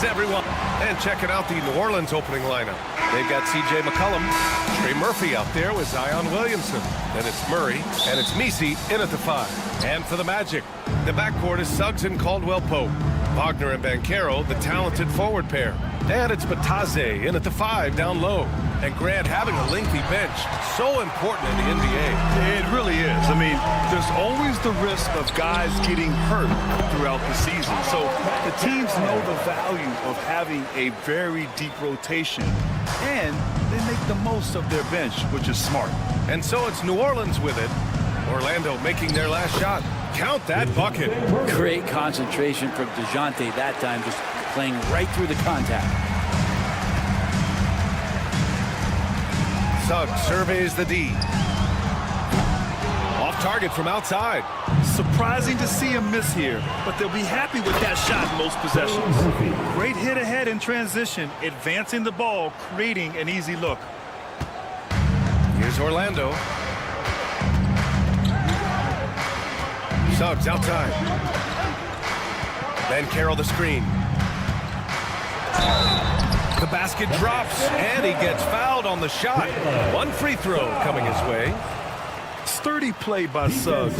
Greetings, everyone. And checking out the New Orleans opening lineup. They've got C.J. McCollum, Trey Murphy out there with Zion Williamson. Then it's Murray, and it's Messi in at the 5. And for the Magic, the backcourt is Suggs and Caldwell-Pope. Wagner and Banchero, the talented forward pair. And it's Bataze in at the 5 down low. And Grant having a lengthy bench, so important in the NBA. It really is. I mean, there's always the risk of guys getting hurt throughout the season. So the teams know the value of having a very deep rotation, and they make the most of their bench, which is smart. And so it's New Orleans with it. Orlando making their last shot. Count that bucket. Great concentration from DeJounte that time, just playing right through the contact. Suggs surveys the D. Off target from outside. Surprising to see him miss here, but they'll be happy with that shot in most possessions. Great hit ahead in transition, advancing the ball, creating an easy look. Here's Orlando. Suggs outside. Banchero the screen. The basket drops, and he gets fouled on the shot. One free throw coming his way. Sturdy play by Suggs.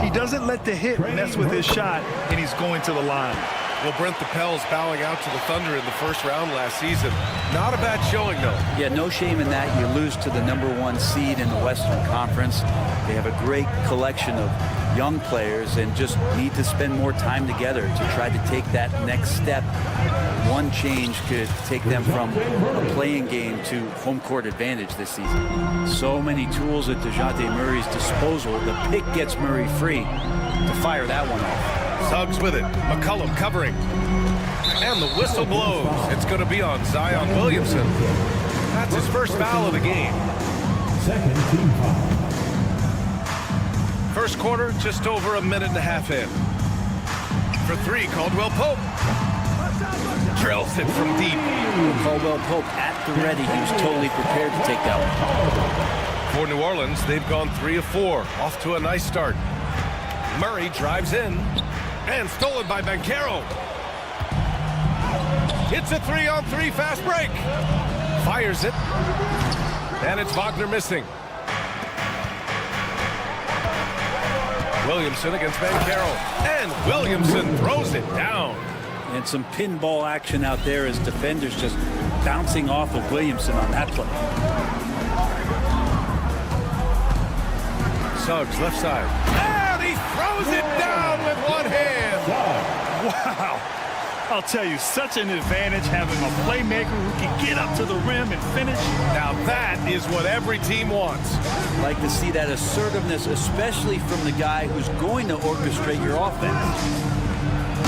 He doesn't let the hit mess with his shot, and he's going to the line. Well, Brent, the Pels bowing out to the Thunder in the first round last season. Not a bad showing, though. Yeah, no shame in that. You lose to the #1 seed in the Western Conference. They have a great collection of young players and just need to spend more time together to try to take that next step. One change could take them from a playing game to home court advantage this season. So many tools at DeJounte Murray's disposal. The pick gets Murray free to fire that one off. Suggs with it. McCollum covering. And the whistle blows. It's going to be on Zion Williamson. That's his first foul of the game. Second team foul. First quarter, just over a minute and a half in. For 3, Caldwell-Pope. Drills it from deep. Caldwell-Pope at the ready. He was totally prepared to take that one. For New Orleans, they've gone 3 of 4. Off to a nice start. Murray drives in. And stolen by Banchero. It's a 3-on-3 fast break. Fires it. And it's Wagner missing. Williamson against Banchero. And Williamson throws it down. And some pinball action out there as defenders just bouncing off of Williamson on that play. Suggs left side. And he throws it down with one hand. Wow. I'll tell you, such an advantage having a playmaker who can get up to the rim and finish. Now that is what every team wants. Like to see that assertiveness, especially from the guy who's going to orchestrate your offense.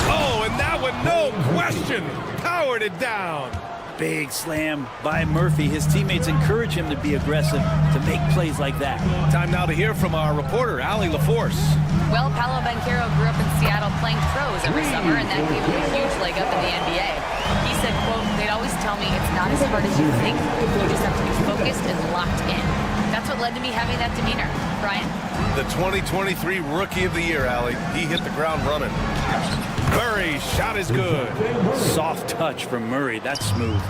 Oh, and that one, no question, powered it down. Big slam by Murphy. His teammates encourage him to be aggressive, to make plays like that. Time now to hear from our reporter, Allie LaForce. Well, Paolo Banchero grew up in Seattle playing pros every summer, and that gave him a huge leg up in the NBA. He said, quote, they'd always tell me it's not as hard as you think. You just have to be focused and locked in. That's what led to me having that demeanor. Brian? The 2023 Rookie of the Year, Allie. He hit the ground running. Murray, shot is good. Soft touch from Murray. That's smooth.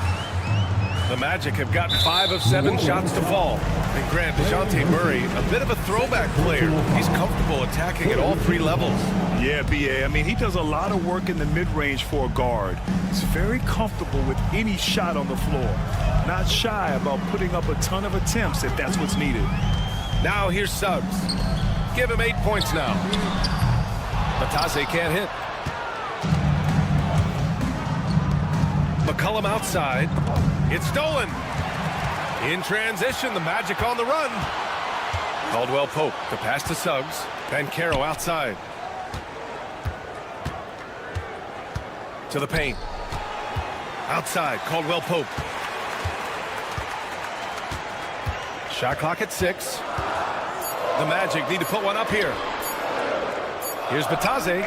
The Magic have gotten 5 of 7 shots to fall. And Grant, DeJounte Murray, a bit of a throwback player. He's comfortable attacking at all 3 levels. Yeah, B.A. I mean, he does a lot of work in the mid-range for a guard. He's very comfortable with any shot on the floor. Not shy about putting up a ton of attempts if that's what's needed. Now here's Suggs. Give him 8 points now. Bataze can't hit. McCollum outside. It's stolen. In transition, the Magic on the run. Caldwell-Pope, the pass to Suggs. Banchero outside. To the paint. Outside, Caldwell-Pope. Shot clock at 6. The Magic need to put one up here. Here's Bataze.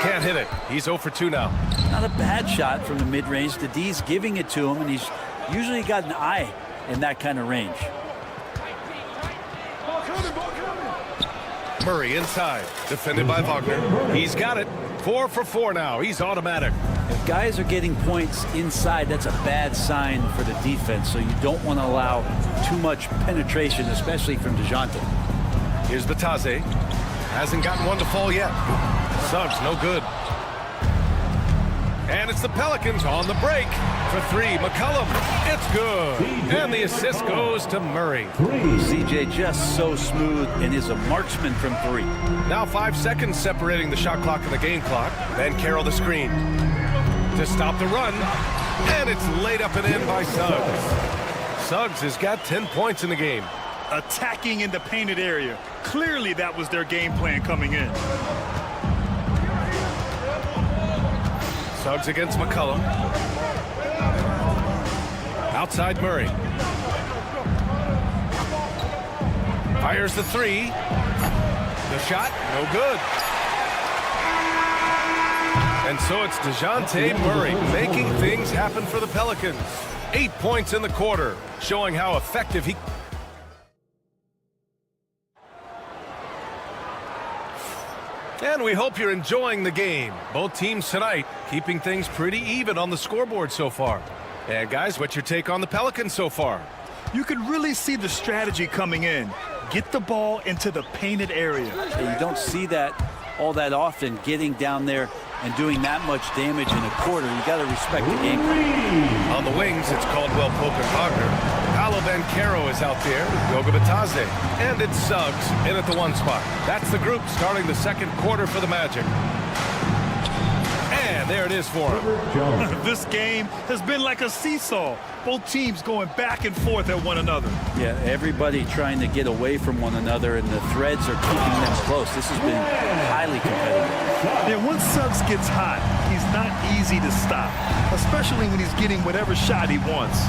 Can't hit it. He's 0 for 2 now. Not a bad shot from the mid-range. The D's giving it to him, and he's usually got an eye in that kind of range. Murray inside. Defended by Wagner. He's got it. 4 for 4 now. He's automatic. If guys are getting points inside, that's a bad sign for the defense, so you don't want to allow too much penetration, especially from DeJounte. Here's Batase. Hasn't gotten one to fall yet. Suggs, no good. And it's the Pelicans on the break. For three, McCollum. It's good. And the assist goes to Murray. CJ just so smooth and is a marksman from three. Now 5 seconds separating the shot clock and the game clock. Then Carroll the screen to stop the run. And it's laid up and in by Suggs. Suggs has got 10 points in the game. Attacking in the painted area. Clearly that was their game plan coming in. Suggs against McCollum. Outside Murray. Fires the three. The shot, no good. And so it's DeJounte Murray making things happen for the Pelicans. 8 points in the quarter, showing how effective he... And we hope you're enjoying the game. Both teams tonight keeping things pretty even on the scoreboard so far. And guys, what's your take on the Pelicans so far? You can really see the strategy coming in. Get the ball into the painted area. You don't see that all that often, getting down there and doing that much damage in a quarter. You got to respect the game. On the wings, it's Caldwell Pope and Wagner. Paolo Banchero is out there with Goga Batase. And it's Suggs in at the one spot. That's the group starting the second quarter for the Magic. And there it is for him. This game has been like a seesaw. Both teams going back and forth at one another. Yeah, everybody trying to get away from one another, and the threads are keeping them close. This has been highly competitive. Yeah, once Suggs gets hot, he's not easy to stop, especially when he's getting whatever shot he wants.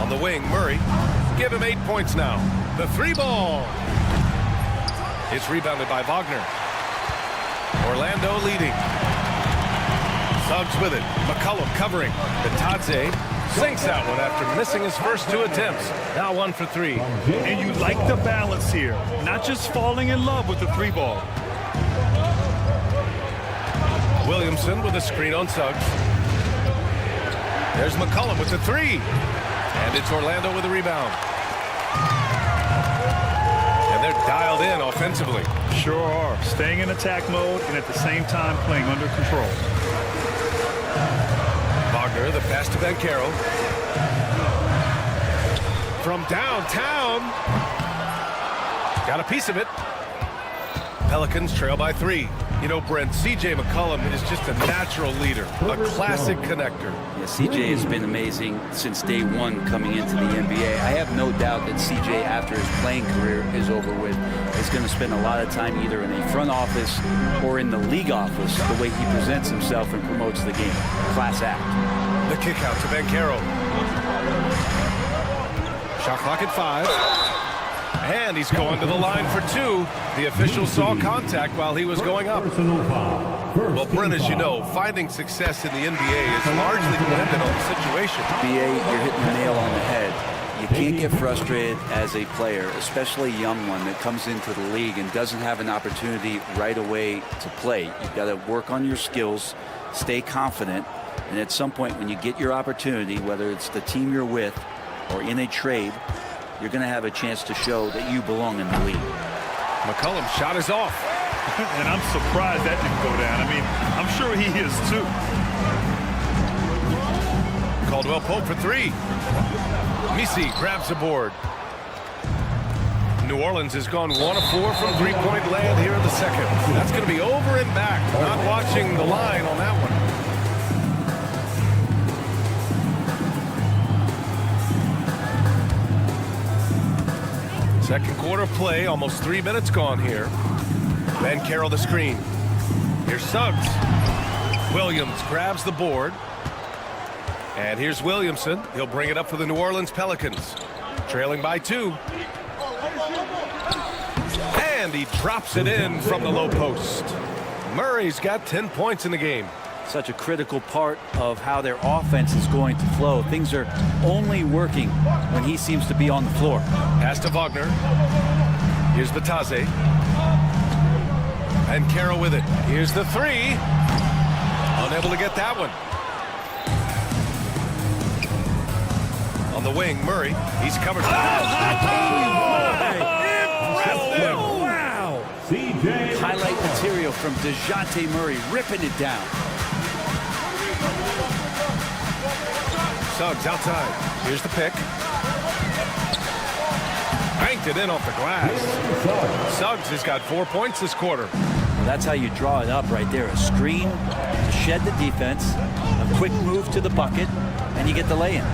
On the wing, Murray. Give him 8 points now. The three ball. It's rebounded by Wagner. Orlando leading. Suggs with it. McCollum covering. Batase sinks that one after missing his first 2 attempts. Now 1 for 3. And you like the balance here. Not just falling in love with the three ball. Williamson with a screen on Suggs. There's McCollum with the three. And it's Orlando with a rebound. And they're dialed in offensively. Sure are. Staying in attack mode and at the same time playing under control. Wagner, the pass to Banchero. From downtown. Got a piece of it. Pelicans trail by 3. You know, Brent, C.J. McCollum is just a natural leader, a classic connector. Yeah, C.J. has been amazing since day one coming into the NBA. I have no doubt that C.J., after his playing career is over with, is going to spend a lot of time either in a front office or in the league office, the way he presents himself and promotes the game. Class act. The kick out to Banchero. Shot clock at 5. And he's going to the line for 2. The official saw contact while he was going up. Well, Brent, as you know, finding success in the NBA is largely dependent on the situation. B.A., you're hitting the nail on the head. You can't get frustrated as a player, especially a young one that comes into the league and doesn't have an opportunity right away to play. You've got to work on your skills, stay confident, and at some point when you get your opportunity, whether it's the team you're with or in a trade, you're going to have a chance to show that you belong in the league. McCollum's shot is off. And I'm surprised that didn't go down. I mean, I'm sure he is too. Caldwell Pope for 3. Misi grabs the board. New Orleans has gone 1 of 4 from three-point land here in the second. That's going to be over and back. Not watching the line on that one. Second quarter play, almost 3 minutes gone here. Banchero the screen. Here's Suggs. Williams grabs the board. And here's Williamson. He'll bring it up for the New Orleans Pelicans. Trailing by 2. And he drops it in from the low post. Murray's got 10 points in the game. Such a critical part of how their offense is going to flow. Things are only working when he seems to be on the floor. Pass to Wagner. Here's Batase. And Carroll with it. Here's the three. Unable to get that one. On the wing, Murray. He's covered. Impressive! Wow! CJ. Highlight material from DeJounte Murray, ripping it down. Suggs outside. Here's the pick. Banked it in off the glass. Suggs has got 4 points this quarter. Well, that's how you draw it up right there. A screen to shed the defense, a quick move to the bucket, and you get the lay-in.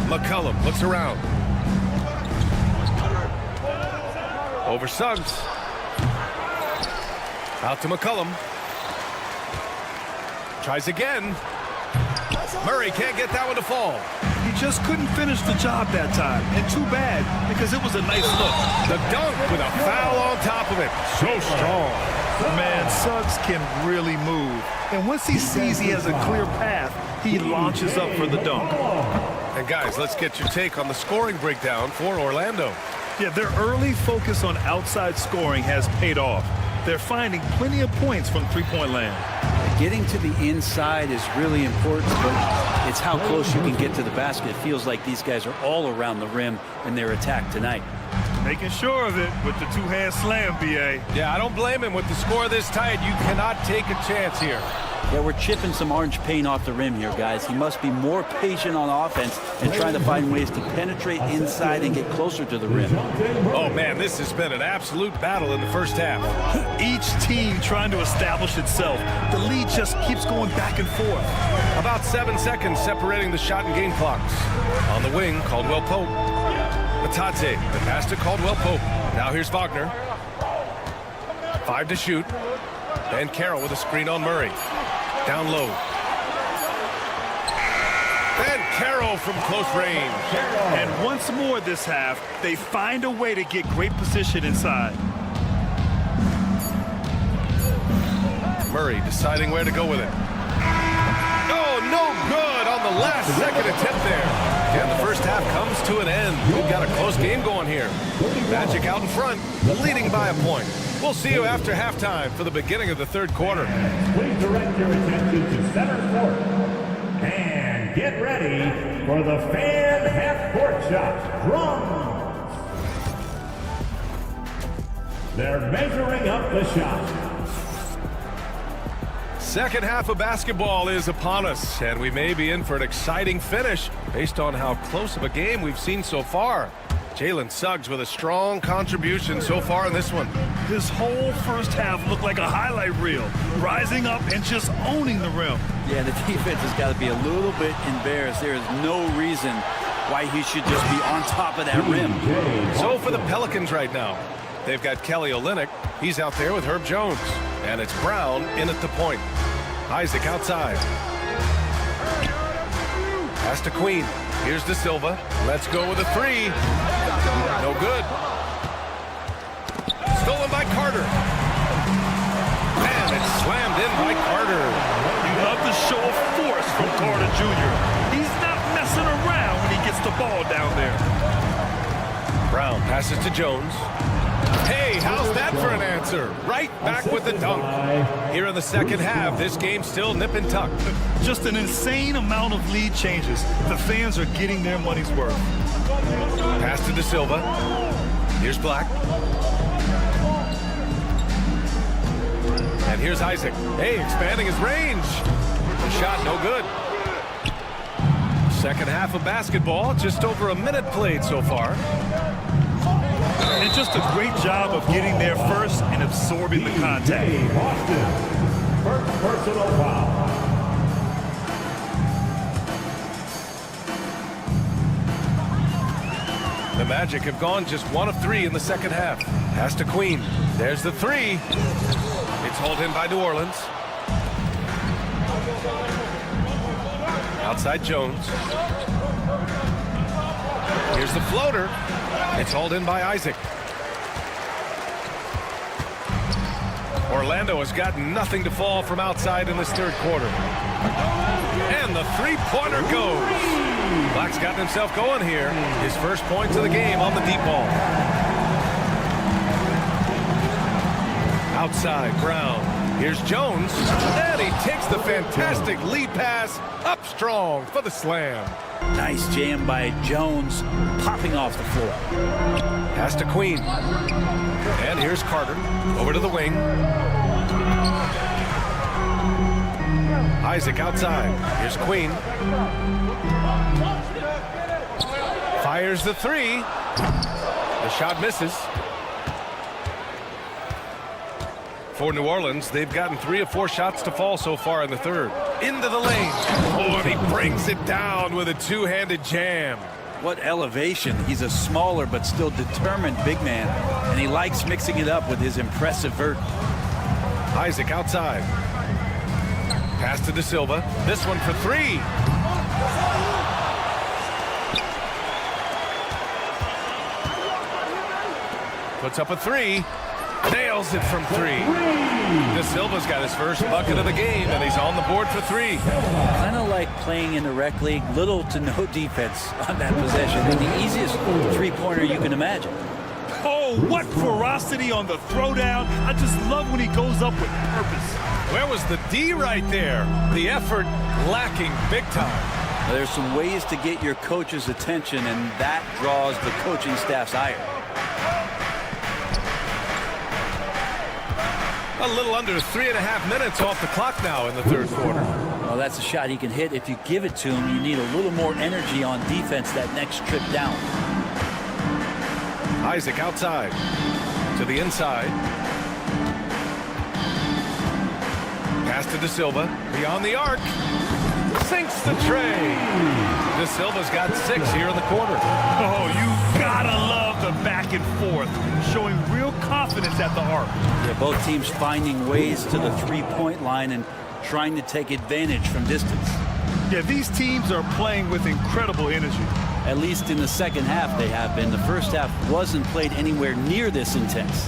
McCollum looks around. Over Suggs. Out to McCollum. Tries again. Murray can't get that one to fall. He just couldn't finish the job that time. And too bad, because it was a nice look. The dunk with a foul on top of it. So strong. Man, Suggs can really move. And once he sees he has a clear path, he launches up for the dunk. And guys, let's get your take on the scoring breakdown for Orlando. Yeah, their early focus on outside scoring has paid off. They're finding plenty of points from three-point land. Getting to the inside is really important, but it's how close you can get to the basket. It feels like these guys are all around the rim in their attack tonight. Making sure of it with the two-hand slam, B.A. Yeah, I don't blame him. With the score this tight, you cannot take a chance here. Yeah, we're chipping some orange paint off the rim here, guys. He must be more patient on offense and trying to find ways to penetrate inside and get closer to the rim. Oh, man, this has been an absolute battle in the first half. Each team trying to establish itself. The lead just keeps going back and forth. About 7 seconds separating the shot and game clocks. On the wing, Caldwell Pope. Matadze, the pass to Caldwell Pope. Now here's Wagner. 5 to shoot. And Carroll with a screen on Murray. Down low. And Carroll from close range. And once more this half, they find a way to get great position inside. Murray deciding where to go with it. Oh, no good on the last second attempt there. And the first half comes to an end. We've got a close game going here. Magic out in front, leading by a point. We'll see you after halftime for the beginning of the third quarter. Please direct your attention to center court. And get ready for the fan half-court shot. Drums. They're measuring up the shot. Second half of basketball is upon us, and we may be in for an exciting finish based on how close of a game we've seen so far. Jalen Suggs with a strong contribution so far in this one. This whole first half looked like a highlight reel, rising up and just owning the rim. Yeah, the defense has got to be a little bit embarrassed. There is no reason why he should just be on top of that rim. So for the Pelicans right now, they've got Kelly Olynyk. He's out there with Herb Jones. And it's Brown in at the point. Isaac outside. Pass to Queen. Here's De Silva. Let's go with a three. No good. Stolen by Carter. And it's slammed in by Carter. You love the show of force from Carter Jr. He's not messing around when he gets the ball down there. Brown passes to Jones. Hey, how's that for an answer? Right back with the dunk. Here in the second half, this game's still nip and tuck. Just an insane amount of lead changes. The fans are getting their money's worth. Pass to De Silva. Here's Black. And here's Isaac. Hey, expanding his range. The shot no good. Second half of basketball, just over a minute played so far. And just a great job of getting there first and absorbing the contact. Boston, first personal foul. The Magic have gone just 1 of 3 in the second half. Pass to Queen. There's the three. It's hauled in by New Orleans. Outside Jones. Here's the floater. It's hauled in by Isaac. Orlando has got nothing to fall from outside in this third quarter. And the three-pointer goes. Black's gotten himself going here. His first points of the game on the deep ball. Outside, Brown. Here's Jones. And he takes the fantastic lead pass up strong for the slam. Nice jam by Jones, popping off the floor. Pass to Queen. And here's Carter. Over to the wing. Isaac outside. Here's Queen. Fires the three. The shot misses. For New Orleans, they've gotten 3 of 4 shots to fall so far in the third. Into the lane. Oh, and he brings it down with a two-handed jam. What elevation. He's a smaller but still determined big man, and he likes mixing it up with his impressive vert. Isaac outside. Pass to De Silva. This one for 3. Puts up a 3. Nails it from 3. De Silva's got his first bucket of the game, and he's on the board for 3. Kind of like playing in the rec league, little to no defense on that possession, and the easiest three-pointer you can imagine. Oh, what ferocity on the throwdown. I just love when he goes up with purpose. Where was the D right there? The effort lacking big time. There's some ways to get your coach's attention, and that draws the coaching staff's ire. A little under 3.5 minutes off the clock now in the third quarter. Well, that's a shot he can hit. If you give it to him, you need a little more energy on defense that next trip down. Isaac outside. To the inside. Pass to De Silva. Beyond the arc. Sinks the tray. De Silva's got 6 here in the quarter. Oh, you gotta love the back and forth, showing real confidence at the arc. Yeah, both teams finding ways to the three-point line and trying to take advantage from distance. Yeah, these teams are playing with incredible energy. At least in the second half they have been. The first half wasn't played anywhere near this intense.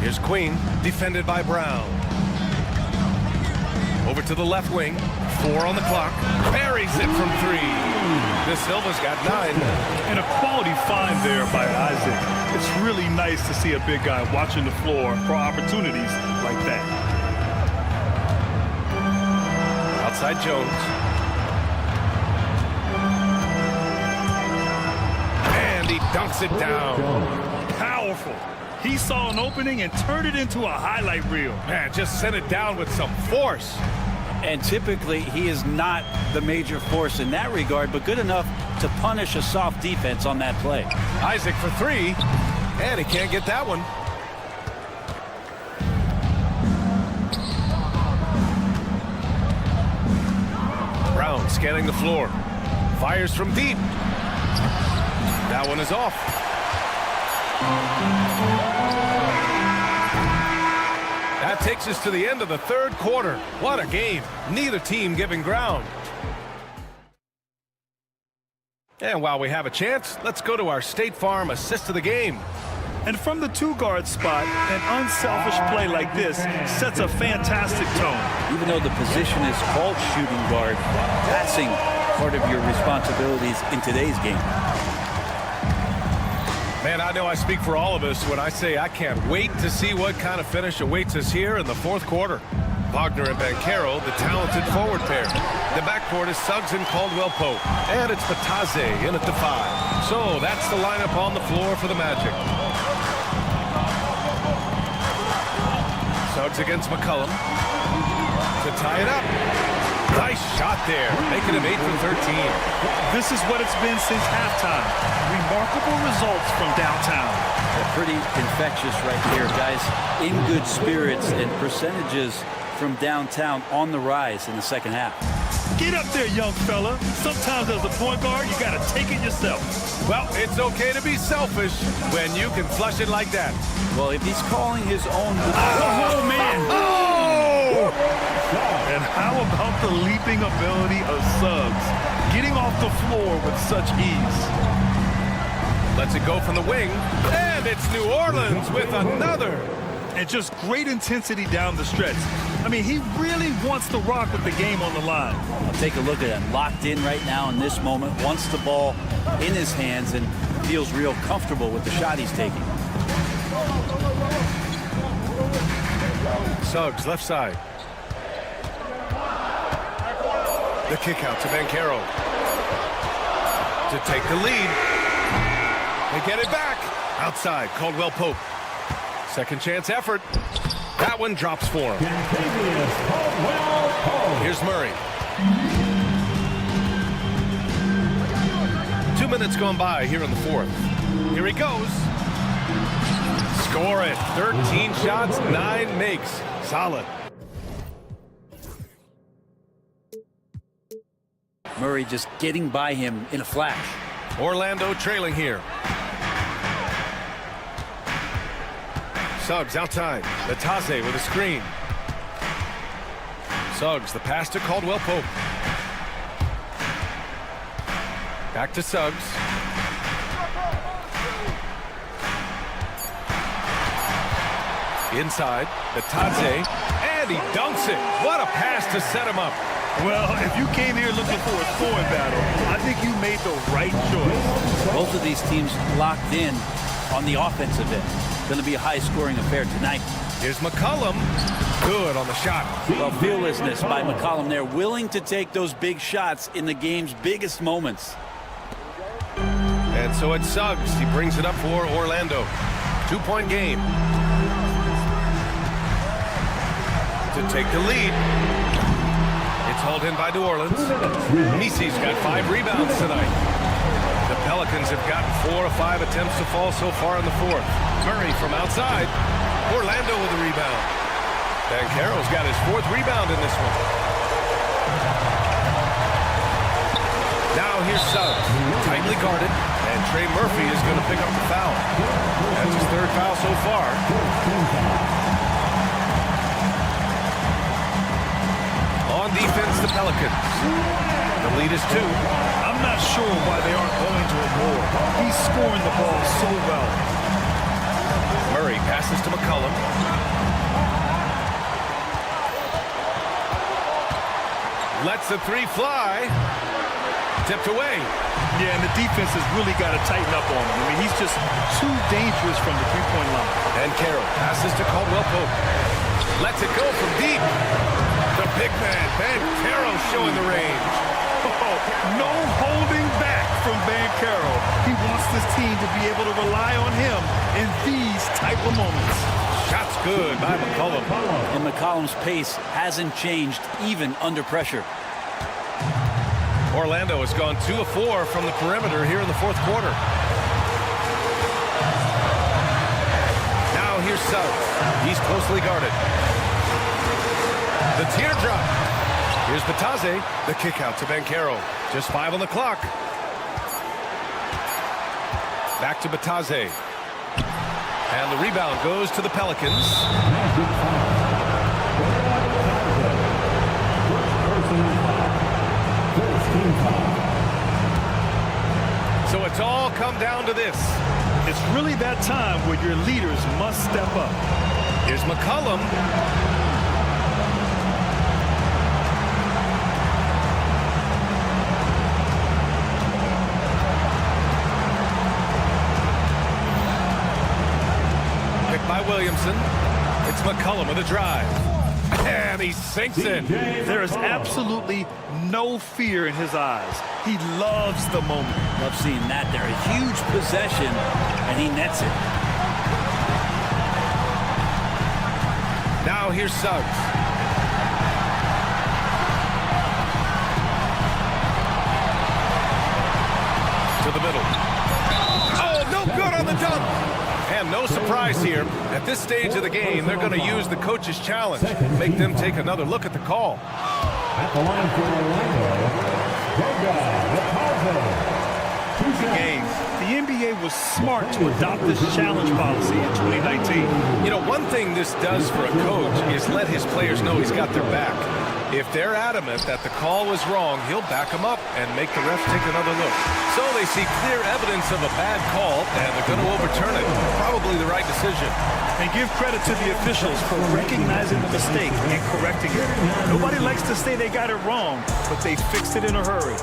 Here's Queen, defended by Brown. Over to the left wing. 4 on the clock. Buries it from 3. De Silva's got 9. And a quality find there by Isaac. It's really nice to see a big guy watching the floor for opportunities like that. Outside Jones. And he dunks it down. Powerful. He saw an opening and turned it into a highlight reel. Man, just sent it down with some force. And typically he is not the major force in that regard, but good enough to punish a soft defense on that play. Isaac for 3, and he can't get that one. Brown scanning the floor. Fires from deep. That one is off. That takes us to the end of the third quarter. What a game. Neither team giving ground. And while we have a chance, let's go to our State Farm assist of the game. And from the 2-guard spot, an unselfish play like this sets a fantastic tone. Even though the position is called shooting guard, passing part of your responsibilities in today's game. Man, I know I speak for all of us when I say I can't wait to see what kind of finish awaits us here in the fourth quarter. Wagner and Banchero, the talented forward pair. The backcourt is Suggs and Caldwell-Pope. And it's Batase in at the 5. So that's the lineup on the floor for the Magic. Suggs against McCollum. To tie it up. Nice shot there, making him 8 for 13. This is what it's been since halftime. Remarkable results from downtown. Pretty infectious right here, guys. In good spirits and percentages from downtown on the rise in the second half. Get up there, young fella. Sometimes as a point guard, you got to take it yourself. Well, it's okay to be selfish when you can flush it like that. Well, if he's calling his own... Oh, man. Oh! And how about the leaping ability of Suggs? Getting off the floor with such ease. Lets it go from the wing. And it's New Orleans with another. And just great intensity down the stretch. I mean, he really wants to rock with the game on the line. I'll take a look at him. Locked in right now in this moment. Wants the ball in his hands and feels real comfortable with the shot he's taking. Suggs, left side. The kick out to Banchero to take the lead. They get it back. Outside, Caldwell Pope. Second chance effort. That one drops for him. Here's Murray. 2 minutes gone by here in the fourth. Here he goes. Score it. 13 shots, 9 makes. Solid. Murray just getting by him in a flash. Orlando trailing here. Suggs outside. Latase with a screen. Suggs, the pass to Caldwell Pope. Back to Suggs. Inside, Latase, and he dunks it. What a pass to set him up. Well, if you came here looking for a scoring battle, I think you made the right choice. Both of these teams locked in on the offensive end. Going to be a high-scoring affair tonight. Here's McCollum. Good on the shot. Well, fearlessness by McCollum there, willing to take those big shots in the game's biggest moments. And so it's Suggs. He brings it up for Orlando. 2-point game. To take the lead. It's hauled in by New Orleans. Misi's got 5 rebounds tonight. The Pelicans have gotten 4 of 5 attempts to fall so far in the fourth. Murray from outside. Orlando with a rebound. Banchero's got his 4th rebound in this one. Now here's Suggs. Tightly guarded. And Trey Murphy is going to pick up the foul. That's his 3rd foul so far. On defense, the Pelicans. The lead is 2. I'm not sure why they aren't going to him more. He's scoring the ball so well. Murray passes to McCollum. Lets the 3 fly. Tipped away. Yeah, and the defense has really got to tighten up on him. I mean, he's just too dangerous from the three-point line. And Carroll passes to Caldwell Pope. Lets it go from deep. The big man, Banchero, showing the range. Oh, no holding back from Banchero. He wants this team to be able to rely on him in these type of moments. Shots good by McCollum. And McCollum's pace hasn't changed even under pressure. Orlando has gone 2 of 4 from the perimeter here in the fourth quarter. Now here's Suggs. He's closely guarded. The teardrop. Here's Latase. The kick out to Banchero. Just 5 on the clock. Back to Latase. And the rebound goes to the Pelicans. So it's all come down to this. It's really that time where your leaders must step up. Here's McCollum. Picked by Williamson. It's McCollum with a drive. And he sinks it. There is absolutely no fear in his eyes. He loves the moment. Love seeing that there. A huge possession, and he nets it. Now here's Suggs. To the middle. Oh, no good on the dunk. And no surprise here. At this stage of the game, they're going to use the coach's challenge. Make them take another look at the call. At the line for Orlando, The NBA was smart to adopt this challenge policy in 2019. You know, one thing this does for a coach is let his players know he's got their back. If they're adamant that the call was wrong, he'll back them up and make the refs take another look. So they see clear evidence of a bad call, and they're going to overturn it. Probably the right decision. And give credit to the officials for recognizing the mistake and correcting it. Nobody likes to say they got it wrong, but they fixed it in a hurry.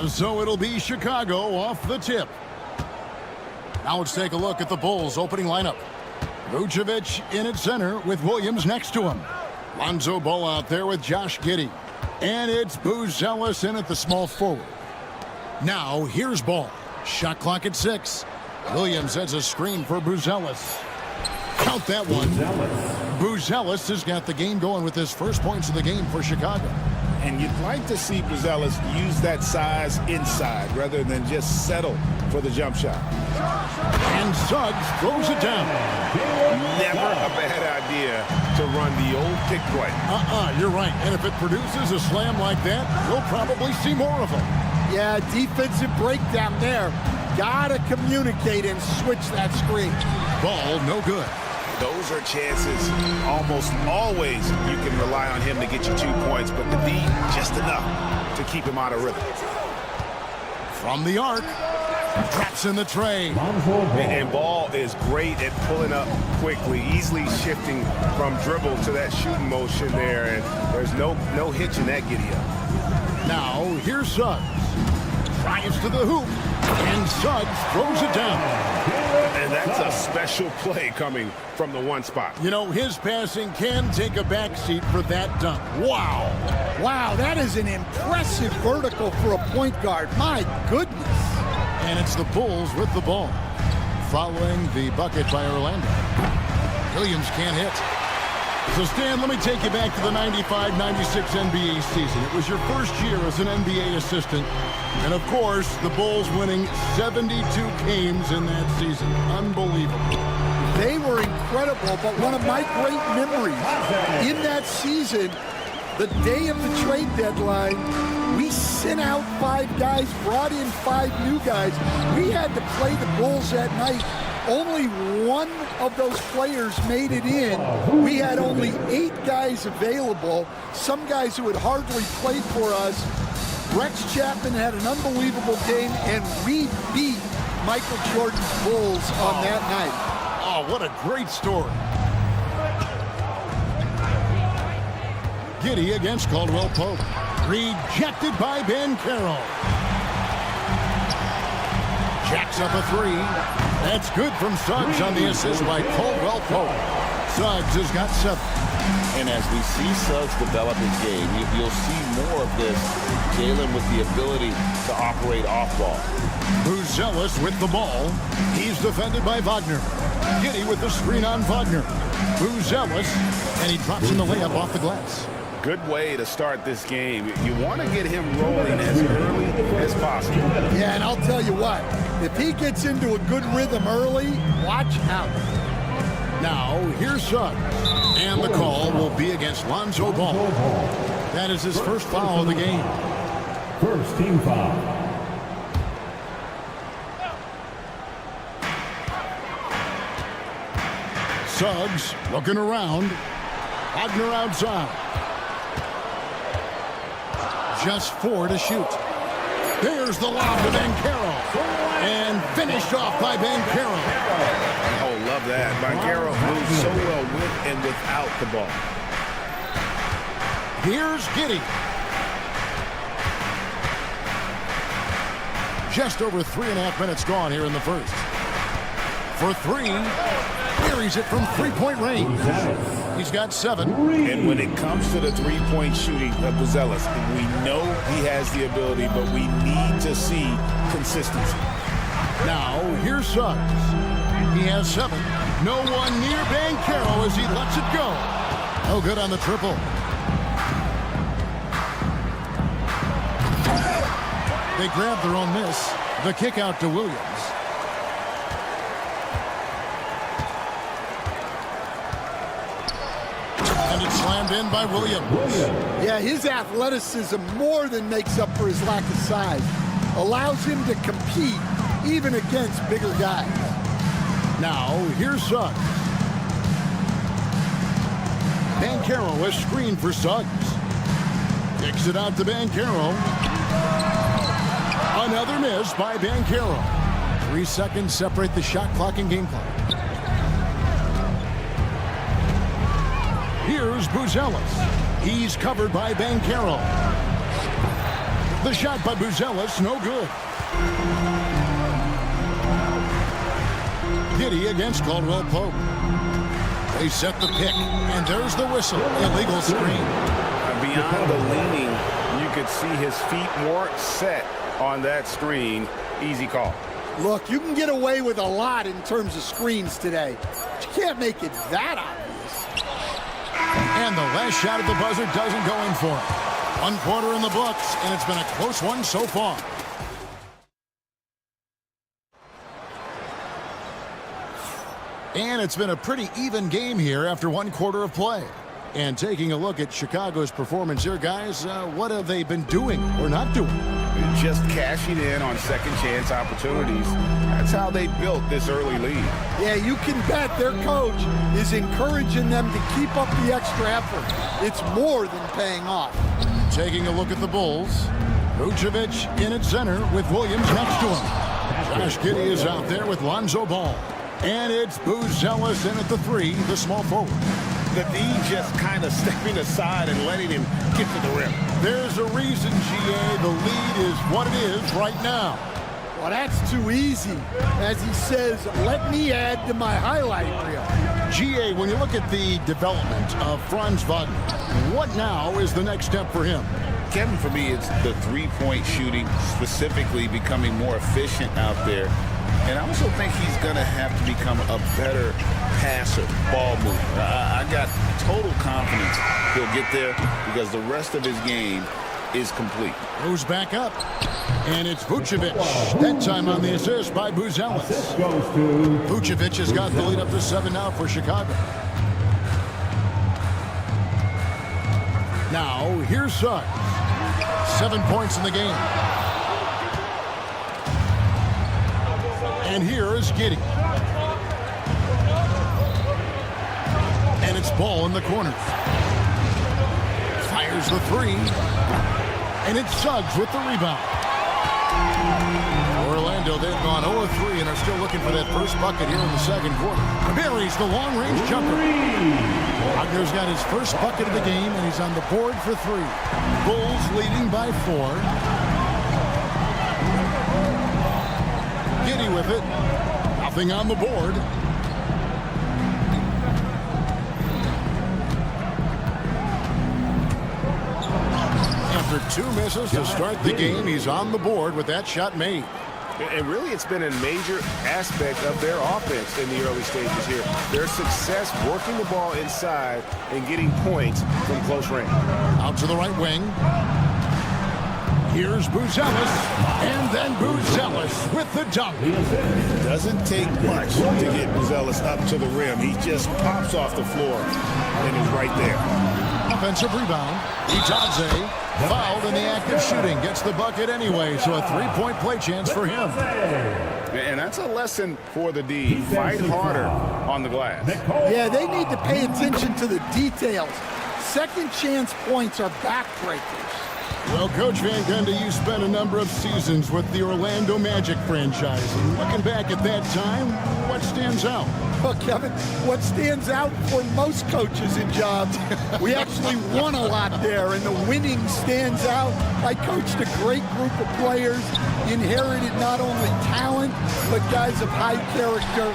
So it'll be Chicago off the tip. Now let's take a look at the Bulls' opening lineup. Vucevic in at center with Williams next to him. Lonzo Ball out there with Josh Giddey. And it's Buzelis in at the small forward. Now here's Ball. Shot clock at 6. Williams has a screen for Buzelis. Count that one. Buzelis has got the game going with his first points of the game for Chicago. And you'd like to see Buzelis use that size inside rather than just settle for the jump shot. And Suggs throws it down. Never a bad idea to run the old pick play. You're right. And if it produces a slam like that, we'll probably see more of them. Yeah, defensive breakdown there. Gotta communicate and switch that screen. Ball no good. Those are chances almost always you can rely on him to get you 2 points, but the D just enough to keep him out of rhythm. From the arc, drops in the tray. And Ball is great at pulling up quickly, easily shifting from dribble to that shooting motion there, and there's no hitch in that giddy up. Now here's Suggs. Drives to the hoop, and Suggs throws it down. And that's a special play coming from the one spot. You know, his passing can take a backseat for that dunk. Wow. Wow, that is an impressive vertical for a point guard. My goodness. And it's the Bulls with the ball. Following the bucket by Orlando. Williams can't hit. So, Stan, let me take you back to the 95-96 NBA season. It was your first year as an NBA assistant. And, of course, the Bulls winning 72 games in that season. Unbelievable. They were incredible, but one of my great memories in that season, the day of the trade deadline, we sent out 5 guys, brought in 5 new guys. We had to play the Bulls that night. Only one of those players made it in. We had only 8 guys available, some guys who had hardly played for us. Rex Chapman had an unbelievable game, and we beat Michael Jordan's Bulls on that night. Oh, what a great story. Giddey against Caldwell Pope. Rejected by Ben Carroll. Jacks up a 3. That's good from Suggs on the assist by Caldwell Pope. Suggs has got 7. And as we see Suggs develop his game, you'll see more of this. Jalen with the ability to operate off ball. Buzelis with the ball. He's defended by Wagner. Giddey with the screen on Wagner. Buzelis, and he drops in the layup off the glass. Good way to start this game. You want to get him rolling as early as possible. Yeah, and I'll tell you what, if he gets into a good rhythm early, watch out. Now, here's Suggs. And the call will be against Lonzo Ball. That is his first foul of the game. First team foul. Suggs looking around. Wagner outside. Just 4 to shoot. There's the lob to Banchero. And finished off by Banchero. Oh, love that. Banchero moves so well with and without the ball. Here's Giddey. Just over 3.5 minutes gone here in the first. For 3. Buries it from 3-point range. He's got 7. And when it comes to the three-point shooting of Buzelis, we know he has the ability, but we need to see consistency. Now, here's Suggs. He has 7. No one near Banchero as he lets it go. No good on the triple. They grab their own miss. The kick out to Williams. And it's slammed in by Williams. Yeah, his athleticism more than makes up for his lack of size. Allows him to compete even against bigger guys. Now, here's Suggs. Banchero has screened for Suggs. Kicks it out to Banchero. Another miss by Banchero. 3 seconds separate the shot clock and game clock. Here's Buzelis. He's covered by Banchero. The shot by Buzelis, no good. Giddy against Caldwell Pope. They set the pick, and there's the whistle. Illegal screen. Beyond the leaning, you could see his feet weren't set on that screen. Easy call. Look, you can get away with a lot in terms of screens today, but you can't make it that obvious. And the last shot at the buzzer doesn't go in for it. 1 quarter in the books, and it's been a close one so far. And it's been a pretty even game here after 1 quarter of play. And taking a look at Chicago's performance here, guys, what have they been doing or not doing? Just cashing in on second chance opportunities. That's how they built this early lead. Yeah, you can bet their coach is encouraging them to keep up the extra effort. It's more than paying off. Taking a look at the Bulls. Vucevic in at center with Williams next to him. Josh Giddey is out there with Lonzo Ball. And it's Buzelis in at the 3, the small forward. The D just kind of stepping aside and letting him get to the rim. There's a reason, GA, the lead is what it is right now. Well, that's too easy. As he says, let me add to my highlight reel. GA, when you look at the development of Franz Wagner, what now is the next step for him? Kevin, for me, it's the three-point shooting, specifically becoming more efficient out there. And I also think he's going to have to become a better passer, ball mover. I got total confidence he'll get there because the rest of his game is complete. Goes back up. And it's Vucevic. That time on the assist by Buzelis. Vucevic has got the lead up to 7 now for Chicago. Now, here's Suggs. 7 points in the game. And here is Giddey. And it's Ball in the corners. Fires the 3. And it's Suggs with the rebound. Orlando, they've gone 0-3 and are still looking for that first bucket here in the second quarter. Buries the long-range jumper. Wagner's got his first bucket of the game, and he's on the board for 3. Bulls leading by 4. Giddey with it. Nothing on the board. After 2 misses to start the game, he's on the board with that shot made. And really, it's been a major aspect of their offense in the early stages here. Their success working the ball inside and getting points from close range. Out to the right wing. Here's Buzelis, and then Buzelis with the dunk. It doesn't take much to get Buzelis up to the rim. He just pops off the floor and is right there. Offensive rebound. Itaze fouled in the act of shooting. Gets the bucket anyway, so a 3-point play chance for him. And that's a lesson for the D. Fight harder on the glass. Yeah, they need to pay attention to the details. Second chance points are backbreakers. Well, Coach Van Gundy, you spent a number of seasons with the Orlando Magic franchise. And looking back at that time, what stands out? Well, Kevin, what stands out for most coaches in jobs, we actually won a lot there, and the winning stands out. I coached a great group of players, inherited not only talent, but guys of high character.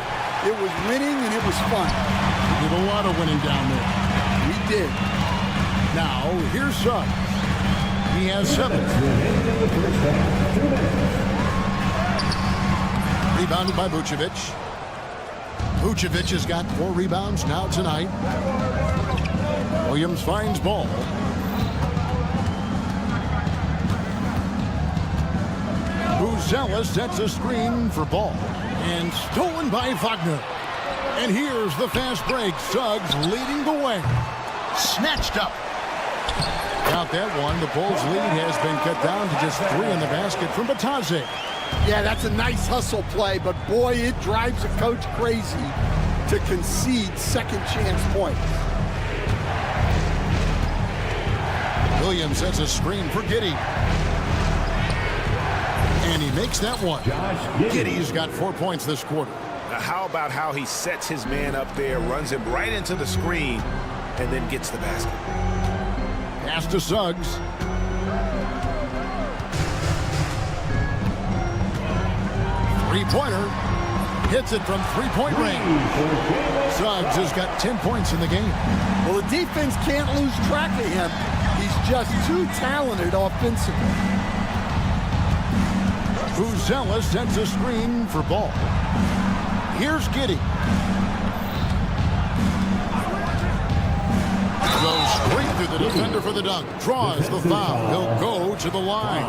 It was winning, and it was fun. We did a lot of winning down there. We did. Now, here's Suggs. He has 7. Rebounded by Vucevic. Vucevic has got 4 rebounds now tonight. Williams finds Ball. Buzelis sets a screen for Ball. And stolen by Wagner. And here's the fast break. Suggs leading the way. Snatched up. Out that one, the Bulls' lead has been cut down to just 3 in the basket from Itaze. Yeah, that's a nice hustle play, but boy, it drives a coach crazy to concede second chance points. Williams sets a screen for Giddey. And he makes that one. Giddey's got 4 points this quarter. Now, how about how he sets his man up there, runs him right into the screen, and then gets the basket. Pass to Suggs. Three-pointer. Hits it from three-point range. Suggs has got 10 points in the game. Well, the defense can't lose track of him. He's just too talented offensively. Uzela sends a screen for Ball. Here's Giddey. Goes straight through the defender for the dunk. Draws the foul. He'll go to the line.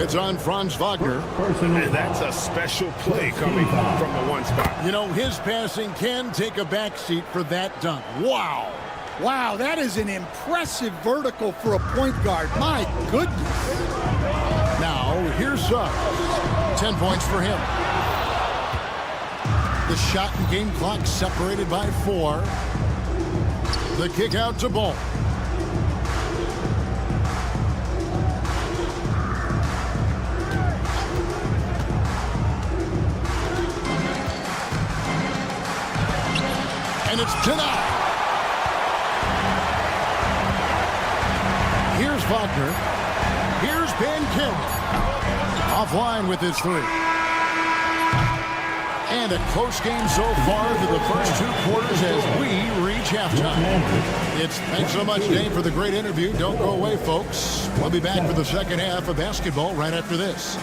It's on Franz Wagner. And that's a special play coming from the one spot. You know, his passing can take a backseat for that dunk. Wow. Wow, that is an impressive vertical for a point guard. My goodness. Now, here's Suggs. 10 points for him. The shot and game clock separated by 4. The kick out to Ball. And it's denied. Here's Wagner. Here's Banchero. Offline with his 3. And a close game so far through the first 2 quarters as we reach halftime. Thanks so much, Dave, for the great interview. Don't go away, folks. We'll be back for the second half of basketball right after this.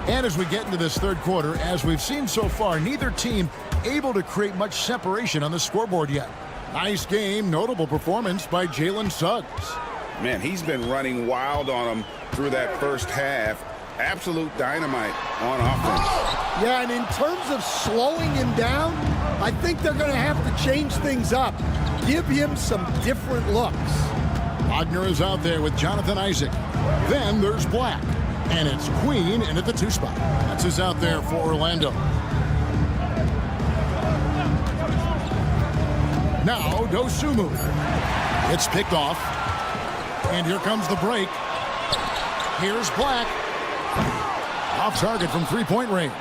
And as we get into this third quarter, as we've seen so far, neither team able to create much separation on the scoreboard yet. Nice game, notable performance by Jalen Suggs. Man, he's been running wild on them through that first half. Absolute dynamite on offense. Yeah, and in terms of slowing him down, I think they're going to have to change things up. Give him some different looks. Wagner is out there with Jonathan Isaac. Then there's Black. And it's Queen in at the 2 spot. That's who's out there for Orlando. Now, Dosunmu. It's picked off. And here comes the break. Here's Black. Off target from three-point range.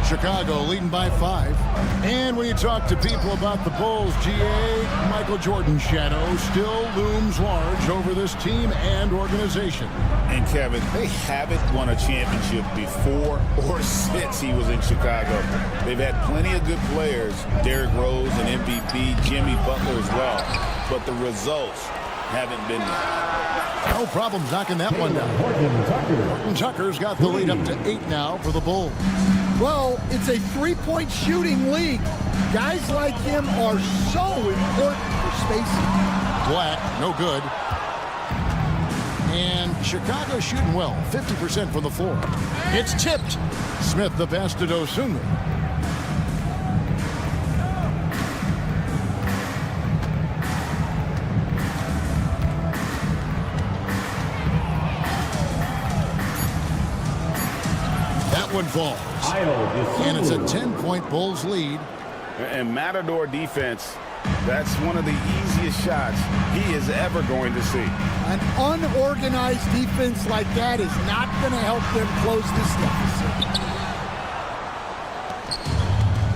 Chicago leading by 5. And when you talk to people about the Bulls, GA, Michael Jordan's shadow still looms large over this team and organization. And Kevin, they haven't won a championship before or since he was in Chicago. They've had plenty of good players, Derrick Rose and MVP, Jimmy Butler as well, but the results haven't been there. No problems knocking that one down. Horton Tucker's got the lead up to 8 now for the Bulls. Well, it's a three-point shooting league. Guys like him are so important for spacing. Black, no good. And Chicago shooting well, 50% from the floor. It's tipped. Smith the best to Dosunmu. That one falls. And it's a 10-point Bulls lead. And Matador defense, that's one of the easiest shots he is ever going to see. An unorganized defense like that is not going to help them close this deficit.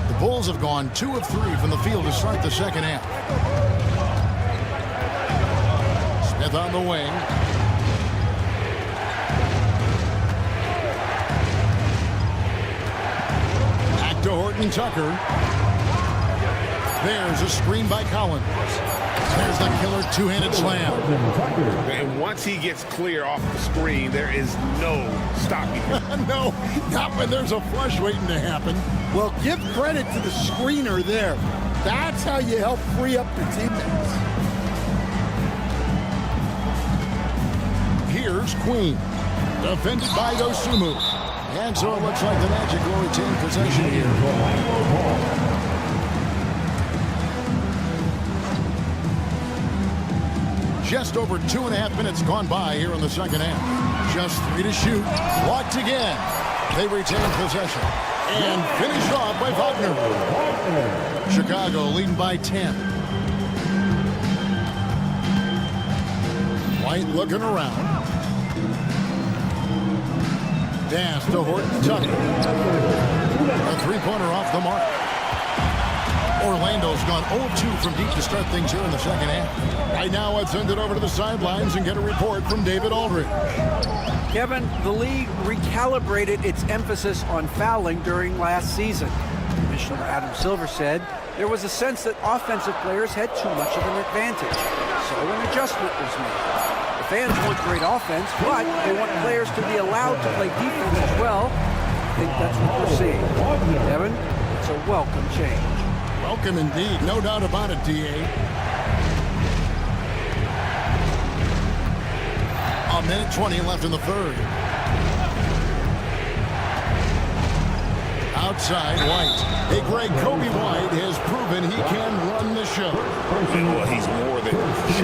The Bulls have gone 2 of 3 from the field to start the second half. Smith on the wing. Back to Horton Tucker. There's a screen by Collins. There's the killer two-handed slam. And once he gets clear off the screen, there is no stopping him. No, not when there's a flush waiting to happen. Well, give credit to the screener there. That's how you help free up the teammates. Here's Queen. Defended by Dosunmu. And so it looks like the Magic will retain possession here. Just over 2.5 minutes gone by here in the second half. Just 3 to shoot. Blocked again. They retain possession. And finished off by Wagner. Chicago leading by 10. White looking around. Pass to Horton Tucker. A three-pointer off the mark. Orlando's gone 0-2 from deep to start things here in the second half. Right now, let's send it over to the sidelines and get a report from David Olreans. Kevin, the league recalibrated its emphasis on fouling during last season. Commissioner Adam Silver said there was a sense that offensive players had too much of an advantage, so an adjustment was made. The fans want great offense, but they want players to be allowed to play defense as well. I think that's what we're seeing. Kevin, it's a welcome change. Welcome indeed, no doubt about it, D.A. A minute 20 left in the third. Outside, White. Hey, Greg, Kobe White has proven he can run the show. Well, he's more than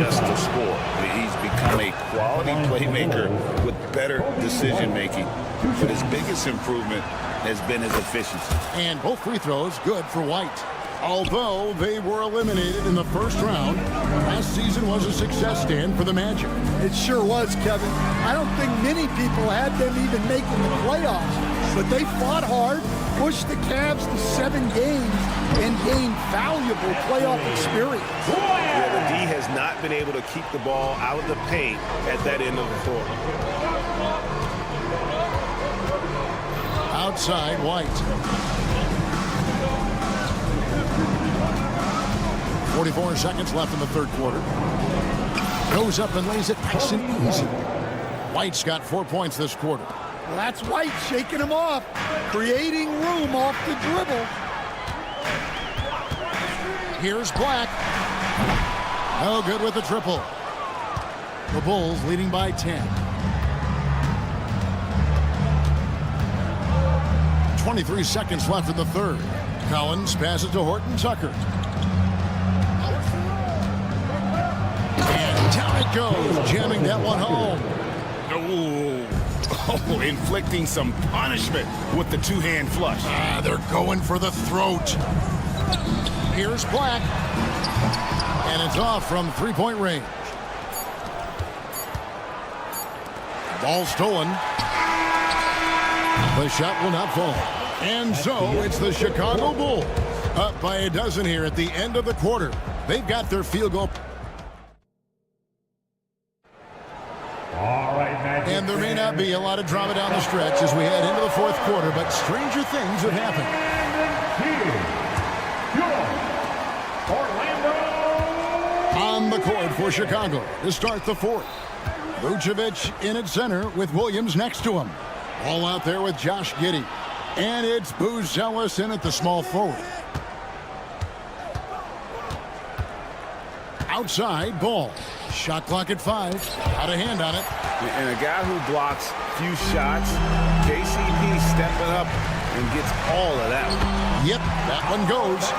just a scorer. He's become a quality playmaker with better decision-making. But his biggest improvement has been his efficiency. And both free throws good for White. Although they were eliminated in the first round, last season was a success stand for the Magic. It sure was, Kevin. I don't think many people had them even making the playoffs, but they fought hard, pushed the Cavs to 7 games, and gained valuable playoff experience. Yeah, the D has not been able to keep the ball out of the paint at that end of the floor. Outside, White. 44 seconds left in the third quarter. Goes up and lays it nice and easy. White's got 4 points this quarter. Well, that's White shaking him off, creating room off the dribble. Here's Black. No good with the triple. The Bulls leading by 10. 23 seconds left in the third. Collins passes to Horton Tucker. And down it goes, jamming that one home. Oh, inflicting some punishment with the two-hand flush. They're going for the throat. Here's Black. And it's off from three-point range. Ball stolen. The shot will not fall. And so it's the Chicago Bulls up by a dozen here at the end of the quarter. They've got their field goal. And there may not be a lot of drama down the stretch as we head into the fourth quarter, but stranger things have happened. On the court for Chicago to start the fourth. Vucevic in at center with Williams next to him. Ball out there with Josh Giddey. And it's Booz Ellis in at the small forward. Outside, Ball. Shot clock at 5. Got a hand on it. And a guy who blocks few shots, KCP stepping up and gets all of that one. Yep, that one goes.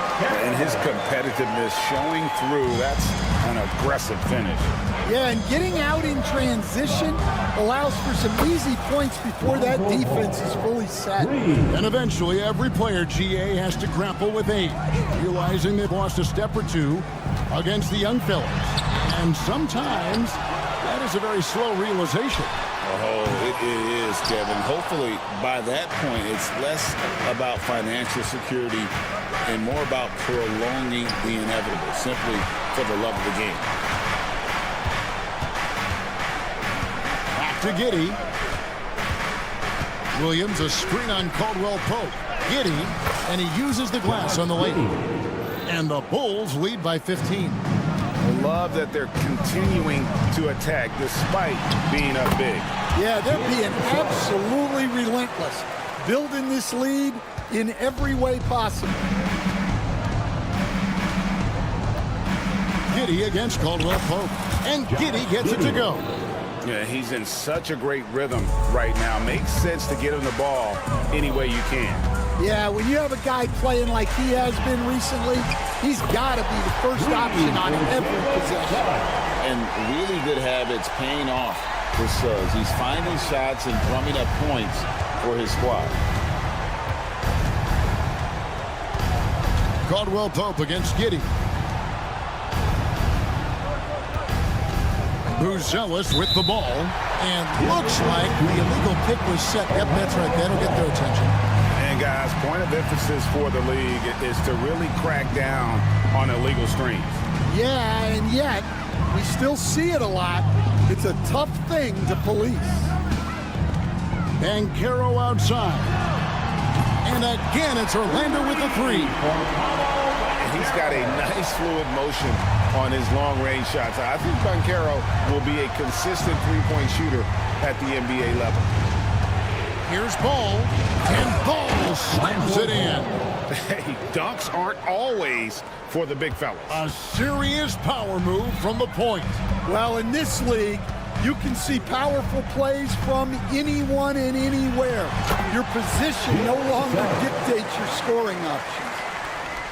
And his competitiveness showing through. That's an aggressive finish. Yeah, and getting out in transition allows for some easy points before that defense is fully set. And eventually, every player, GA, has to grapple with age, realizing they've lost a step or two against the young fellas. And sometimes that is a very slow realization. Oh, it is, Kevin. Hopefully, by that point, it's less about financial security and more about prolonging the inevitable, simply for the love of the game. Back to Giddey. Williams, a screen on Caldwell Pope. Giddey, and he uses the glass on the lane. And the Bulls lead by 15. I love that they're continuing to attack despite being up big. Yeah, they're being absolutely relentless, building this lead in every way possible. Giddey against Caldwell Pope. And Giddey gets it to go. Yeah, he's in such a great rhythm right now. Makes sense to get him the ball any way you can. Yeah, when you have a guy playing like he has been recently, he's got to be the first option on every possession. And really good habits paying off for Suggs. He's finding shots and drumming up points for his squad. Caldwell Pope against Giddey. Buzelis with the ball. And looks like the illegal pick was set. Yep, that's right. That'll get their attention. And guys, point of emphasis for the league is to really crack down on illegal screens. Yeah, and yet we still see it a lot. It's a tough thing to police. Banchero outside. And again, it's Orlando with the three. He's got a nice fluid motion on his long-range shots. I think Banchero will be a consistent three-point shooter at the NBA level. Here's Ball, and Ball slams it in. Hey, dunks aren't always for the big fellas. A serious power move from the point. Well, in this league, you can see powerful plays from anyone and anywhere. Your position no longer dictates your scoring options.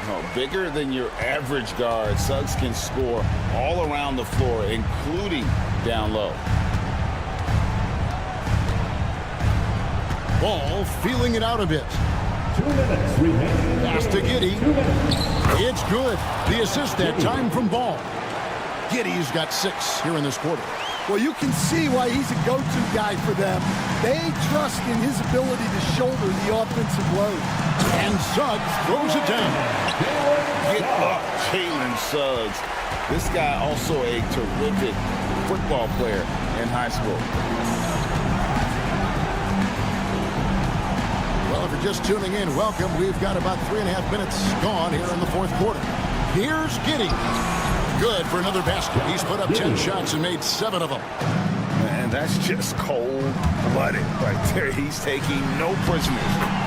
No, bigger than your average guard, Suggs can score all around the floor, including down low. Ball feeling it out a bit. 2 minutes remaining. Pass to Giddey. It's good. The assist that time from Ball. Giddey's got 6 here in this quarter. Well, you can see why he's a go-to guy for them. They trust in his ability to shoulder the offensive load. And Suggs throws it down. Get up, Jalen Suggs. This guy also a terrific football player in high school. Well, if you're just tuning in, welcome. We've got about 3.5 minutes gone here in the fourth quarter. Here's Giddey. Good for another basket. He's put up 10 shots and made 7 of them. Man, that's just cold-blooded right there. He's taking no prisoners.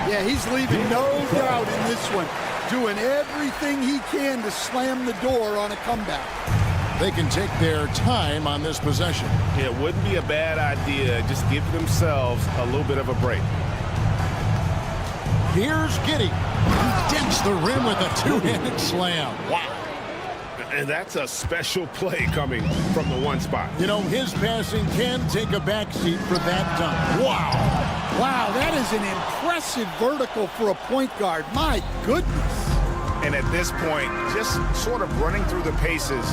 Yeah, he's leaving no doubt in this one. Doing everything he can to slam the door on a comeback. They can take their time on this possession. It wouldn't be a bad idea. Just give themselves a little bit of a break. Here's Giddey. He dents the rim with a two-handed slam. Wow. And that's a special play coming from the one spot. You know, his passing can take a backseat for that dunk. Wow. Wow, that is an impressive vertical for a point guard. My goodness. And at this point, just sort of running through the paces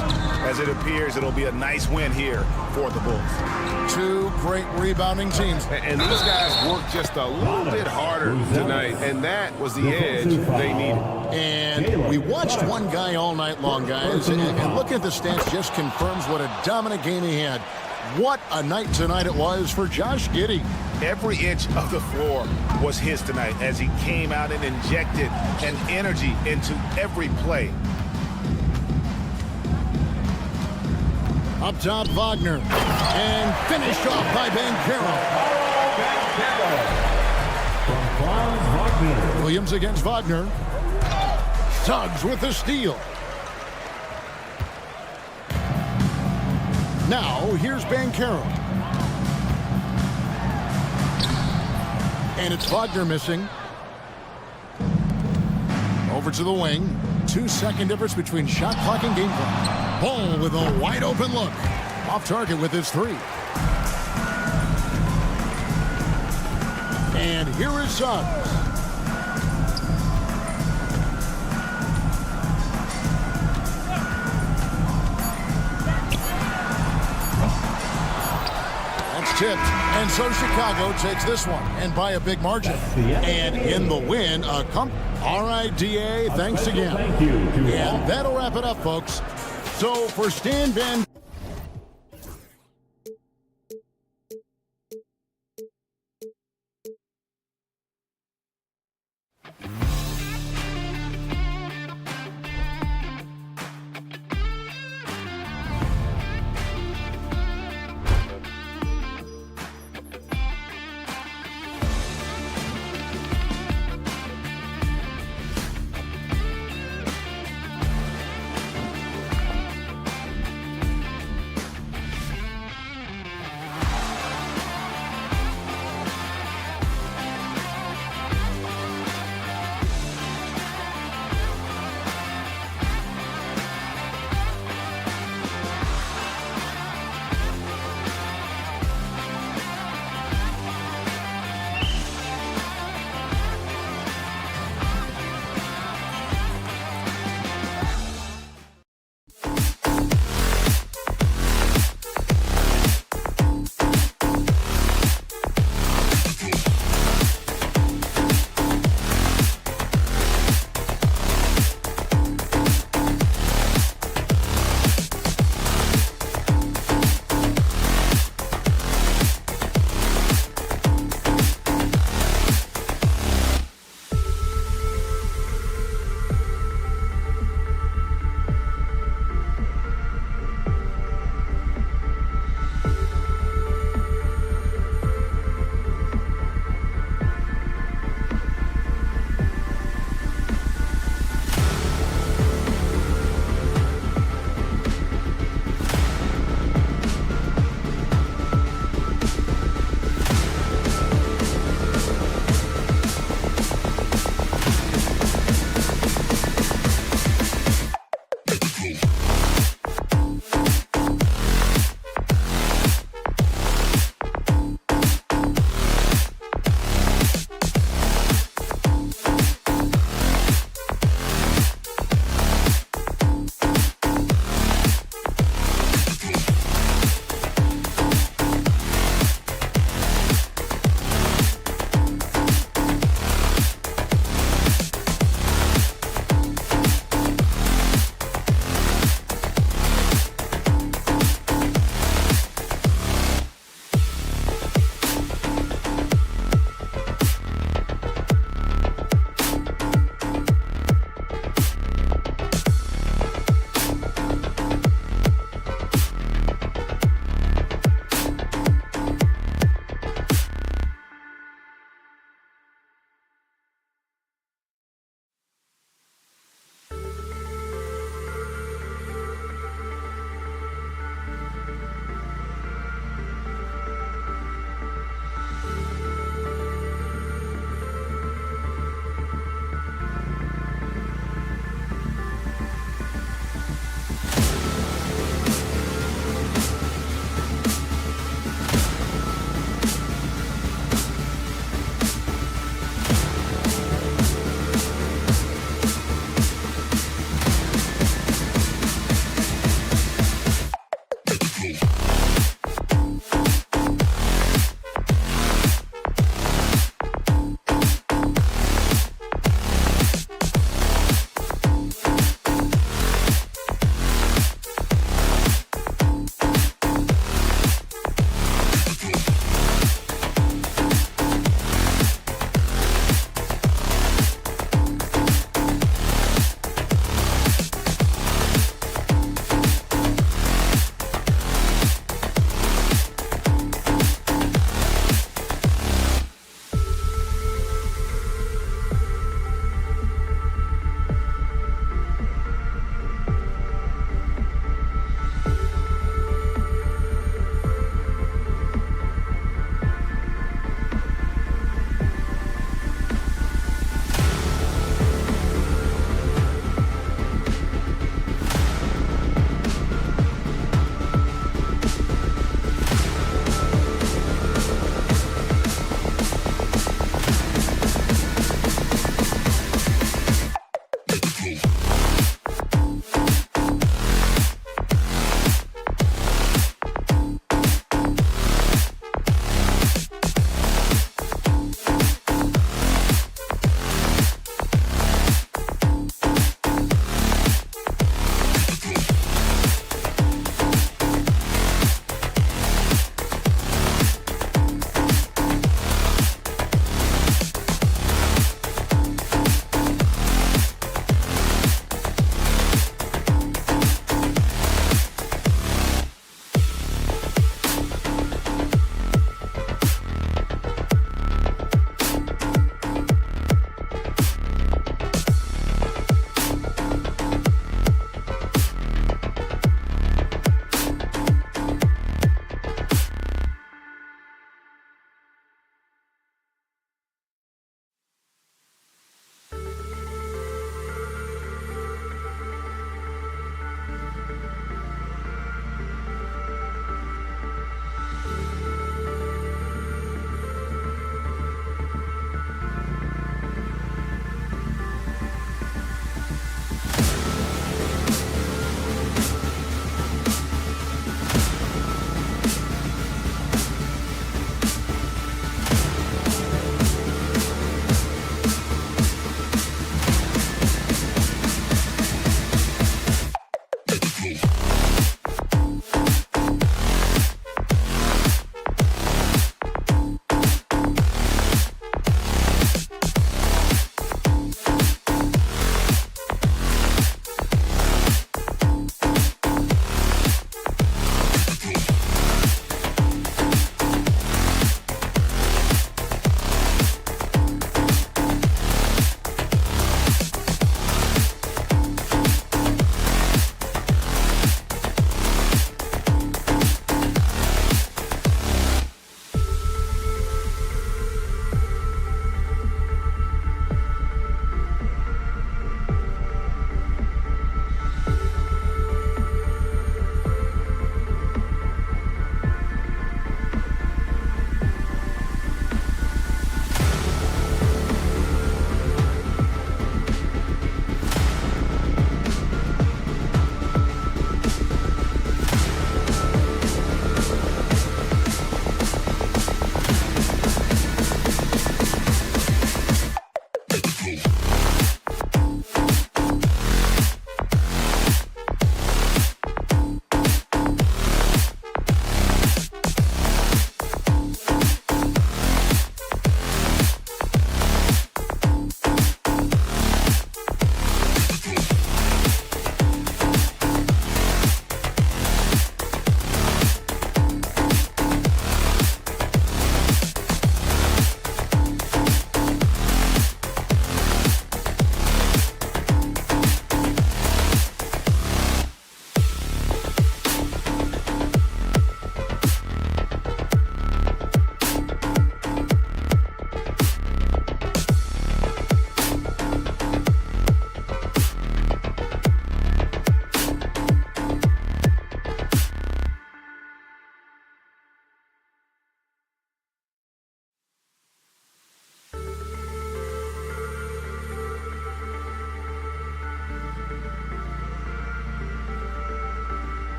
as it appears it'll be a nice win here for the Bulls. 2 great rebounding teams. And these guys worked just a little bit harder tonight, and that was the edge they needed. And we watched one guy all night long, guys, and looking at the stats just confirms what a dominant game he had. What a night tonight it was for Josh Giddey. Every inch of the floor was his tonight as he came out and injected an energy into every play. Up top, Wagner. And finished off by Banchero. Williams against Wagner. Suggs with the steal. Now, here's Banchero. And it's Wagner missing. Over to the wing. 2-second difference between shot clock and game clock. Ball with a wide open look. Off target with his 3. And here is Suggs. Tipped, and so Chicago takes this one, and by a big margin. And in the win, all right, DA, thanks again. And that'll wrap it up, folks. So for Stan Van...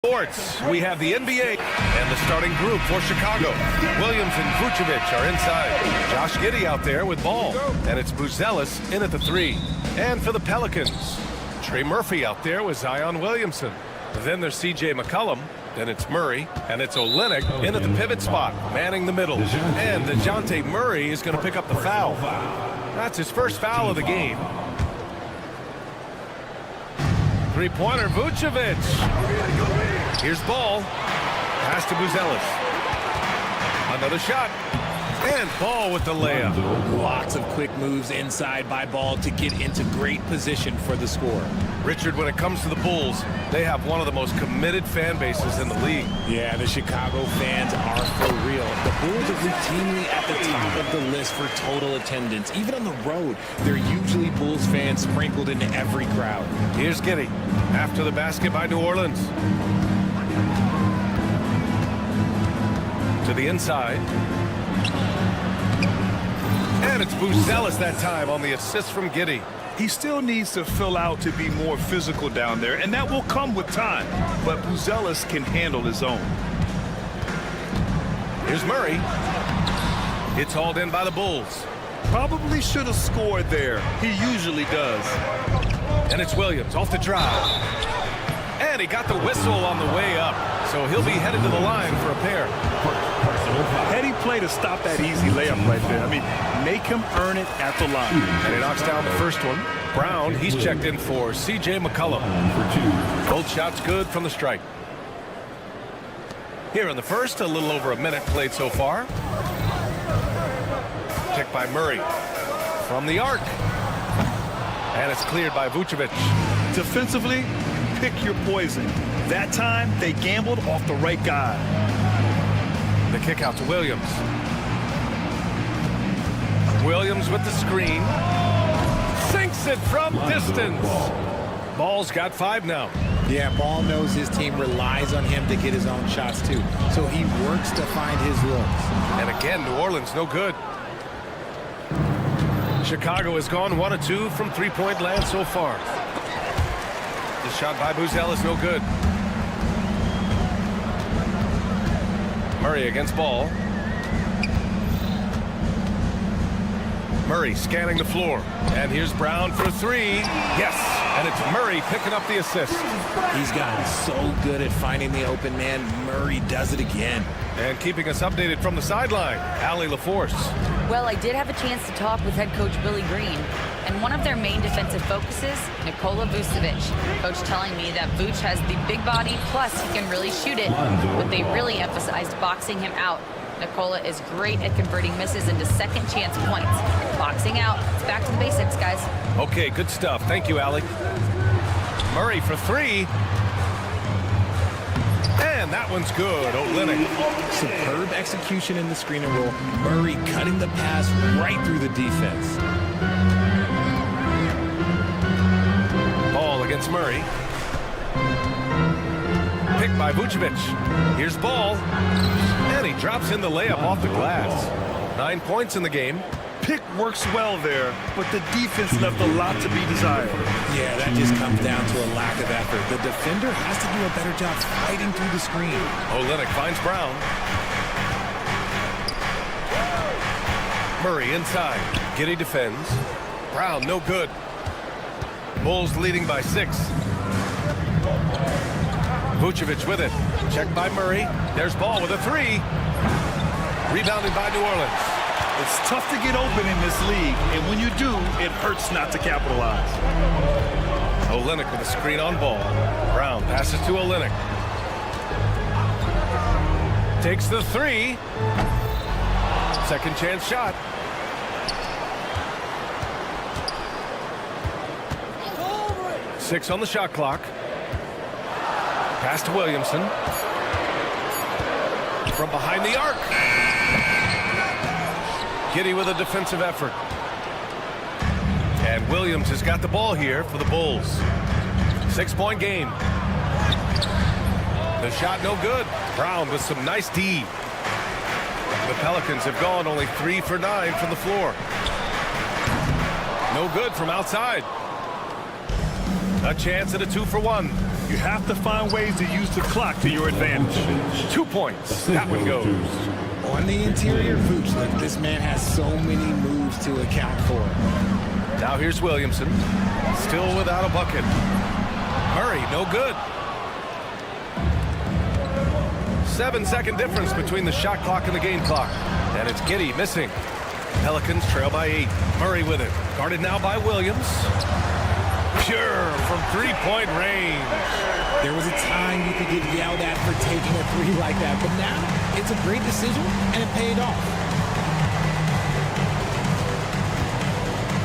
Sports, we have the NBA and the starting group for Chicago. Williams and Vucevic are inside. Josh Giddey out there with ball. And it's Buzelis in at the 3. And for the Pelicans, Trey Murphy out there with Zion Williamson. Then there's C.J. McCollum. Then it's Murray. And it's Olynyk in at the pivot spot, manning the middle. And DeJounte Murray is going to pick up the foul. That's his first foul of the game. Three-pointer, Vucevic. Here's ball. Pass to Buzelis. Another shot. And Ball with the layup. Lots of quick moves inside by Ball to get into great position for the score. Richard, when it comes to the Bulls, they have one of the most committed fan bases in the league. Yeah, the Chicago fans are for real. The Bulls are routinely at the top of the list for total attendance. Even on the road, they're usually Bulls fans sprinkled into every crowd. Here's Giddey after the basket by New Orleans. To the inside. And it's Buzelis that time on the assist from Giddey. He still needs to fill out to be more physical down there, and that will come with time. But Buzelis can handle his own. Here's Murray. It's hauled in by the Bulls. Probably should have scored there. He usually does. And it's Williams off the drive. And he got the whistle on the way up. So he'll be headed to the line for a pair. Heady play to stop that easy layup right there. I mean, make him earn it at the line. And he knocks down the first one. Brown, he's checked in for C.J. McCollum. Both shots good from the stripe. Here in the first, a little over a minute played so far. Checked by Murray. From the arc. And it's cleared by Vucevic. Defensively, pick your poison. That time, they gambled off the right guy. The kick out to Williams. Williams with the screen. Sinks it from distance. Ball's got 5 now. Yeah, Ball knows his team relies on him to get his own shots too. So he works to find his looks. And again, New Orleans no good. Chicago has gone 1 of 2 from three-point land so far. The shot by Buzelis no good. Murray against Ball. Murray scanning the floor. And here's Brown for 3. Yes! And it's Murray picking up the assist. He's gotten so good at finding the open man. Murray does it again. And keeping us updated from the sideline, Allie LaForce. Well, I did have a chance to talk with head coach Willie Green, and one of their main defensive focuses, Nikola Vucevic. Coach telling me that Vuce has the big body, plus he can really shoot it, but they really emphasized boxing him out. Nikola is great at converting misses into second chance points. Boxing out. It's back to the basics, guys. Okay, good stuff. Thank you, Allie. Murray for 3. And that one's good. Olynyk. Superb execution in the screen and roll. Murray cutting the pass right through the defense. Ball against Murray. Picked by Vucevic. Here's Ball. And he drops in the layup off the glass. 9 points in the game. Pick works well there, but the defense left a lot to be desired. Yeah, that just comes down to a lack of effort. The defender has to do a better job fighting through the screen. Olynyk finds Brown. Murray inside. Giddey defends. Brown no good. Bulls leading by 6. Vucevic with it. Checked by Murray. There's Ball with a 3. Rebounded by New Orleans. It's tough to get open in this league, and when you do, it hurts not to capitalize. Olynyk with a screen on Ball. Brown passes to Olynyk. Takes the 3. Second chance shot. Six on the shot clock. Pass to Williamson. From behind the arc. Giddey with a defensive effort. And Williams has got the ball here for the Bulls. 6-point game. The shot no good. Brown with some nice D. The Pelicans have gone only 3 for 9 from the floor. No good from outside. A chance at a 2 for 1. You have to find ways to use the clock to your advantage. 2 points. That one goes. On the interior, Vooch, look, this man has so many moves to account for. Now here's Williamson. Still without a bucket. Murray, no good. 7-second difference between the shot clock and the game clock. And it's Giddey missing. Pelicans trail by 8. Murray with it. Guarded now by Williams. Pure from 3-point range. There was a time you could get yelled at for taking a 3 like that, but now it's a great decision and it paid off.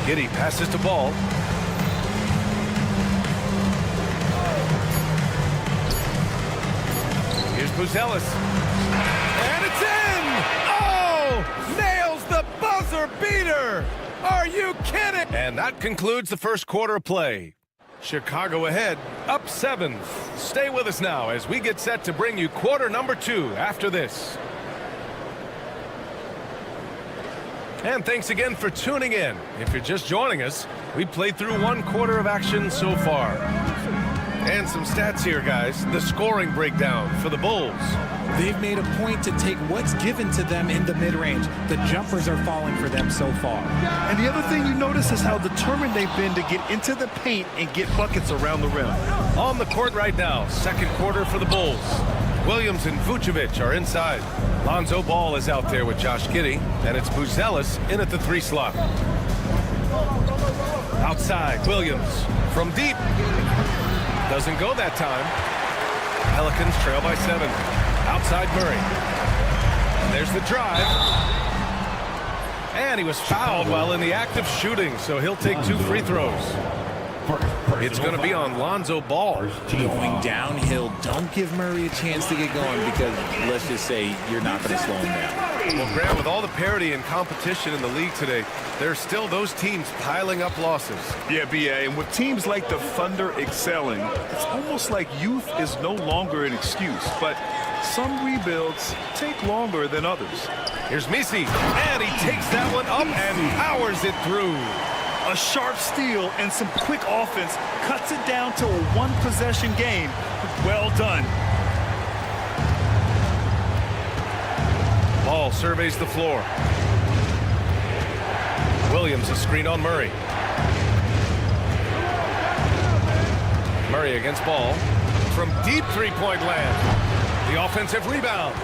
Giddey passes to Ball. Here's Buzelis. And it's in! Oh! Nails the buzzer beater! Are you kidding? And that concludes the first quarter of play. Chicago ahead, up 7. Stay with us now as we get set to bring you quarter number 2 after this. And thanks again for tuning in. If you're just joining us, we played through 1 quarter of action so far. And some stats here, guys. The scoring breakdown for the Bulls. They've made a point to take what's given to them in the mid-range. The jumpers are falling for them so far. And the other thing you notice is how determined they've been to get into the paint and get buckets around the rim. On the court right now, second quarter for the Bulls. Williams and Vucevic are inside. Lonzo Ball is out there with Josh Giddey, and it's Buzelis in at the 3 slot. Outside, Williams from deep. Doesn't go that time. Pelicans trail by 7. Outside Murray. And there's the drive. And he was fouled while in the act of shooting, so he'll take 2 free throws. It's going to be on Lonzo Ball. Going downhill, don't give Murray a chance to get going because let's just say you're not going to slow him down. Well, Grant, with all the parity and competition in the league today, there's still those teams piling up losses. Yeah, BA, and with teams like the Thunder excelling, it's almost like youth is no longer an excuse, but some rebuilds take longer than others. Here's Misi, and he takes that one up and powers it through. A sharp steal and some quick offense cuts it down to a 1-possession game. Well done. Ball surveys the floor. Williams a screen on Murray. Murray against Ball. From deep 3-point land. The offensive rebound.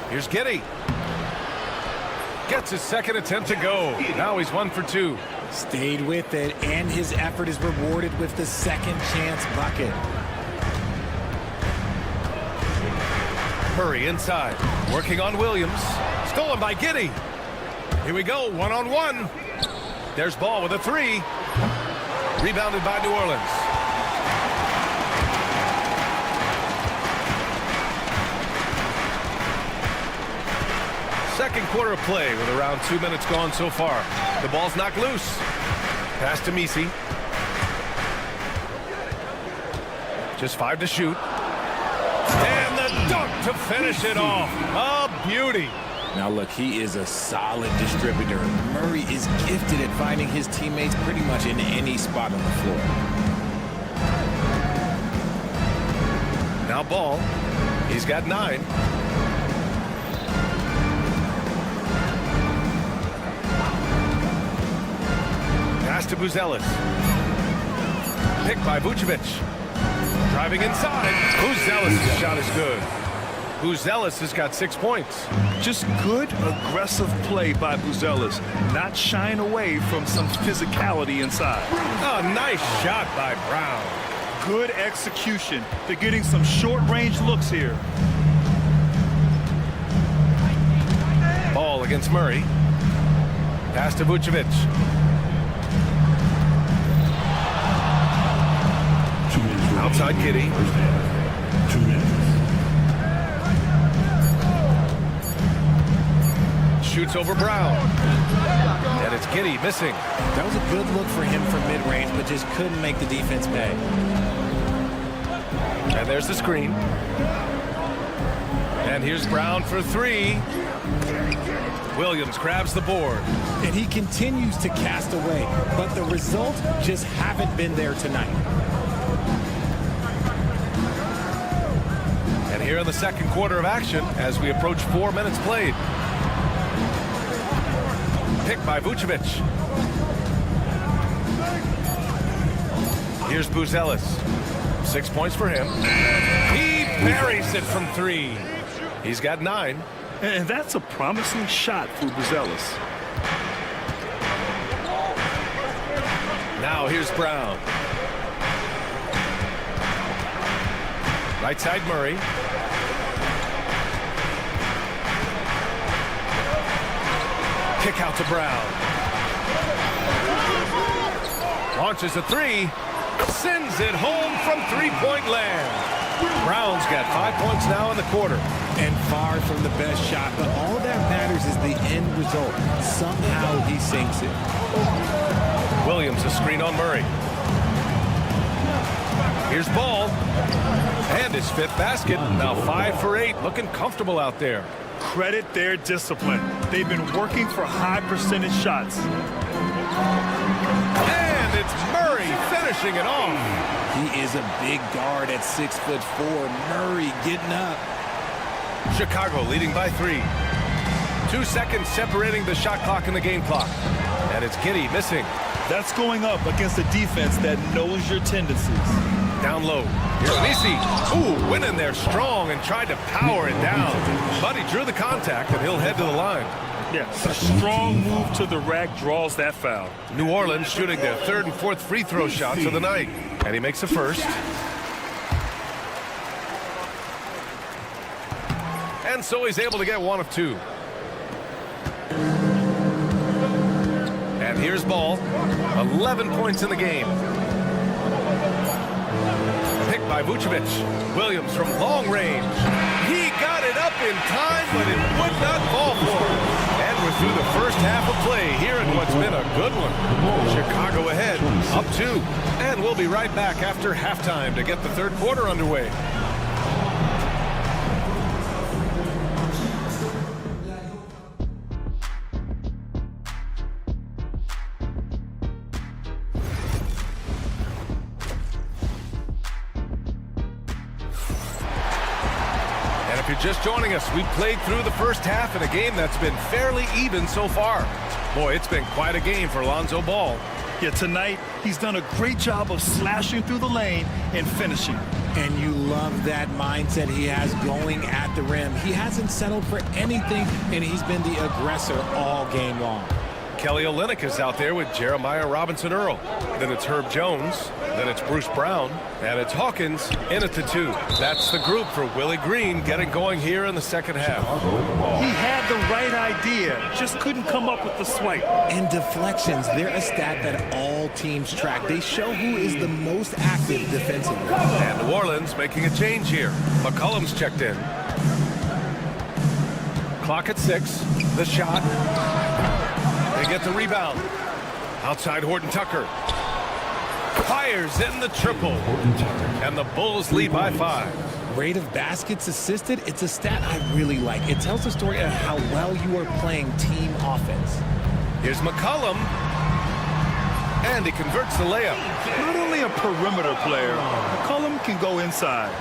Here's Giddey. Gets his second attempt to go. Now he's 1 for 2. Stayed with it, and his effort is rewarded with the second chance bucket. Murray inside. Working on Williams. Stolen by Giddey. Here we go. 1-on-1. There's Ball with a 3. Rebounded by New Orleans. Second quarter of play with around 2 minutes gone so far. The ball's knocked loose. Pass to Misi. Just 5 to shoot. And the dunk to finish it off. A beauty. Now look, he is a solid distributor. Murray is gifted at finding his teammates pretty much in any spot on the floor. Now Ball. He's got 9. Pass to Buzelis. Picked by Vucevic. Driving inside. Buzelis' shot is good. Buzelis has got 6 points. Just good, aggressive play by Buzelis, not shying away from some physicality inside. A nice shot by Brown. Good execution. They're getting some short-range looks here. Ball against Murray. Pass to Vucevic. Outside Giddey. 2 minutes. shoots over Brown. And it's Giddey missing. That was a good look for him from mid-range, but just couldn't make the defense pay. And there's the screen. And here's Brown for three. Williams grabs the board. And he continues to cast away, but the results just haven't been there tonight. And here in the second quarter of action as we approach 4 minutes played. Pick by Vucevic. Here's Buzelis. 6 points for him. He buries it from three. He's got 9. And that's a promising shot for Buzelis. Now here's Brown. Right side Murray. Kick out to Brown. Launches a three. Sends it home from three-point land. Brown's got 5 points now in the quarter. And far from the best shot, but all that matters is the end result. Somehow he sinks it. Williams a screen on Murray. Here's Ball. And his 5th basket. Now 5 for 8. Looking comfortable out there. Credit their discipline. They've been working for high percentage shots. And it's Murray finishing it off. He is a big guard at 6'4". Murray getting up. Chicago leading by 3. 2 seconds separating the shot clock and the game clock. And it's Giddey missing. That's going up against a defense that knows your tendencies. Down low. Here's Nisi. Ooh, went in there strong and tried to power it down. But he drew the contact and he'll head to the line. Yes, a strong move to the rack draws that foul. New Orleans shooting their 3rd and 4th free throw shots of the night. And he makes the first. And so he's able to get 1 of 2. And here's Ball. 11 points in the game. Picked by Vucevic. Williams from long range. He got it up in time, but it would not fall for him. And we're through the first half of play here in what's been a good one. Chicago ahead, up 2. And we'll be right back after halftime to get the third quarter underway. If you're just joining us, we've played through the first half in a game that's been fairly even so far. Boy, it's been quite a game for Lonzo Ball. Yeah, tonight he's done a great job of slashing through the lane and finishing. And you love that mindset he has going at the rim. He hasn't settled for anything, and he's been the aggressor all game long. Kelly Olynyk is out there with Jeremiah Robinson-Earl. Then it's Herb Jones. Then it's Bruce Brown. And it's Hawkins in at the 2. That's the group for Willie Green getting going here in the second half. He had the right idea, just couldn't come up with the swipe. And deflections, they're a stat that all teams track. They show who is the most active defensively. And New Orleans making a change here. McCollum's checked in. Clock at 6. The shot. They get the rebound. Outside Horton Tucker. Fires in the triple. And the Bulls lead by 5. Rate of baskets assisted, it's a stat I really like. It tells the story of how well you are playing team offense. Here's McCollum. And he converts the layup. Not only a perimeter player, McCollum can go inside.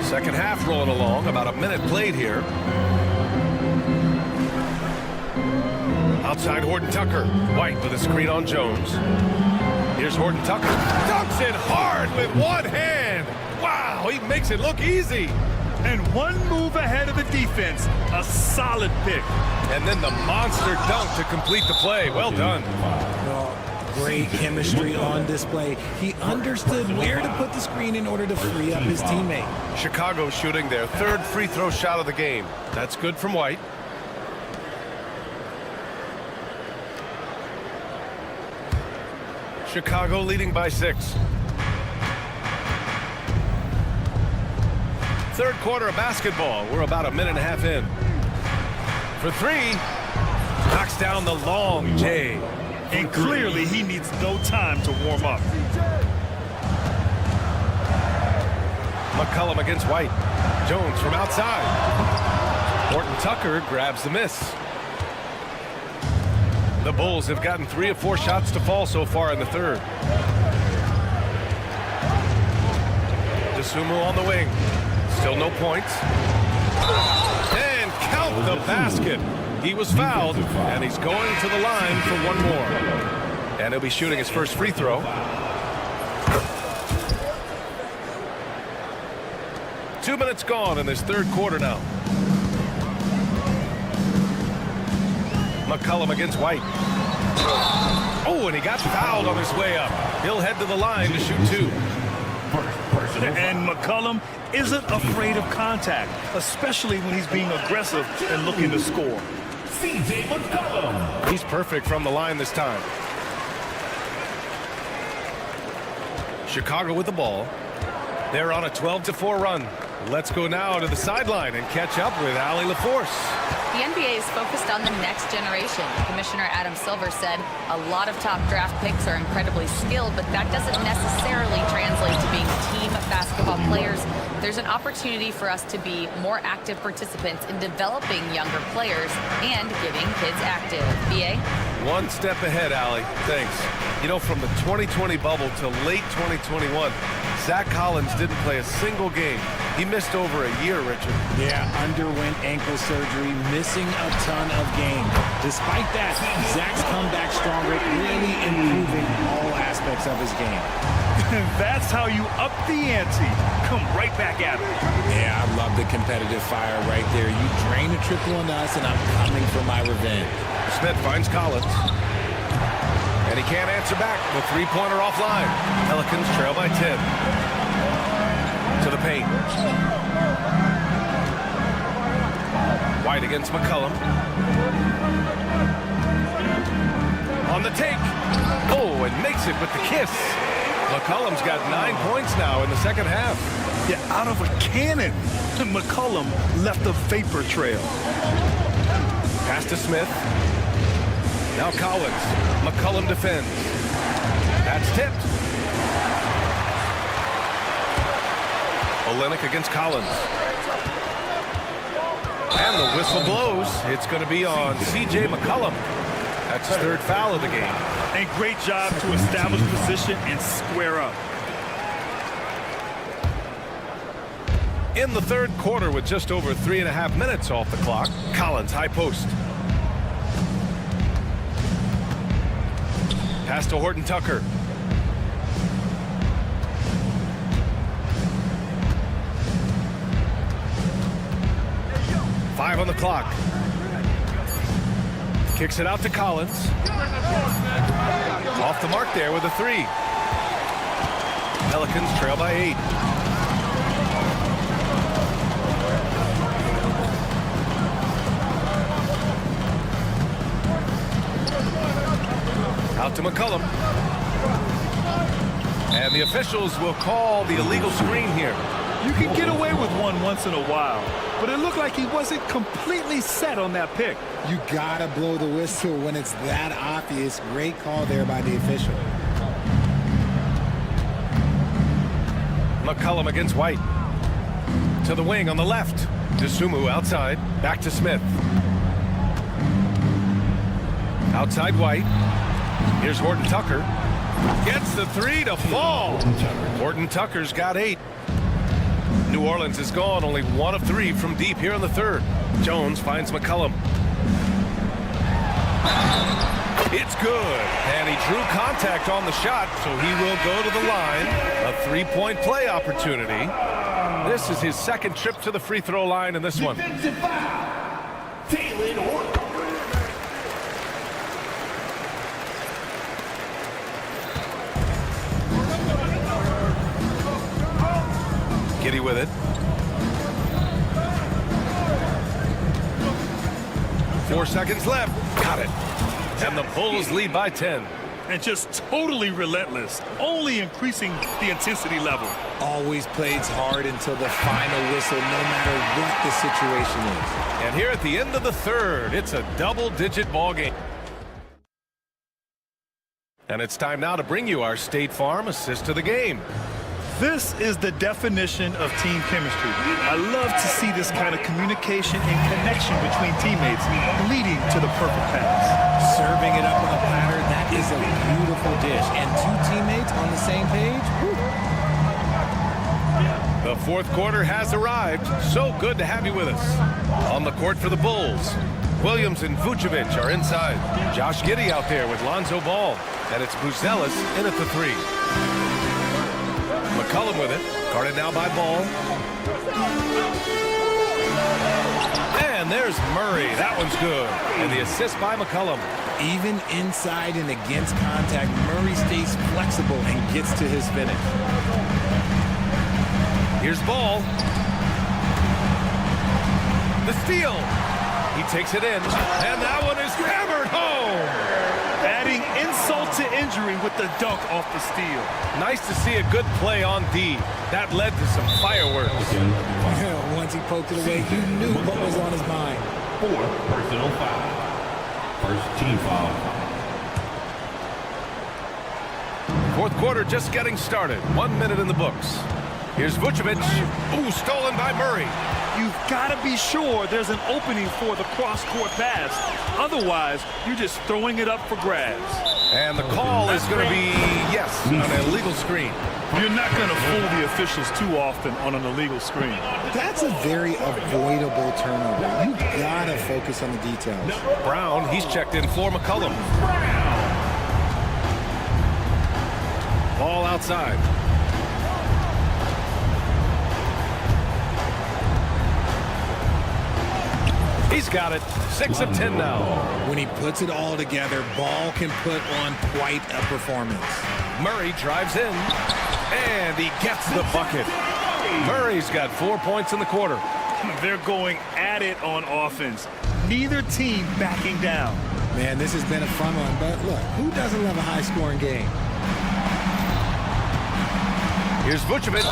Second half rolling along. About a minute played here. Outside Horton Tucker. White with a screen on Jones. Here's Horton Tucker. Dunks it hard with one hand. Wow, he makes it look easy. And one move ahead of the defense. A solid pick. And then the monster dunk to complete the play. Well done. Great chemistry on display. He understood where to put the screen in order to free up his teammate. Chicago shooting their 3rd free throw shot of the game. That's good from White. Chicago leading by 6. third quarter of basketball. We're about a minute and a half in. For three, knocks down the long J. And clearly he needs no time to warm up. McCollum against White. Jones from outside. Horton Tucker grabs the miss. The Bulls have gotten 3 of 4 shots to fall so far in the third. DeSumo on the wing. Still no points. And count the basket. He was fouled, and he's going to the line for one more. And he'll be shooting his first free throw. 2 minutes gone in this third quarter now. McCollum against White. Oh, and he got fouled on his way up. He'll head to the line to shoot 2. And McCollum isn't afraid of contact, especially when he's being aggressive and looking to score. CJ McCollum. He's perfect from the line this time. Chicago with the ball. They're on a 12-4 run. Let's go now to the sideline and catch up with Allie LaForce. The NBA is focused on the next generation. Commissioner Adam Silver said a lot of top draft picks are incredibly skilled, but that doesn't necessarily translate to being team basketball players. There's an opportunity for us to be more active participants in developing younger players and getting kids active. BA? One step ahead, Allie. Thanks. You know, from the 2020 bubble to late 2021, Zach Collins didn't play a single game. He missed over a year, Richard. Yeah, underwent ankle surgery, missing a ton of games. Despite that, Zach's come back stronger, really improving all aspects of his game. That's how you up the ante. Come right back at it. Yeah, I love the competitive fire right there. You drain a triple on us, and I'm coming for my revenge. Smith finds Collins. And he can't answer back. The three-pointer offline. Pelicans trail by 10. To the paint. White against McCollum. On the take. Oh, and makes it with the kiss. McCollum's got 9 points now in the second half. Yeah, out of a cannon. McCollum left a vapor trail. Pass to Smith. Now Collins. McCollum defends. That's tipped. Olenek against Collins. And the whistle blows. It's going to be on CJ McCollum. That's his third foul of the game. And great job to establish position and square up. In the third quarter with just over 3.5 minutes off the clock, Collins high post. Pass to Horton Tucker. Five on the clock. Kicks it out to Collins. Off the mark there with a 3. Pelicans trail by 8. Out to McCollum. And the officials will call the illegal screen here. You can get away with one once in a while, but it looked like he wasn't completely set on that pick. You gotta blow the whistle when it's that obvious. Great call there by the official. McCollum against White. To the wing on the left. DeSumo outside. Back to Smith. Outside White. Here's Horton Tucker. Gets the 3 to fall. Horton Tucker's got 8. New Orleans is gone, only 1 of 3 from deep here in the third. Jones finds McCollum. It's good. And he drew contact on the shot, so he will go to the line. A 3-point play opportunity. This is his second trip to the free throw line in this one. Giddy with it. 4 seconds left. Got it. And the Bulls lead by 10. and just totally relentless, only increasing the intensity level. Always plays hard until the final whistle, no matter what the situation is. And here at the end of the third, it's a double-digit ball game. And it's time now to bring you our State Farm assist to the game. This is the definition of team chemistry. I love to see this kind of communication and connection between teammates leading to the perfect pass. Serving it up on a platter, that is a beautiful dish. And two teammates on the same page. Whew. The fourth quarter has arrived. So good to have you with us. On the court for the Bulls, Williams and Vucevic are inside. Josh Giddey out there with Lonzo Ball. And it's Buzelis in at the three. McCollum with it, guarded now by Ball. And there's Murray, that one's good. And the assist by McCollum. Even inside and against contact, Murray stays flexible and gets to his finish. Here's Ball. The steal. He takes it in, and that one is hammered home. Adding insult to injury with the dunk off the steal. Nice to see a good play on D. That led to some fireworks. Once he poked it away, you knew what was on his mind. 4 personal foul. First team foul. Fourth quarter just getting started. 1 minute in the books. Here's Vucevic. Ooh, stolen by Murray. You've got to be sure there's an opening for the cross-court pass. Otherwise, you're just throwing it up for grabs. And the call is going to be, yes, an illegal screen. You're not going to fool the officials too often on an illegal screen. That's a very avoidable turnover. You got to focus on the details. Brown, he's checked in for McCollum. Ball outside. He's got it. 6 of 10 now. When he puts it all together, Ball can put on quite a performance. Murray drives in, and he gets the bucket. Murray's got 4 points in the quarter. They're going at it on offense. Neither team backing down. Man, this has been a fun one, but look, who doesn't love a high-scoring game? Here's Vucevic,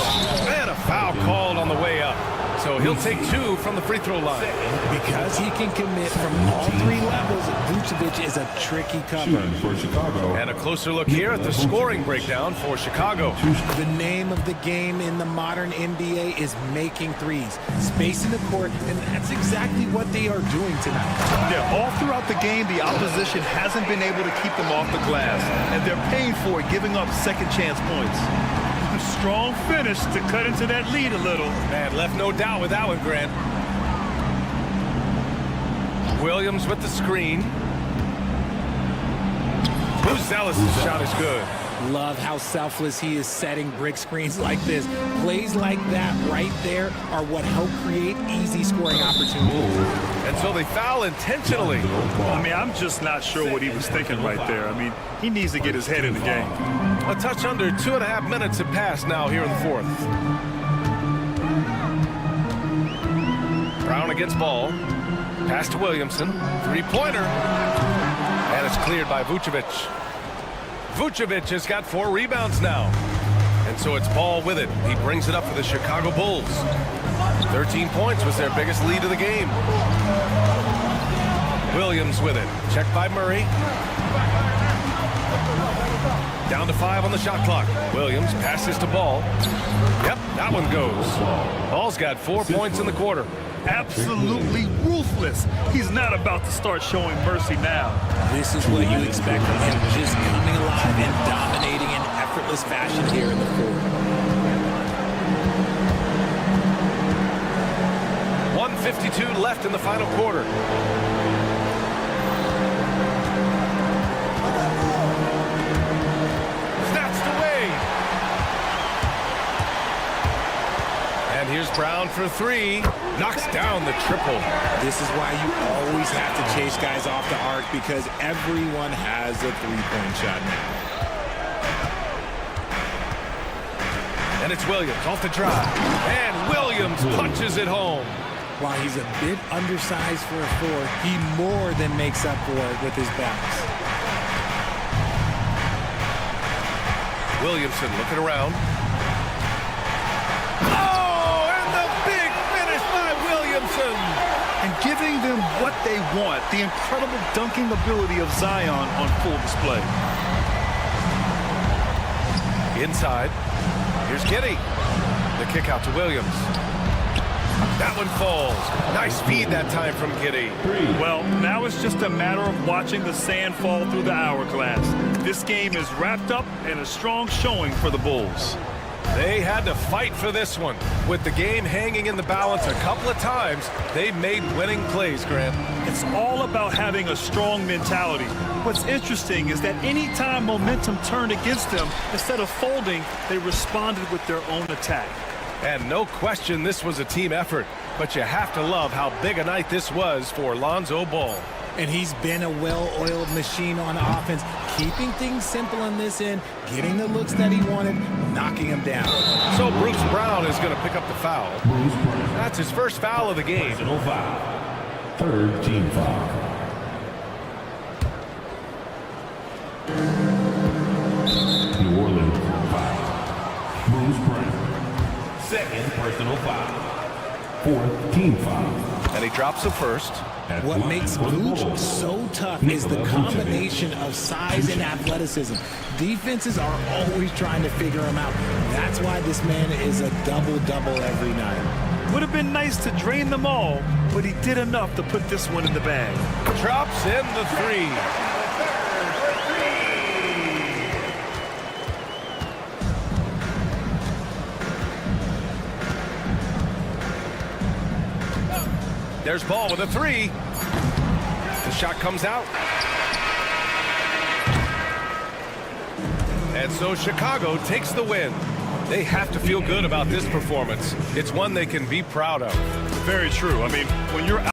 and a foul called on the way up. So he'll take 2 from the free throw line. Because he can commit from all 3 levels, Vucevic is a tricky cover. For Chicago. And a closer look here at the scoring breakdown for Chicago. The name of the game in the modern NBA is making threes, spacing the court, and that's exactly what they are doing tonight. Yeah, all throughout the game, the opposition hasn't been able to keep them off the glass, and they're paying for it, giving up second chance points. Strong finish to cut into that lead a little. Man, left no doubt with that one, Grant. Williams with the screen. Buzelis' shot is good. Love how selfless he is setting brick screens like this. Plays like that right there are what help create easy scoring opportunities. And so they foul intentionally. I mean, I'm just not sure what he was thinking right there. I mean, he needs to get his head in the game. A touch under 2.5 minutes have passed now here in the fourth. Brown against Ball. Pass to Williamson. Three-pointer. And it's cleared by Vucevic. Vucevic has got 4 rebounds now. And so it's Ball with it. He brings it up for the Chicago Bulls. 13 points was their biggest lead of the game. Williams with it. Checked by Murray. Down to 5 on the shot clock. Williams passes to Ball. Yep, that one goes. Ball's got 4 points in the quarter. Absolutely ruthless. He's not about to start showing mercy now. This is what you expect from him, just coming alive and dominating in effortless fashion here in the fourth. 1:52 left in the final quarter. Here's Brown for 3. Knocks down the triple. This is why you always have to chase guys off the arc, because everyone has a three-point shot now. And it's Williams off the drive. And Williams punches it home. While he's a bit undersized for a 4, he more than makes up for it with his bounce. Williamson looking around. Oh, and the big finish by Williamson. And giving them what they want, the incredible dunking ability of Zion on full display. Inside, here's Giddey. The kick out to Williams. That one falls. Nice feed that time from Giddey. Well, now it's just a matter of watching the sand fall through the hourglass. This game is wrapped up in a strong showing for the Bulls. They had to fight for this one. With the game hanging in the balance a couple of times, they made winning plays, Grant. It's all about having a strong mentality. What's interesting is that anytime momentum turned against them, instead of folding, they responded with their own attack. And no question this was a team effort, but you have to love how big a night this was for Lonzo Ball. And he's been a well-oiled machine on offense, keeping things simple on this end, getting the looks that he wanted, knocking him down. So Bruce Brown is going to pick up the foul. That's his first foul of the game. Personal foul. Third team foul. New Orleans foul. Bruce Brown. Second personal foul. Fourth team foul. And he drops the first. What makes Vooch so tough is the combination of size and athleticism. Defenses are always trying to figure him out. That's why this man is a double-double every night. Would have been nice to drain them all, but he did enough to put this one in the bag. Drops in the three. There's Ball with a three. The shot comes out. And so Chicago takes the win. They have to feel good about this performance. It's one they can be proud of. Very true. I mean, when you're out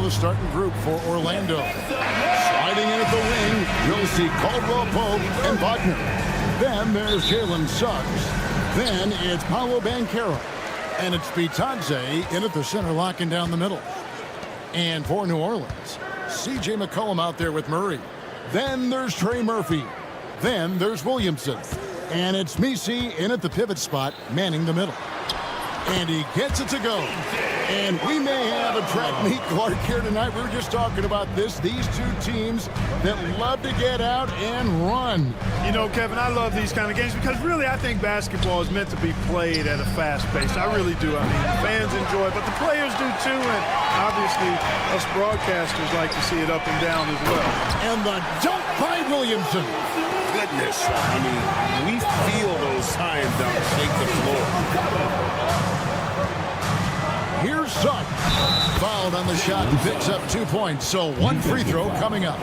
the starting group for Orlando. Sliding in at the wing, you'll see Caldwell Pope and Wagner. Then there's Jalen Suggs. Then it's Paolo Banchero. And it's Bitadze in at the center, locking down the middle. And for New Orleans, C.J. McCollum out there with Murray. Then there's Trey Murphy. Then there's Williamson. And it's Misi in at the pivot spot, manning the middle. And he gets it to go. And we may have a track meet, Clark, here tonight. We were just talking about this. These two teams that love to get out and run. You know, Kevin, I love these kind of games because really I think basketball is meant to be played at a fast pace. I really do. I mean, the fans enjoy it, but the players do too. And obviously, us broadcasters like to see it up and down as well. And the dunk by Williamson. Goodness. I mean, we feel those science dunks shake the floor. Here's Suggs. Fouled on the shot, picks up 2 points. So one free throw coming up.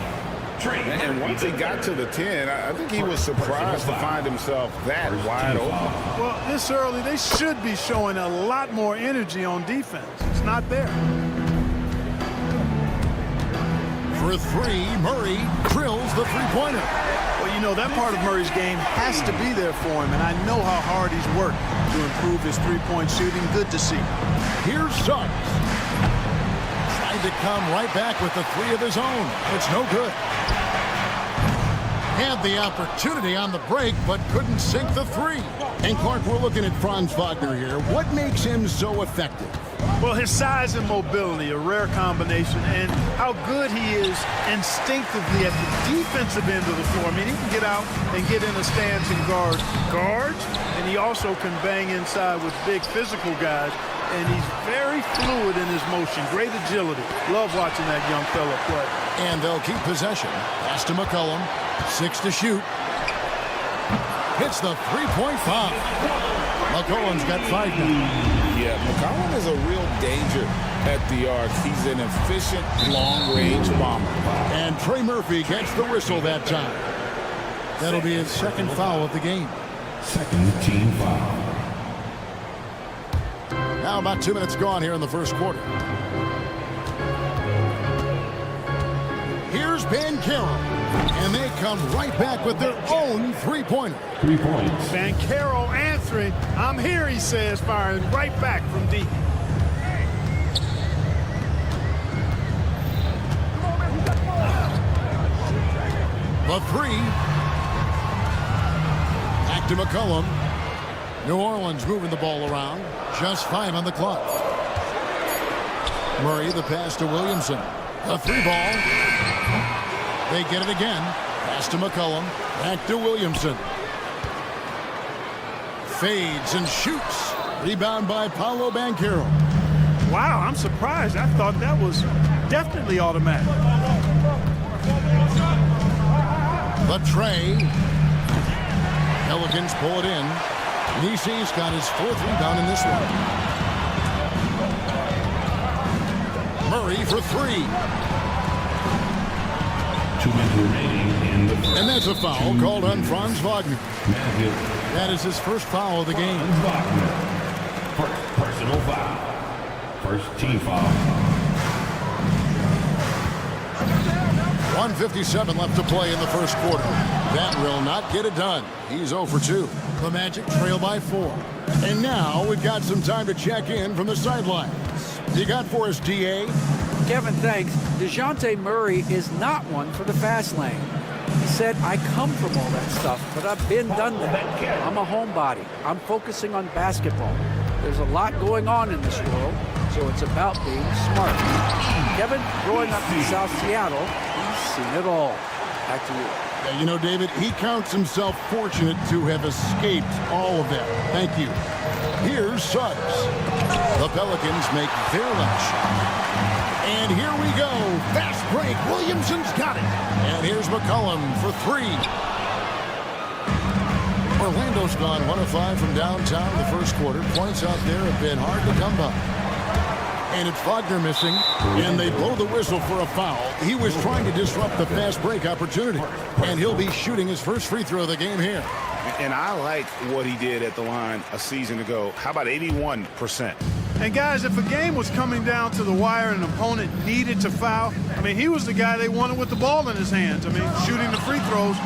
And once he got to the 10, I think he was surprised to find himself that wide open. Well, this early, they should be showing a lot more energy on defense. It's not there. For three, Murray drills the three-pointer. Well, you know, that part of Murray's game has to be there for him, and I know how hard he's worked to improve his three-point shooting. Good to see. Here's Suggs. Tried to come right back with the three of his own. It's no good. Had the opportunity on the break, but couldn't sink the three. And Clark, we're looking at Franz Wagner here. What makes him so effective? Well, his size and mobility, a rare combination, and how good he is instinctively at the defensive end of the floor. I mean, he can get out and get in a stance and guard guards, and he also can bang inside with big physical guys, and he's very fluid in his motion, great agility. Love watching that young fella play. And they'll keep possession. Pass to McCollum, 6 to shoot. Hits the three-point foul. McCollum's got 5 now. Yeah, McCollum is a real danger at the arc. He's an efficient, long-range bomber. And Trey Murphy gets the whistle that time. That'll be his second foul of the game. Second team foul. Now about 2 minutes gone here in the first quarter. Here's Banchero. And they come right back with their own three-pointer. 3 points. Banchero answering. I'm here, he says, firing right back from deep. The three. Back to McCollum. New Orleans moving the ball around. Just 5 on the clock. Murray, the pass to Williamson. The three ball. They get it again. Pass to McCollum. Back to Williamson. Fades and shoots. Rebound by Paolo Banchero. Wow, I'm surprised. I thought that was definitely automatic. The tray. Pelicans pull it in. Nisi's got his 4th rebound in this one. Murray for 3. 2 minutes remaining in the first. And that's a foul called on Franz Wagner. That is his first foul of the game. Wagner. First personal foul. First team foul. 1:57 left to play in the first quarter. That will not get it done. He's 0 for 2. The Magic trail by 4. And now we've got some time to check in from the sidelines. You got for us, DA? Kevin, thanks. DeJounte Murray is not one for the fast lane. He said, I come from all that stuff, but I've been done that. I'm a homebody. I'm focusing on basketball. There's a lot going on in this world, so it's about being smart. Kevin, growing up in South Seattle, he's seen it all. Back to you. Yeah, you know, David, he counts himself fortunate to have escaped all of that. Thank you. Here's Suggs. The Pelicans make their last shot. And here we go. Fast break. Williamson's got it. And here's McCollum for 3. Orlando's gone 1 of 5 from downtown in the first quarter. Points out there have been hard to come by. And it's Wagner missing, and they blow the whistle for a foul. He was trying to disrupt the fast break opportunity, and he'll be shooting his first free throw of the game here. And I like what he did at the line a season ago. How about 81%? And guys, if a game was coming down to the wire and an opponent needed to foul, I mean, he was the guy they wanted with the ball in his hands. I mean, shooting the free throws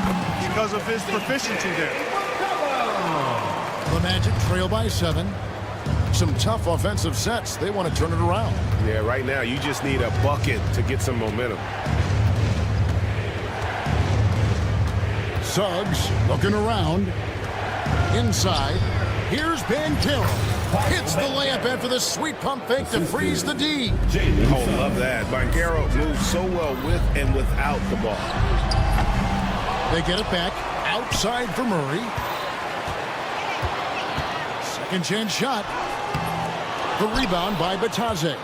because of his proficiency there. The Magic trail by 7. Some tough offensive sets. They want to turn it around. Yeah, right now you just need a bucket to get some momentum. Suggs looking around. Inside. Here's Banchero. Hits the layup after the sweet pump fake to freeze the D. Oh, love that. Banchero moves so well with and without the ball. They get it back. Outside for Murray. Second chance shot. The rebound by Bataze.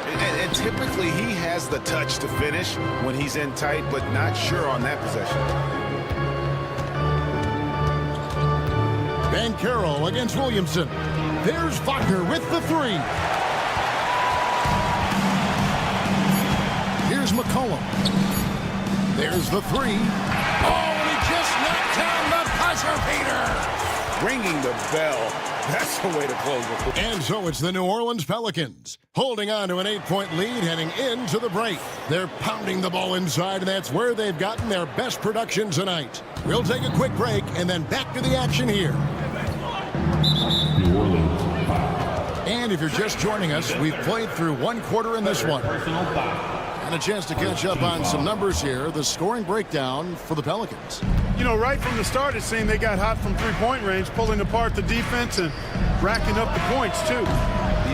And typically he has the touch to finish when he's in tight, but not sure on that possession. Banchero against Williamson. There's Wagner with the 3. Here's McCollum. There's the 3. Oh, and he just knocked down the buzzer beater. Ringing the bell. That's the way to close it. And so it's the New Orleans Pelicans holding on to an 8-point lead heading into the break. They're pounding the ball inside, and that's where they've gotten their best production tonight. We'll take a quick break and then back to the action here. And if you're just joining us, we've played through one quarter in this one. And a chance to catch up on some numbers here. The scoring breakdown for the Pelicans. You know, right from the start, it seemed they got hot from three-point range, pulling apart the defense and racking up the points, too.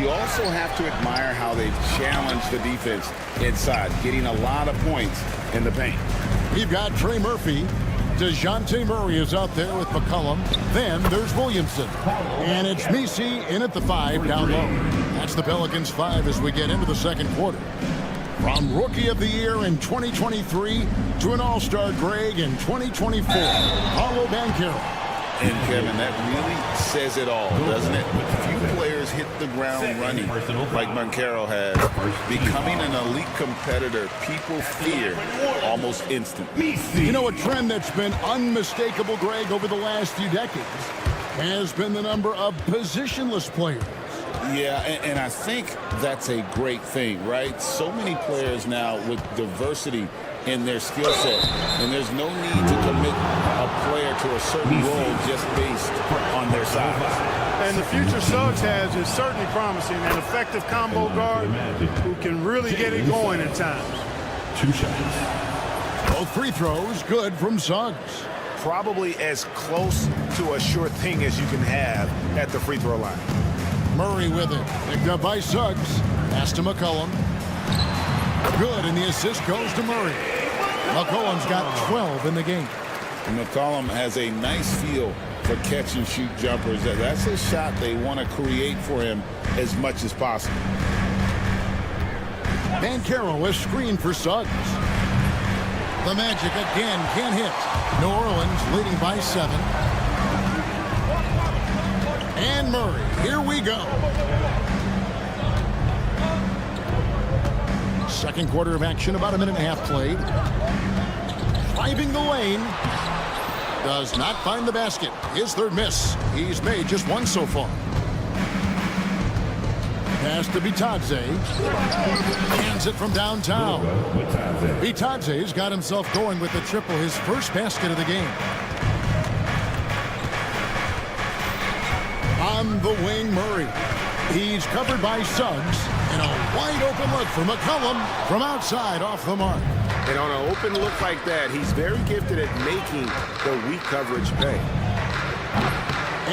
You also have to admire how they've challenged the defense inside, getting a lot of points in the paint. We've got Trey Murphy. DeJounte Murray is out there with McCollum. Then there's Williamson. And it's Messi in at the 5 down low. That's the Pelicans 5 as we get into the second quarter. From Rookie of the Year in 2023 to an All-Star Greg in 2024, Paolo Banchero. And Kevin, that really says it all, doesn't it? Few players hit the ground running like Banchero has. Becoming an elite competitor, people fear almost instantly. You know, a trend that's been unmistakable, Greg, over the last few decades has been the number of positionless players. Yeah, and I think that's a great thing, right? So many players now with diversity in their skill set, and there's no need to commit a player to a certain role just based on their size. And the future Suggs has is certainly promising, an effective combo guard who can really get it going at times. 2 shots. Both free throws good from Suggs. Probably as close to a sure thing as you can have at the free throw line. Murray with it. Picked up by Suggs. Pass to McCollum. Good, and the assist goes to Murray. McCollum's got 12 in the game. And McCollum has a nice feel for catch-and-shoot jumpers. That's a shot they want to create for him as much as possible. Banchero is screened for Suggs. The Magic again can't hit. New Orleans leading by 7. And Murray, here we go. Second quarter of action, about a minute and a half played. Driving the lane. Does not find the basket. His third miss. He's made just one so far. Pass to Bataze. Hands it from downtown. Bataze's got himself going with the triple, his first basket of the game. On the wing, Murray. He's covered by Suggs. And a wide open look for McCollum from outside off the mark. And on an open look like that, he's very gifted at making the weak coverage pay.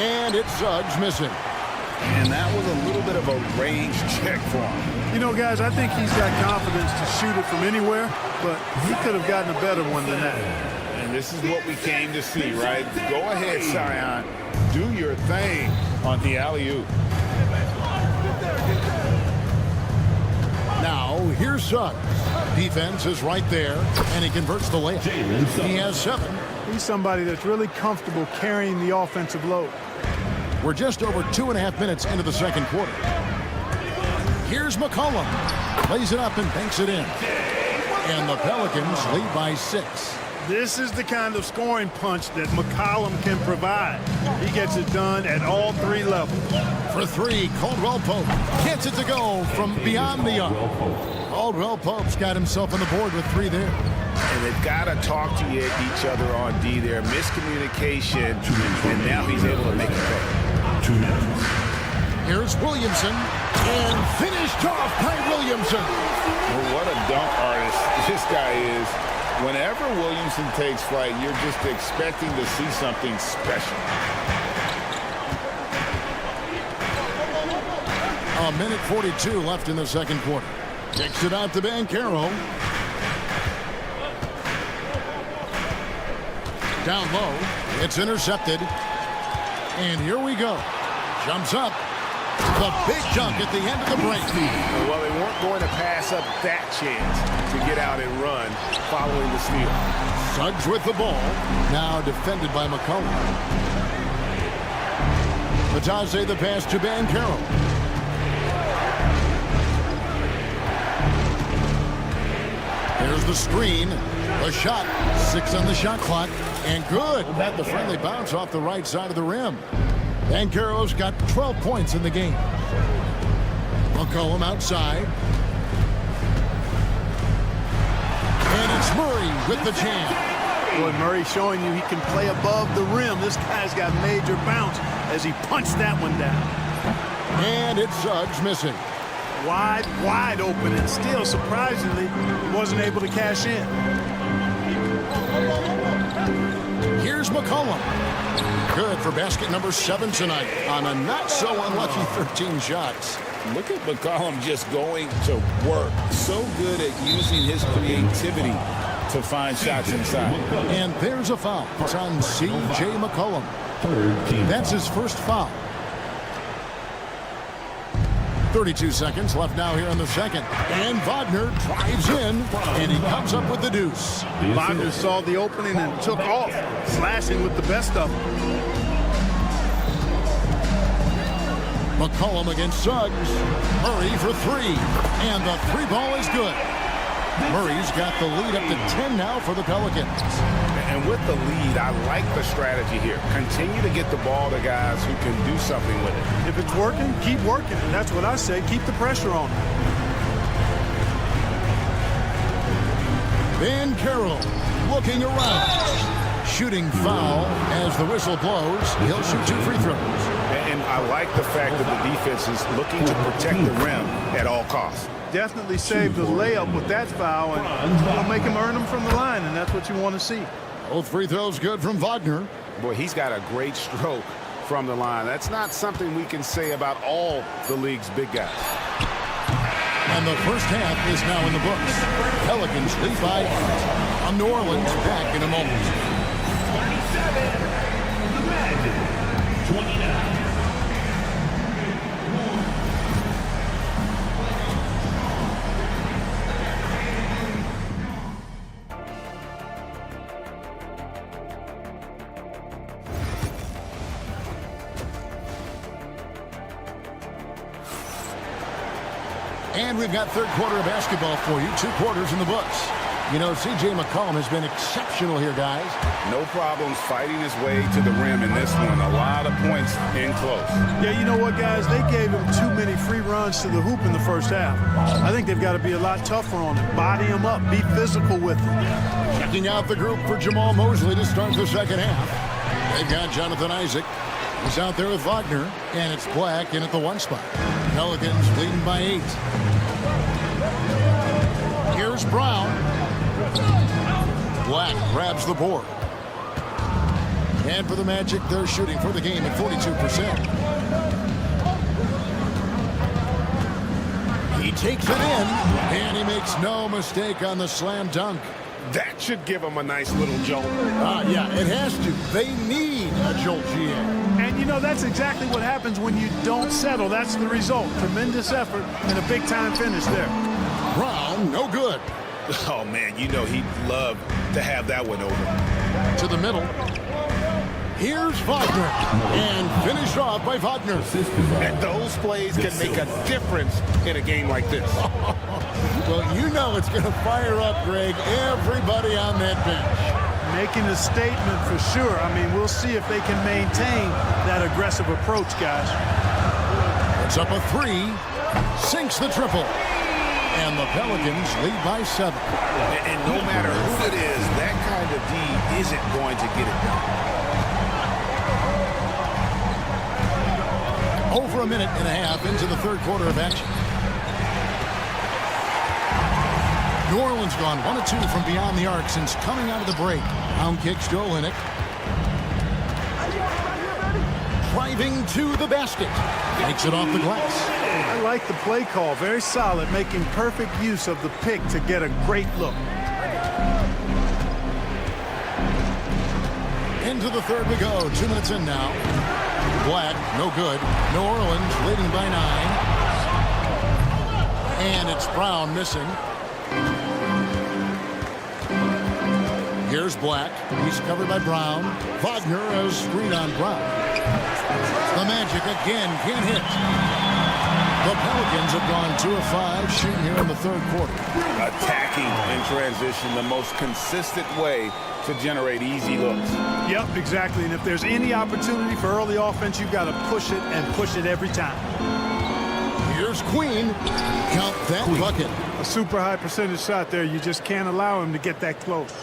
And it's Suggs missing. And that was a little bit of a range check for him. You know, guys, I think he's got confidence to shoot it from anywhere, but he could have gotten a better one than that. And this is what we came to see, right? Go ahead, Sion. Do your thing on the alley-oop. Now, here's Suggs. Defense is right there, and he converts the layup. He has 7. He's somebody that's really comfortable carrying the offensive load. We're just over 2.5 minutes into the second quarter. Here's McCollum. Lays it up and banks it in. And the Pelicans lead by 6. This is the kind of scoring punch that McCollum can provide. He gets it done at all 3 levels. For three, Caldwell Pope gets it to go from beyond the arc. Caldwell Pope's got himself on the board with three there. And they've got to talk to each other on D there. Miscommunication, and now he's able to make it pay. 2 minutes. Here's Williamson, and finished off by Williamson. Well, what a dunk artist this guy is. Whenever Williamson takes flight, you're just expecting to see something special. A minute 42 left in the second quarter. Kicks it out to Banchero. Down low. It's intercepted. And here we go. Jumps up. The big dunk at the end of the break. Well, they weren't going to pass up that chance to get out and run following the steal. Suggs with the ball. Now defended by McCollum. Batase the pass to Banchero. Here's the screen. A shot. 6 on the shot clock. And good. The friendly bounce off the right side of the rim. Banchero's got 12 points in the game. McCollum outside. And it's Murray with the jam. Boy, Murray showing you he can play above the rim. This guy's got major bounce as he punched that one down. And it's Suggs missing. Wide open, and still, surprisingly, wasn't able to cash in. Here's McCollum. Good for basket number 7 tonight on a not-so-unlucky 13 shots. Look at McCollum just going to work. So good at using his creativity to find shots inside. And there's a foul. It's on C.J. McCollum. That's his first foul. 32 seconds left now here in the second. And Wagner drives in, and he comes up with the deuce. Wagner saw the opening and took off, slashing with the best of them. McCollum against Suggs. Murray for 3. And the 3 ball is good. Murray's got the lead up to 10 now for the Pelicans. And with the lead, I like the strategy here. Continue to get the ball to guys who can do something with it. If it's working, keep working. And that's what I say. Keep the pressure on. Banchero looking around. Shooting foul as the whistle blows. He'll shoot 2 free throws. And I like the fact that the defense is looking to protect the rim at all costs. Definitely saved the layup with that foul, and it'll make him earn them from the line, and that's what you want to see. Both free throws good from Wagner. Boy, he's got a great stroke from the line. That's not something we can say about all the league's big guys. And the first half is now in the books. Pelicans lead by 8. On New Orleans, back in a moment. 37, the Magic, 29. And we've got third quarter of basketball for you. 2 quarters in the books. You know, C.J. McCollum has been exceptional here, guys. No problems fighting his way to the rim in this one. A lot of points in close. Yeah, you know what, guys? They gave him too many free runs to the hoop in the first half. I think they've got to be a lot tougher on him. Body him up. Be physical with him. Checking out the group for Jamal Mosley to start the second half. They've got Jonathan Isaac. He's out there with Wagner. And it's Black in at the 1 spot. Pelicans leading by 8. Here's Brown. Black grabs the board. And for the Magic, they're shooting for the game at 42%. He takes it in, and he makes no mistake on the slam dunk. That should give him a nice little jolt. Yeah, it has to. They need a jolt, GA. And, you know, that's exactly what happens when you don't settle. That's the result. Tremendous effort and a big-time finish there. Brown, no good. Oh, man, you know he'd love to have that one over. To the middle. Here's Wagner. And finished off by Wagner. And those plays can make a difference in a game like this. Well, you know it's going to fire up, Greg, everybody on that bench. Making a statement for sure. I mean, we'll see if they can maintain that aggressive approach, guys. Puts up a three. Sinks the triple. And the Pelicans lead by 7. And no matter who it is, that kind of D isn't going to get it done. Over a minute and a half into the third quarter of action. New Orleans gone 1 of 2 from beyond the arc since coming out of the break. Down kicks Joe Linnick. Driving to the basket. Makes it off the glass. I like the play call. Very solid, making perfect use of the pick to get a great look. Into the third we go. 2 minutes in now. Black, no good. New Orleans leading by 9. And it's Brown missing. Here's Black. He's covered by Brown. Wagner has screen on Brown. The Magic again can't hit. The Pelicans have gone 2 of 5 shooting here in the third quarter. Attacking in transition, the most consistent way to generate easy looks. Yep, exactly. And if there's any opportunity for early offense, you've got to push it and push it every time. Here's Queen. Count that bucket. A super high percentage shot there. You just can't allow him to get that close.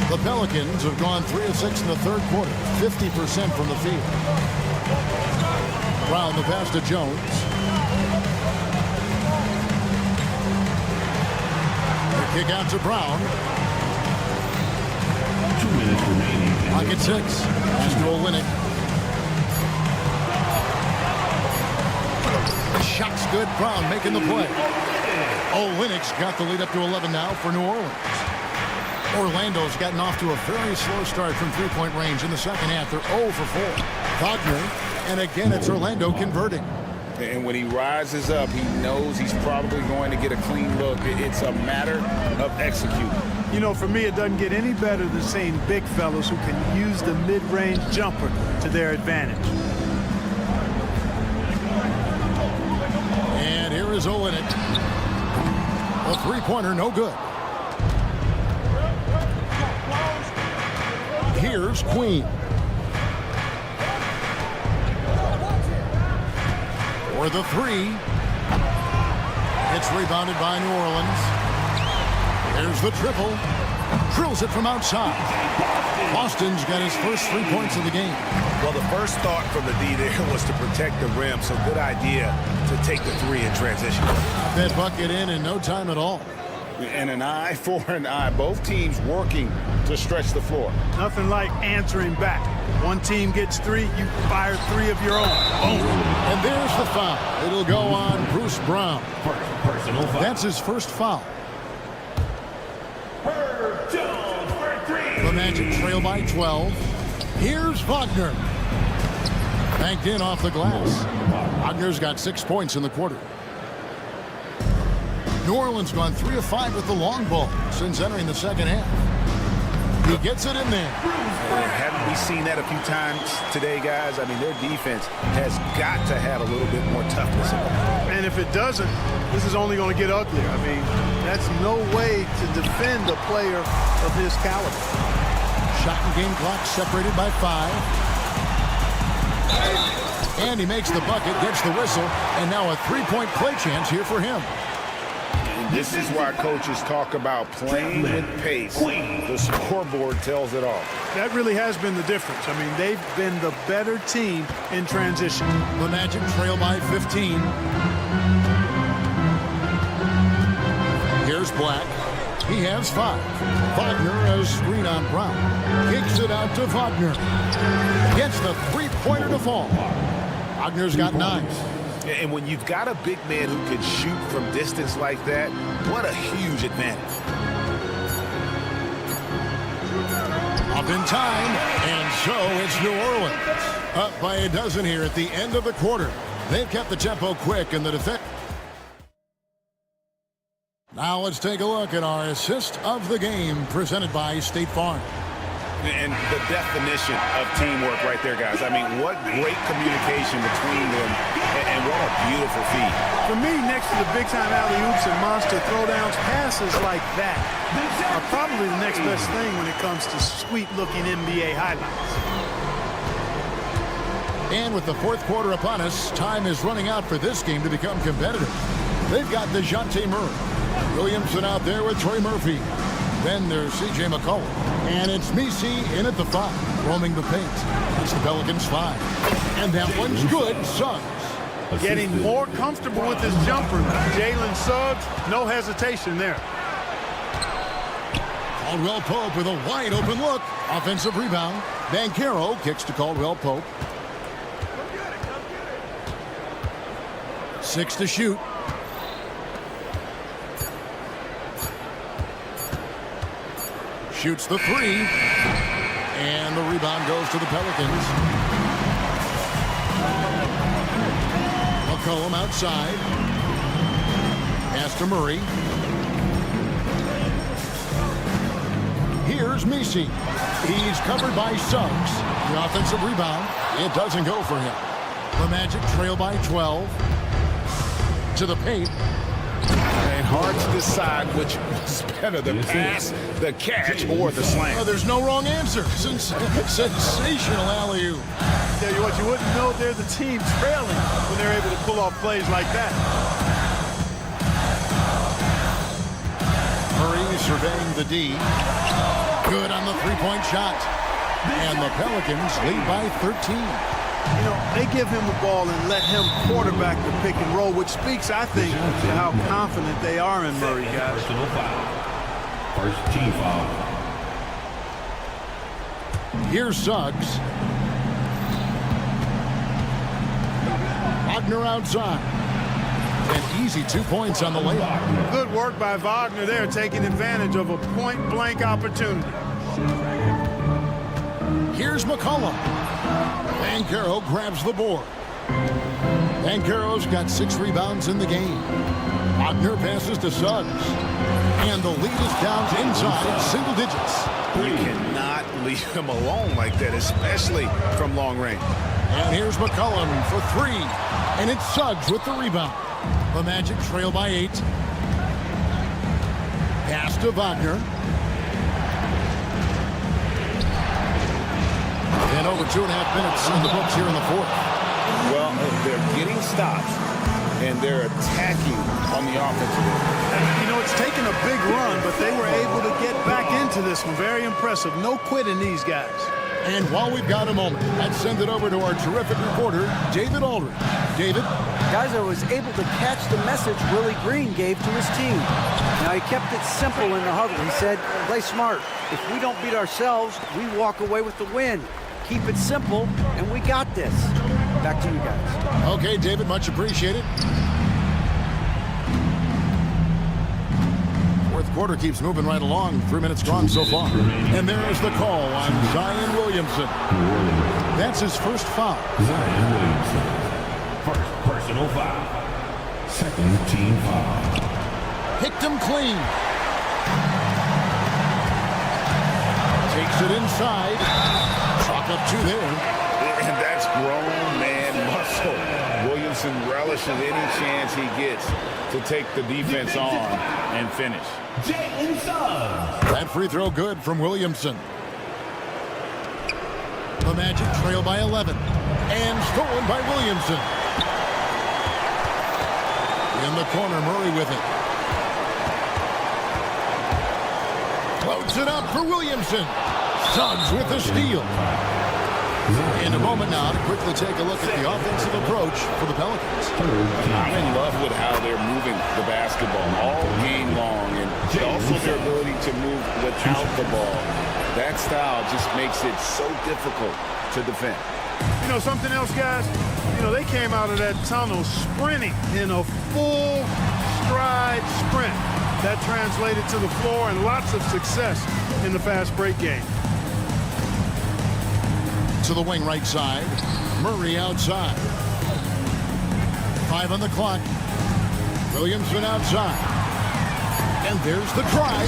The Pelicans have gone 3 of 6 in the third quarter, 50% from the field. Brown the pass to Jones. The kick out to Brown. 2 minutes remaining. Pocket 6. Pass to Olreans. Shot's good. Brown making the play. Olreans got the lead up to 11 now for New Orleans. Orlando's gotten off to a very slow start from three-point range in the second half. They're 0 for 4. Wagner, and again it's Orlando converting. And when he rises up, he knows he's probably going to get a clean look. It's a matter of executing. You know, for me, it doesn't get any better than seeing big fellas who can use the mid-range jumper to their advantage. And here is Olreans. A three-pointer, no good. Here's Queen. For the three. It's rebounded by New Orleans. There's the triple. Drills it from outside. Boston's got his first 3 points of the game. Well, the first thought from the D there was to protect the rim, so good idea to take the three in transition. That bucket in no time at all. And an eye for an eye. Both teams working to stretch the floor. Nothing like answering back. One team gets 3, you fire 3 of your own. Boom. And there's the foul. It'll go on Bruce Brown. Personal foul. That's his first foul. Jones for 3. The Magic trail by 12. Here's Wagner. Banked in off the glass. Wagner's got 6 points in the quarter. New Orleans gone 3 of 5 with the long ball since entering the second half. He gets it in there. Haven't we seen that a few times today, guys? I mean, their defense has got to have a little bit more toughness in it. And if it doesn't, this is only going to get uglier. I mean, that's no way to defend a player of his caliber. Shot and game clock separated by 5. And he makes the bucket, gets the whistle, and now a three-point play chance here for him. This is why coaches talk about playing with pace. The scoreboard tells it all. That really has been the difference. I mean, they've been the better team in transition. The Magic trail by 15. Here's Black. He has 5. Wagner has screen on Brown. Kicks it out to Wagner. Gets the three-pointer to fall. Wagner's got 9. And when you've got a big man who can shoot from distance like that, what a huge advantage. Up in time, and so it's New Orleans. Up by a dozen here at the end of the quarter. They've kept the tempo quick in the defense. Now let's take a look at our assist of the game presented by State Farm. And the definition of teamwork right there, guys. I mean, what great communication between them, and what a beautiful feat. For me, next to the big-time alley-oops and monster throwdowns, passes like that are probably the next best thing when it comes to sweet-looking NBA highlights. And with the fourth quarter upon us, time is running out for this game to become competitive. They've got DeJounte Murray. Williamson out there with Trey Murphy. Then there's C.J. McCollum. And it's Misi in at the 5, roaming the paint. It's the Pelicans 5. And that one's good. Suggs. Getting more comfortable with his jumper. Jalen Suggs, no hesitation there. Caldwell Pope with a wide open look. Offensive rebound. Banchero kicks to Caldwell Pope. 6 to shoot. Shoots the 3. And the rebound goes to the Pelicans. McCollum outside. Pass to Murray. Here's Misi. He's covered by Suggs. The offensive rebound. It doesn't go for him. The Magic trail by 12. To the paint. And hard to decide which was better, the pass, the catch, or the slam. Oh, there's no wrong answer. Sensational alley-oop. Tell you what, you wouldn't know they're the team trailing when they're able to pull off plays like that. Murray surveying the D. Good on the three-point shot. And the Pelicans lead by 13. You know, they give him the ball and let him quarterback the pick and roll, which speaks, I think, to how confident they are in Murray, guys. Personal foul. First team foul. Here's Suggs. Wagner outside. An easy 2 points on the layup. Good work by Wagner there, taking advantage of a point-blank opportunity. Here's McCollum. Banchero grabs the board. Banchero's got 6 rebounds in the game. Wagner passes to Suggs. And the lead is down inside single digits. You cannot leave him alone like that, especially from long range. And here's McCollum for 3. And it's Suggs with the rebound. The Magic trail by 8. Pass to Wagner. And over 2.5 minutes in the books here in the fourth. Well, they're getting stops, and they're attacking on the offensive end. You know, it's taken a big run, but they were able to get back into this one. Very impressive. No quitting these guys. And while we've got a moment, let's send it over to our terrific reporter, David Olreans. David? Guys, I was able to catch the message Willie Green gave to his team. Now, he kept it simple in the huddle. He said, play smart. If we don't beat ourselves, we walk away with the win. Keep it simple, and we got this. Back to you guys. Okay, David, much appreciated. Fourth quarter keeps moving right along. 3 minutes gone so far. And there's the call on Zion Williamson. That's his first foul. Zion Williamson. First personal foul. Second team foul. Picked him clean. Takes it inside. Chalk up 2 there. And that's grown man muscle. Williamson relishes any chance he gets to take the defense on and finish. That free throw good from Williamson. The Magic trail by 11. And stolen by Williamson. In the corner, Murray with it. Floats it up for Williamson. Suggs with the steal. In a moment now to quickly take a look at the offensive approach for the Pelicans. I'm in love with how they're moving the basketball all game long, and also their ability to move without the ball. That style just makes it so difficult to defend. You know, something else, guys? You know, they came out of that tunnel sprinting in a full stride sprint. That translated to the floor and lots of success in the fast break game. To the wing right side. Murray outside. 5 on the clock. Williamson outside. And there's the try.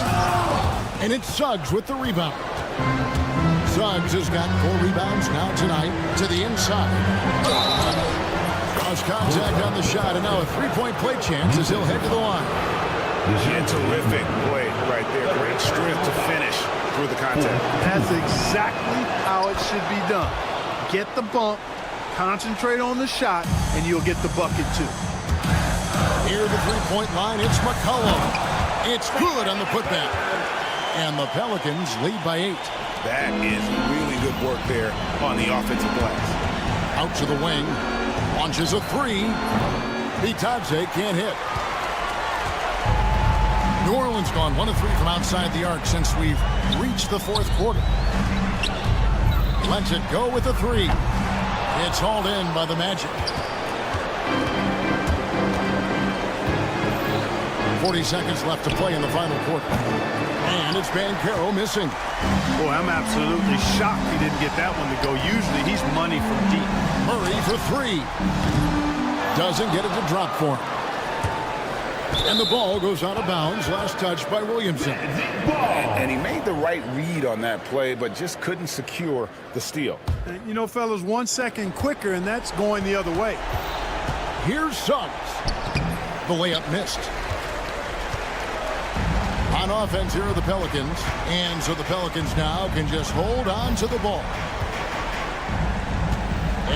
And it's Suggs with the rebound. Suggs has got 4 rebounds now tonight to the inside. Cross contact on the shot, and now a 3-point play chance as he'll head to the line. And terrific play right there. Great strength to finish through the contact. That's exactly how it should be done. Get the bump, Concentrate on the shot, and you'll get the bucket too. Near the three-point line, it's McCollum. It's good on the putback. And the Pelicans lead by 8. That is really good work there on the offensive glass. Out to the wing. Launches a 3. Bitadze can't hit. New Orleans gone 1 of 3 from outside the arc since we've reached the fourth quarter. Lets it go with a 3. It's hauled in by the Magic. 40 seconds left to play in the final quarter. And it's Banchero missing. Boy, I'm absolutely shocked he didn't get that one to go. Usually he's money from deep. Murray for 3. Doesn't get it to drop for him. And the ball goes out of bounds. Last touch by Williamson. And he made the right read on that play, but just couldn't secure the steal. You know, fellas, 1 second quicker, and that's going the other way. Here's Suggs. The layup missed. On offense, here are the Pelicans. And so the Pelicans now can just hold on to the ball.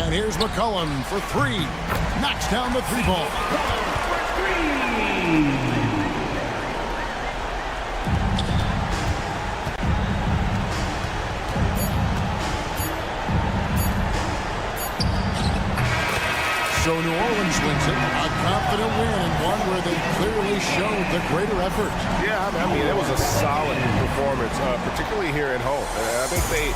And here's McCollum for 3. Knocks down the 3 ball. So New Orleans wins it. A confident win and one where they clearly showed the greater effort. Yeah, I mean, it was a solid performance, particularly here at home. I think they...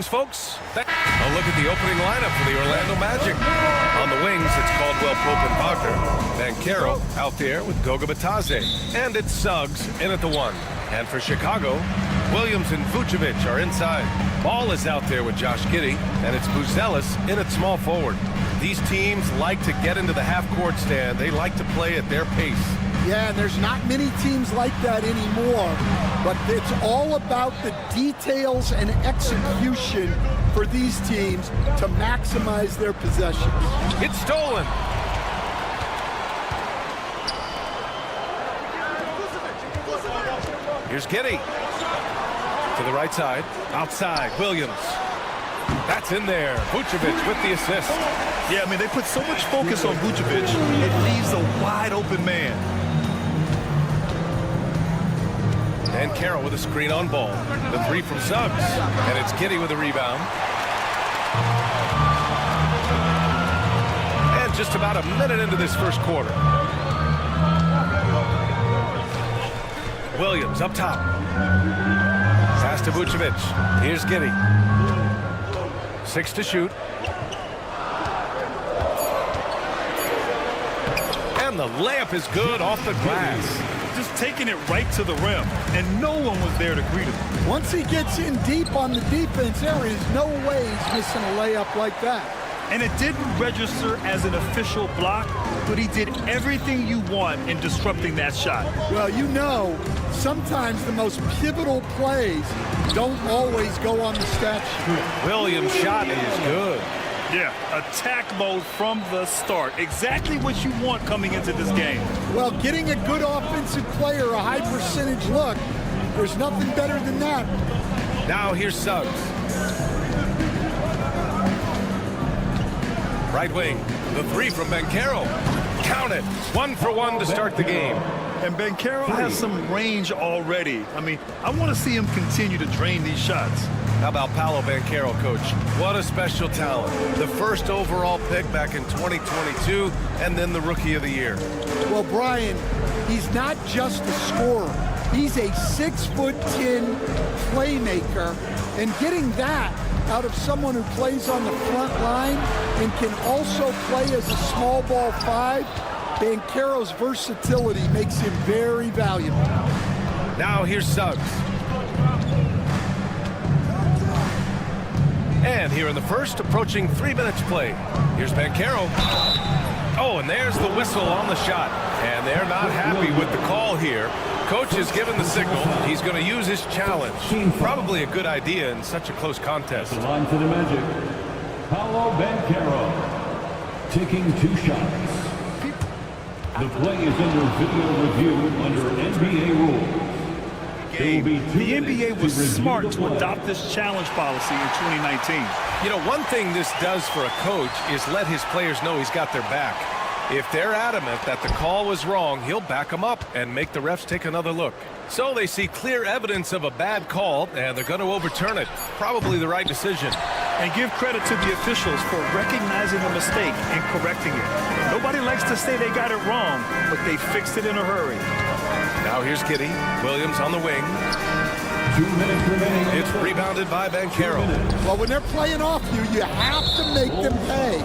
Folks, a look at the opening lineup for the Orlando Magic. On the wings, it's Caldwell Pope and Wagner. Banchero out there with Goga Bitadze. And it's Suggs in at the 1. And for Chicago, Williams and Vucevic are inside. Ball is out there with Josh Giddey, and it's Buzelis in at small forward. These teams like to get into the half-court stand. They like to play at their pace. Yeah, and there's not many teams like that anymore, but it's all about the details and execution for these teams to maximize their possession. It's stolen. Here's Giddey. To the right side. Outside, Williams. That's in there. Vucevic with the assist. Yeah, I mean, they put so much focus on Vucevic, it leaves a wide-open man. And Carroll with a screen on ball. The 3 from Suggs. And it's Giddey with a rebound. And just about a minute into this first quarter. Williams up top. Pass to Vucevic. Here's Giddey. 6 to shoot. And the layup is good off the glass. Just taking it right to the rim, and no one was there to greet him. Once he gets in deep on the defense, there is no way he's missing a layup like that. And it didn't register as an official block, but he did everything you want in disrupting that shot. Well, you know, sometimes the most pivotal plays don't always go on the stat sheet. Williams' shot is good. Yeah, attack mode from the start. Exactly what you want coming into this game. Well, getting a good offensive player a high percentage look, there's nothing better than that. Now here's Suggs. Right wing, the 3 from Banchero. Count it. 1 for 1 to start the game. And Banchero has some range already. I mean, I want to see him continue to drain these shots. How about Paolo Banchero, Coach? What a special talent. The first overall pick back in 2022, and then the Rookie of the Year. Well, Brian, he's not just a scorer. He's a 6'10" playmaker, and getting that out of someone who plays on the front line and can also play as a small ball 5, Banchero's versatility makes him very valuable. Now here's Suggs. And here in the first, approaching 3 minutes play. Here's Banchero. Oh, and there's the whistle on the shot. And they're not happy with the call here. Coach has given the signal. He's going to use his challenge. Probably a good idea in such a close contest. On to the Magic. Paolo Banchero taking 2 shots. The play is under video review under NBA rules. The NBA was smart to adopt this challenge policy in 2019. You know, one thing this does for a coach is let his players know he's got their back. If they're adamant that the call was wrong, he'll back them up and make the refs take another look. So they see clear evidence of a bad call, and they're going to overturn it. Probably the right decision. And give credit to the officials for recognizing a mistake and correcting it. Nobody likes to say they got it wrong, but they fixed it in a hurry. Now here's Giddey. Williams on the wing. 2 minutes remaining. It's rebounded by Banchero. Well, when they're playing off you, you have to make them pay.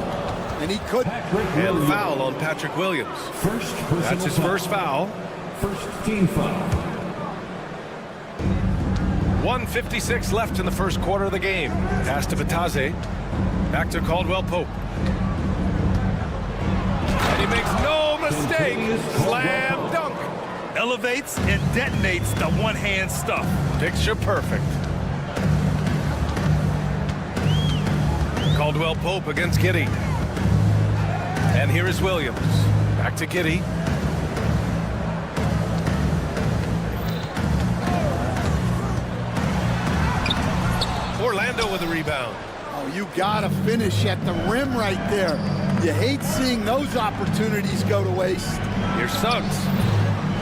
And he couldn't. And foul on Patrick Williams. That's his first foul. First team foul. 1:56 left in the first quarter of the game. Pass to Bitadze. Back to Caldwell Pope. And he makes no mistake. Slam dunk. Elevates and detonates the one-hand stuff. Picture perfect. Caldwell Pope against Giddey. And here is Williams. Back to Giddey. Orlando with a rebound. Oh, you gotta finish at the rim right there. You hate seeing those opportunities go to waste. Here's Suggs.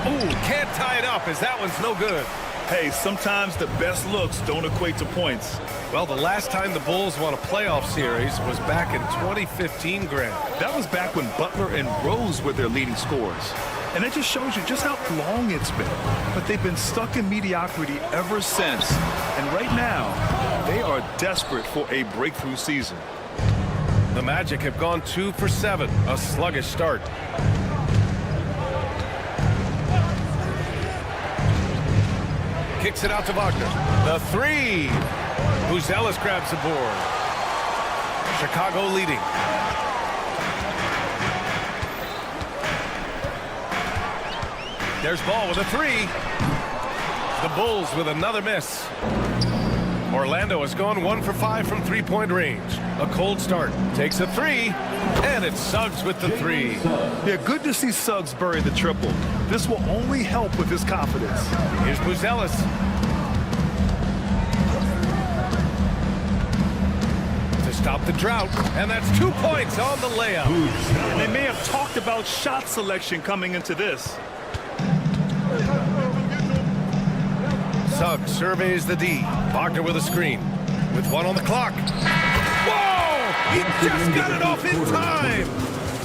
Ooh, can't tie it up as that one's no good. Hey, sometimes the best looks don't equate to points. Well, the last time the Bulls won a playoff series was back in 2015, Grant. That was back when Butler and Rose were their leading scorers. And it just shows you just how long it's been. But they've been stuck in mediocrity ever since. And right now, they are desperate for a breakthrough season. The Magic have gone 2 for 7, a sluggish start. Kicks it out to Wagner. The three. Buzelis grabs the board. Chicago leading. There's Ball with a three. The Bulls with another miss. Orlando has gone 1 for 5 from three-point range. A cold start. Takes a three. And it's Suggs with the three. Yeah, good to see Suggs bury the triple. This will only help with his confidence. Here's Buzelis. To stop the drought. And that's 2 points on the layup. And they may have talked about shot selection coming into this. Suggs surveys the D. Wagner with a screen. With 1 on the clock. Whoa! He just got it off in time!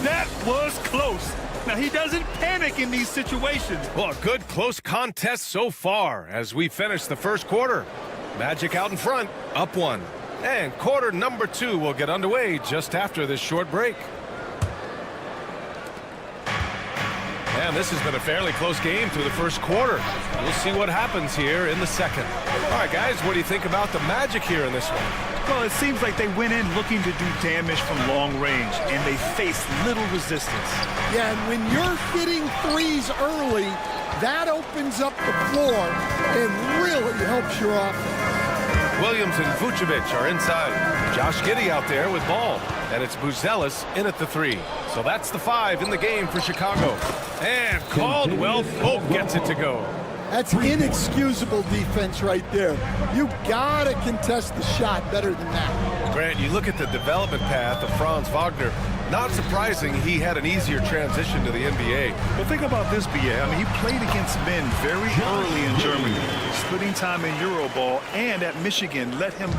That was close. Now, he doesn't panic in these situations. Well, a good close contest so far as we finish the first quarter. Magic out in front, up 1. And quarter number 2 will get underway just after this short break. And this has been a fairly close game through the first quarter. We'll see what happens here in the second. All right, guys, what do you think about the Magic here in this one? Well, it seems like they went in looking to do damage from long range, and they faced little resistance. Yeah, and when you're hitting threes early, that opens up the floor and really helps your offense. Williams and Vucevic are inside. Josh Giddey out there with Ball. And it's Buzelis in at the three. So that's the 5 in the game for Chicago. And Caldwell Pope gets it to go. That's inexcusable defense right there. You gotta contest the shot better than that. Grant, you look at the development path of Franz Wagner. Not surprising he had an easier transition to the NBA. Well, think about this, BA. I mean, he played against men very early in Germany, splitting time in Euroball, and at Michigan let him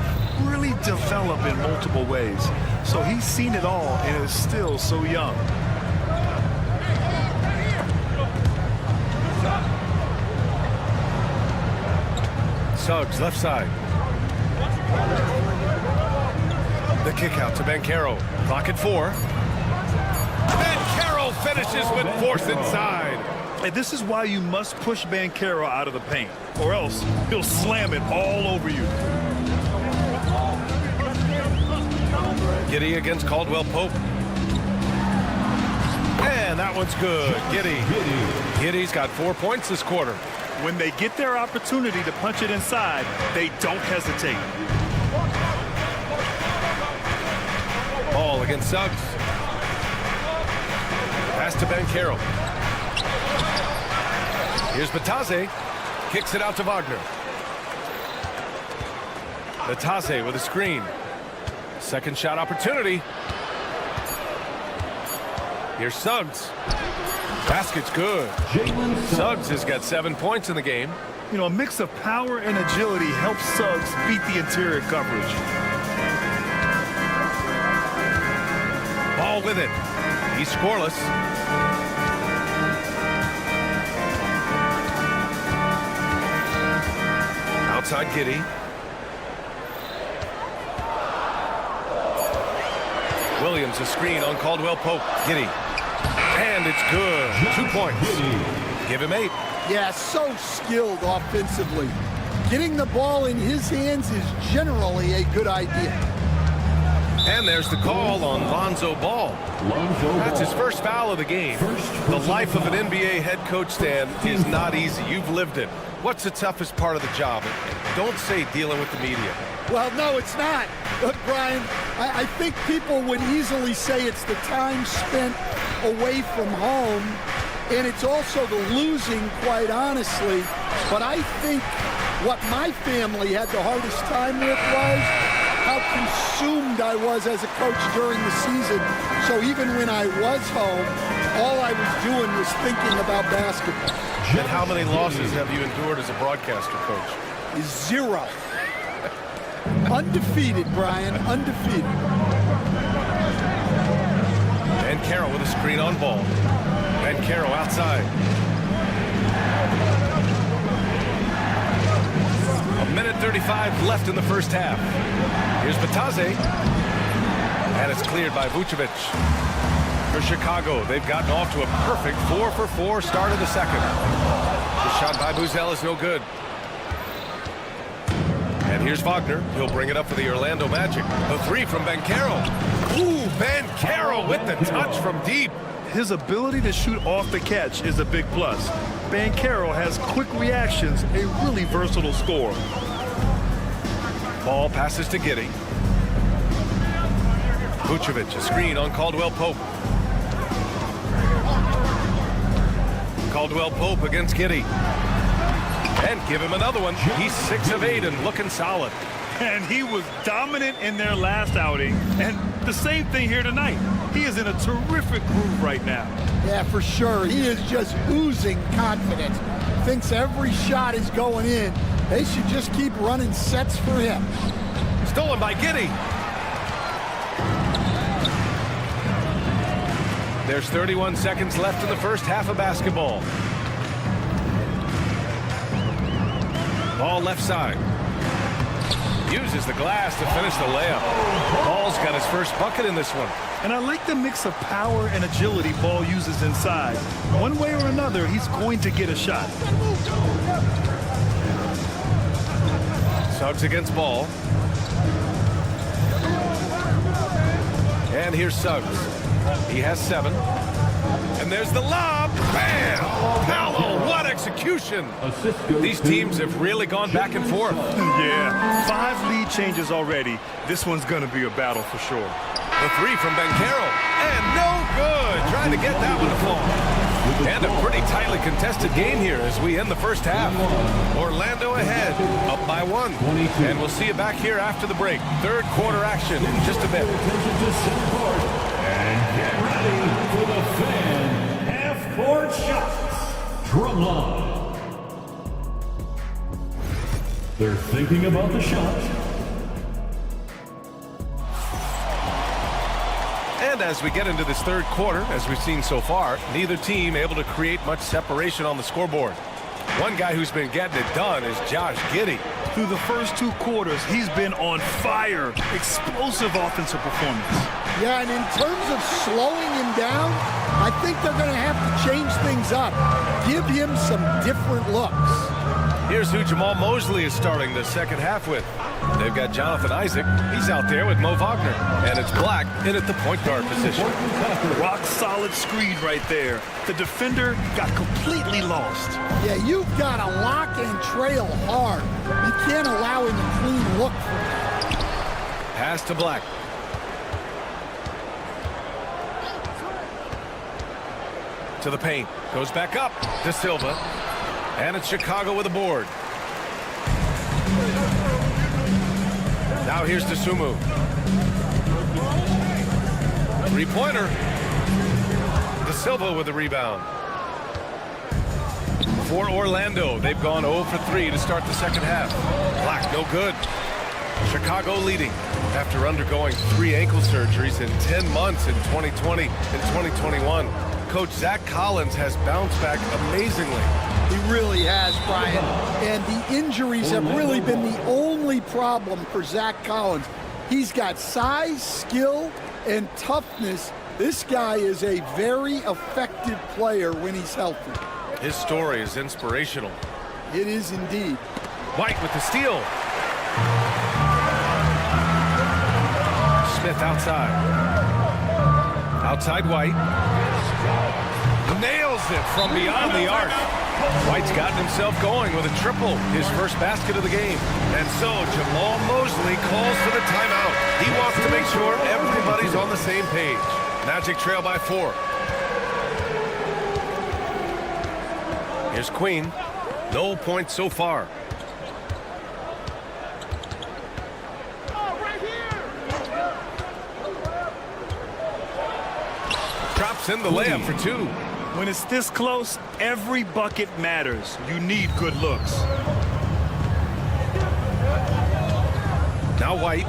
really develop in multiple ways. So he's seen it all and is still so young. Suggs, left side. The kick out to Banchero. Clock at 4. Banchero finishes with force inside. And this is why you must push Banchero out of the paint, or else he'll slam it all over you. Giddey against Caldwell Pope. And that one's good. Giddey's got 4 points this quarter. When they get their opportunity to punch it inside, they don't hesitate. Ball against Suggs. Pass to Banchero. Here's Batase. Kicks it out to Wagner. Batase with a screen. Second shot opportunity. Here's Suggs. Basket's good. Suggs has got 7 points in the game. You know, a mix of power and agility helps Suggs beat the interior coverage. Ball with it. He's scoreless. Outside Giddey. Williams a screen on Caldwell Pope. Giddey. And it's good. 2 points. Give him 8. Yeah, so skilled offensively. Getting the ball in his hands is generally a good idea. And there's the call on Lonzo Ball. That's his first foul of the game. The life of an NBA head coach, Stan, is not easy. You've lived it. What's the toughest part of the job? Don't say dealing with the media. Well, no, it's not. Look, Brian, I think people would easily say it's the time spent away from home, and it's also the losing, quite honestly. But I think what my family had the hardest time with was how consumed I was as a coach during the season. So even when I was home, all I was doing was thinking about basketball. And how many losses have you endured as a broadcaster, Coach? 0. Undefeated, Brian, undefeated. And Carroll with a screen on ball. And Carroll outside. A minute 35 left in the first half. Here's Batase. And it's cleared by Vucevic. For Chicago, they've gotten off to a perfect 4-for-4 start of the second. The shot by Buzel is no good. And here's Wagner. He'll bring it up for the Orlando Magic. The three from Banchero. Ooh, Banchero with the touch from deep. His ability to shoot off the catch is a big plus. Banchero has quick reactions, a really versatile scorer. Ball passes to Giddey. Vucevic, a screen on Caldwell Pope. Caldwell Pope against Giddey. And give him another one. He's 6 of 8 and looking solid. And he was dominant in their last outing. And the same thing here tonight. He is in a terrific groove right now. Yeah, for sure. He is just oozing confidence. Thinks every shot is going in. They should just keep running sets for him. Stolen by Giddey. There's 31 seconds left in the first half of basketball. Ball left side. Uses the glass to finish the layup. Ball's got his first bucket in this one. And I like the mix of power and agility Ball uses inside. One way or another, he's going to get a shot. Suggs against Ball. And here's Suggs. He has 7. And there's the lob. Bam! Paolo, what execution! These teams have really gone back and forth. Yeah, 5 lead changes already. This one's going to be a battle for sure. The three from Banchero. And no good. Trying to get that one to fall. And a pretty tightly contested game here as we end the first half. Orlando ahead, up by 1. And we'll see you back here after the break. Third quarter action in just a bit. And get ready for the fan half-court shots. Drumline. They're thinking about the shot. And as we get into this third quarter, as we've seen so far, neither team able to create much separation on the scoreboard. One guy who's been getting it done is Josh Giddey. Through the first 2 quarters, he's been on fire. Explosive offensive performance. Yeah, and in terms of slowing him down, I think they're going to have to change things up. Give him some different looks. Here's who Jamal Mosley is starting the second half with. They've got Jonathan Isaac. He's out there with Mo Wagner. And it's Black in at the point guard position. Rock solid screen right there. The defender got completely lost. Yeah, you've got to lock and trail hard. You can't allow him a clean look for that. Pass to Black. To the paint. Goes back up to Silva. And it's Chicago with a board. Now here's to Sumu. Three-pointer. De Silva with the rebound. For Orlando, they've gone 0 for 3 to start the second half. Black, no good. Chicago leading after undergoing 3 ankle surgeries in 10 months in 2020 and 2021. Coach Zach Collins has bounced back amazingly. He really has, Brian. And the injuries have really been the only problem for Zach Collins. He's got size, skill, and toughness. This guy is a very effective player when he's healthy. His story is inspirational. It is indeed. White with the steal. Smith outside. Outside White. Nails it from beyond the arc. White's gotten himself going with a triple, his first basket of the game. And so Jamal Mosley calls for the timeout. He wants to make sure everybody's on the same page. Magic trail by 4. Here's Queen. No points so far. drops in the layup for two. When it's this close, every bucket matters. You need good looks. Now White.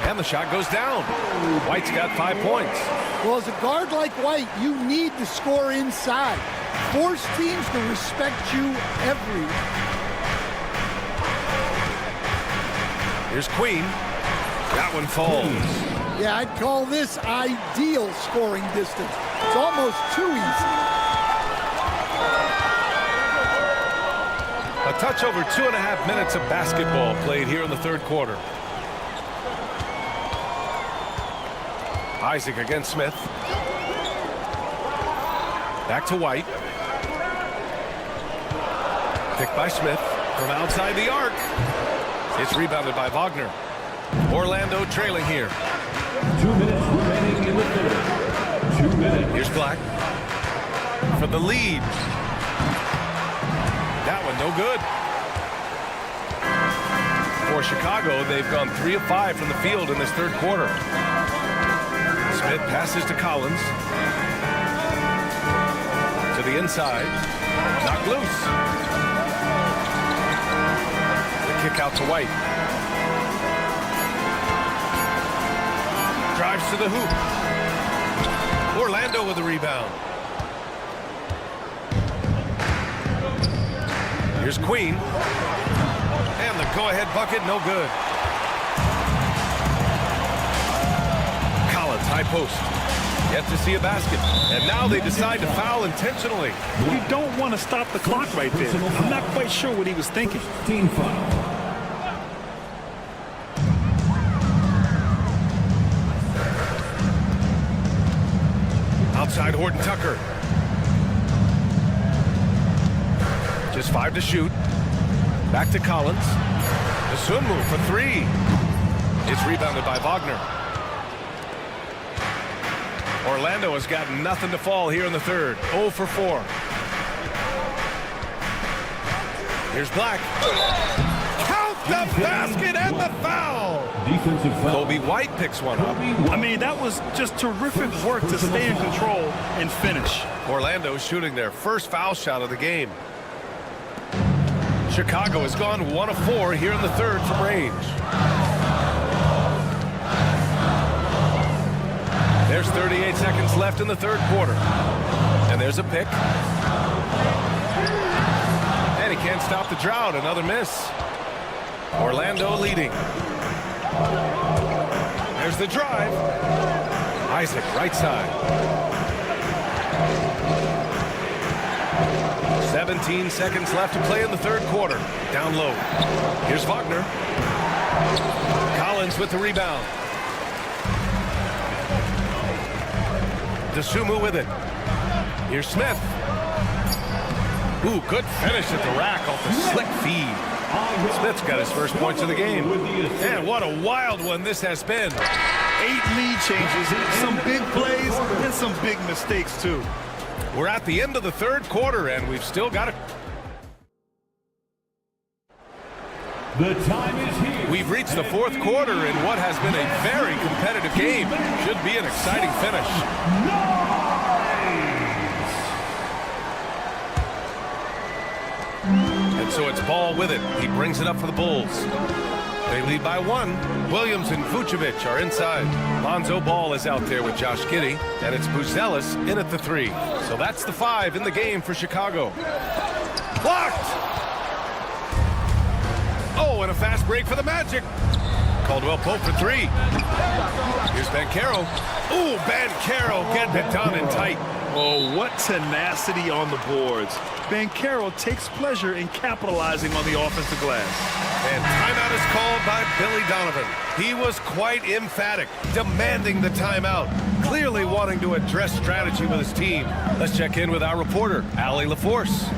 And the shot goes down. White's got 5 points. Well, as a guard like White, you need to score inside. Force teams to respect you everywhere. Here's Queen. That one falls. Yeah, I'd call this ideal scoring distance. It's almost too easy. A touch over 2.5 minutes of basketball played here in the third quarter. Isaac against Smith. Back to White. Picked by Smith from outside the arc. It's rebounded by Wagner. Orlando trailing here. 2 minutes remaining in the third. 2 minutes. Here's Black for the lead. That one no good. For Chicago, they've gone 3 of 5 from the field in this third quarter. Smith passes to Collins. To the inside. Knocked loose. The kick out to White. Drives to the hoop. Orlando with the rebound. Here's Queen. And the go-ahead bucket, no good. Collins, high post. Yet to see a basket. And now they decide to foul intentionally. You don't want to stop the clock right there. I'm not quite sure what he was thinking. Team foul. Outside Horton Tucker. Just 5 to shoot. Back to Collins. The swim move for 3. It's rebounded by Wagner. Orlando has got nothing to fall here in the third. 0 for 4. Here's Black. Count the basket and the foul. Defensive foul. Kobe White picks one up. I mean, that was just terrific work to stay in control and finish. Orlando shooting their first foul shot of the game. Chicago has gone 1 of 4 here in the third from range. There's 38 seconds left in the third quarter. And there's a pick. And he can't stop the drought. Another miss. Orlando leading. There's the drive. Isaac, right side. 17 seconds left to play in the third quarter. Down low. Here's Wagner. Collins with the rebound. DeSumo with it. Here's Smith. Ooh, good finish at the rack off the slick feed. Smith's got his first points of the game. And what a wild one this has been. 8 lead changes, some big plays, and some big mistakes, too. We're at the end of the third quarter, and we've still got a... The time is here. We've reached the fourth quarter in what has been a very competitive game. Should be an exciting finish. And so it's Ball with it. He brings it up for the Bulls. They lead by 1. Williams and Vucevic are inside. Lonzo Ball is out there with Josh Giddey, and it's Buzelis in at the 3. So that's the 5 in the game for Chicago. Blocked! Oh, and a fast break for the Magic. Caldwell Pope for 3. Here's Banchero. Ooh, Banchero getting it done and tight. Oh, what tenacity on the boards. Banchero takes pleasure in capitalizing on the offensive glass. And timeout is called by Billy Donovan. He was quite emphatic, demanding the timeout, clearly wanting to address strategy with his team. Let's check in with our reporter, Allie LaForce.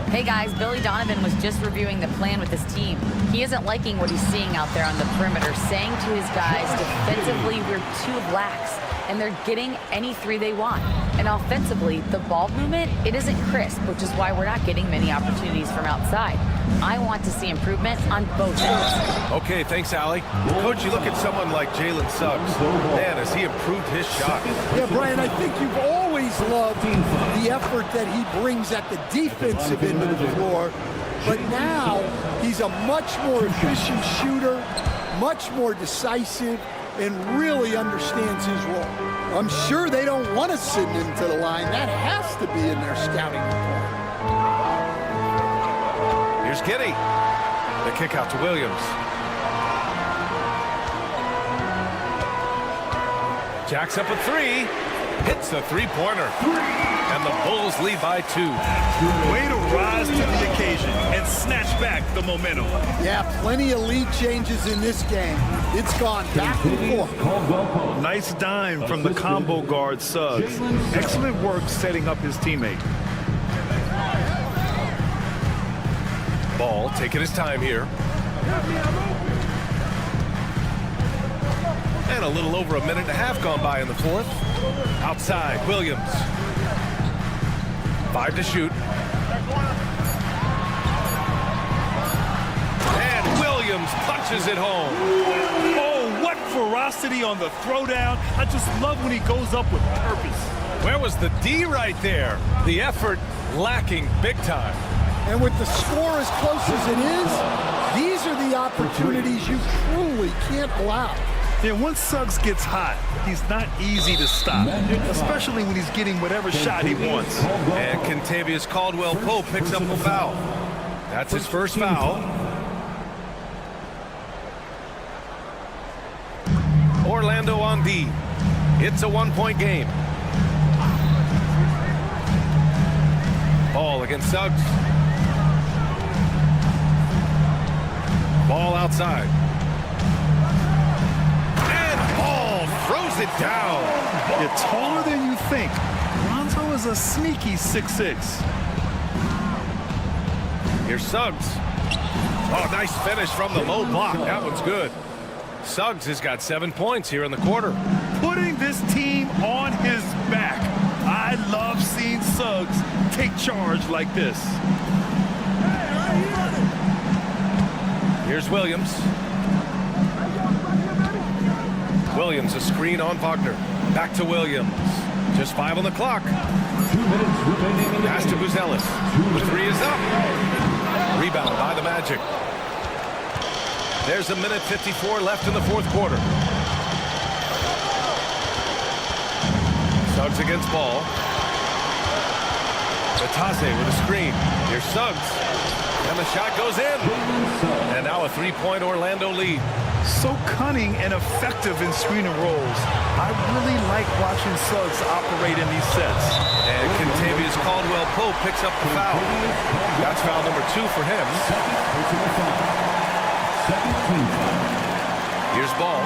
Hey guys, Billy Donovan was just reviewing the plan with his team. He isn't liking what he's seeing out there on the perimeter, saying to his guys, defensively, we're too lax. and they're getting any three they want. And offensively, the ball movement, it isn't crisp, which is why we're not getting many opportunities from outside. I want to see improvement on both ends. Okay, thanks, Allie. Coach, you look at someone like Jalen Suggs. Man, has he improved his shot. Yeah, Brian, I think you've always loved the effort that he brings at the defensive end of the floor. But now he's a much more efficient shooter, much more decisive, and really understands his role. I'm sure they don't want to send him to the line. That has to be in their scouting report. Here's Giddey. The kick out to Williams. Jacks up a three. Hits the three-pointer. And the Bulls lead by 2. Way to rise to the occasion and snatch back the momentum. Yeah, plenty of lead changes in this game. It's gone back and forth. Nice dime from the combo guard Suggs. Excellent work setting up his teammate. Ball taking his time here. And a little over a minute and a half gone by in the fourth. Outside, Williams. 5 to shoot. And Williams punches it home. Oh, what ferocity on the throwdown. I just love when he goes up with purpose. Where was the D right there? The effort lacking big time. And with the score as close as it is, these are the opportunities you truly can't allow. Yeah, once Suggs gets hot, he's not easy to stop, especially when he's getting whatever shot he wants. And Kentavious Caldwell-Pope picks up the foul. That's his first foul. Orlando on D. It's a one-point game. Ball against Suggs. Ball outside. Throws it down. You're taller than you think. Lonzo is a sneaky 6'6". Here's Suggs. Oh, nice finish from the low block. That one's good. Suggs has got 7 points here in the quarter. Putting this team on his back. I love seeing Suggs take charge like this. Here's Williams. Williams, a screen on Wagner. Back to Williams. Just 5 on the clock. 2 minutes remaining. Pass to Buzelis. The three is up. Rebound by the Magic. There's a minute 54 left in the fourth quarter. Suggs against ball. Batase with a screen. Here's Suggs. And the shot goes in. And now a 3-point Orlando lead. So cunning and effective in screening rolls. I really like watching Suggs operate in these sets. And Kentavious Caldwell-Pope picks up the foul. That's foul number 2 for him. Here's Ball.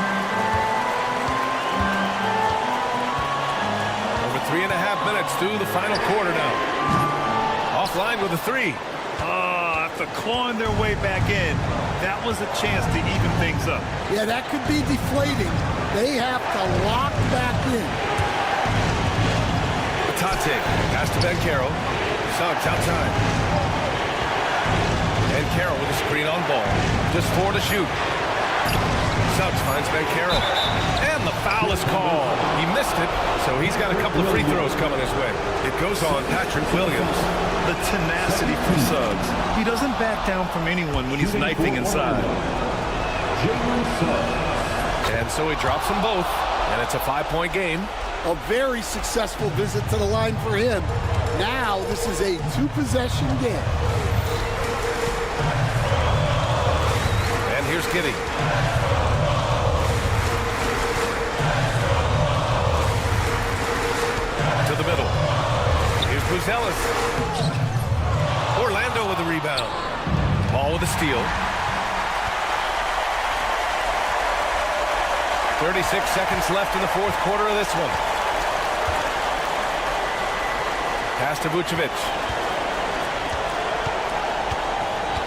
Over 3.5 minutes through the final quarter now. Offline with a 3. After clawing their way back in, that was a chance to even things up. Yeah, that could be deflating. They have to lock back in. Batase, pass to Banchero. Suggs outside. And Carroll with a screen on Ball. Just 4 to shoot. Suggs finds Banchero. And the foul is called. He missed it, so he's got a couple of free throws coming his way. It goes on Patrick Williams. The tenacity from Suggs. He doesn't back down from anyone when he's knifing inside. And so he drops them both, and it's a 5-point game. A very successful visit to the line for him. Now this is a 2-possession game. And here's Giddey. To the middle. Here's Buzelis. Orlando with the rebound. Ball with a steal. 36 seconds left in the fourth quarter of this one. Pass to Vucevic.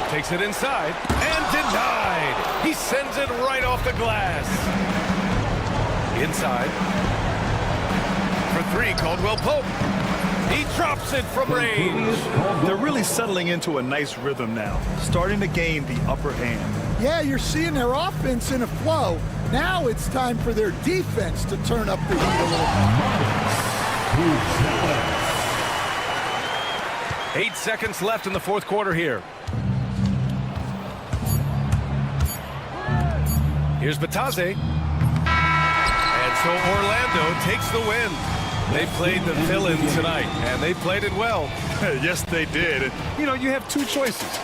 Takes it inside and denied. He sends it right off the glass. Inside. for three, Caldwell Pope. He drops it from range. They're really settling into a nice rhythm now, starting to gain the upper hand. Yeah, you're seeing their offense in a flow. Now it's time for their defense to turn up the heat a little bit. 8 seconds left in the fourth quarter here. Here's Batase. And so Orlando takes the win. They played the fill-in tonight, and they played it well. Yes, they did. And, you know, you have two choices.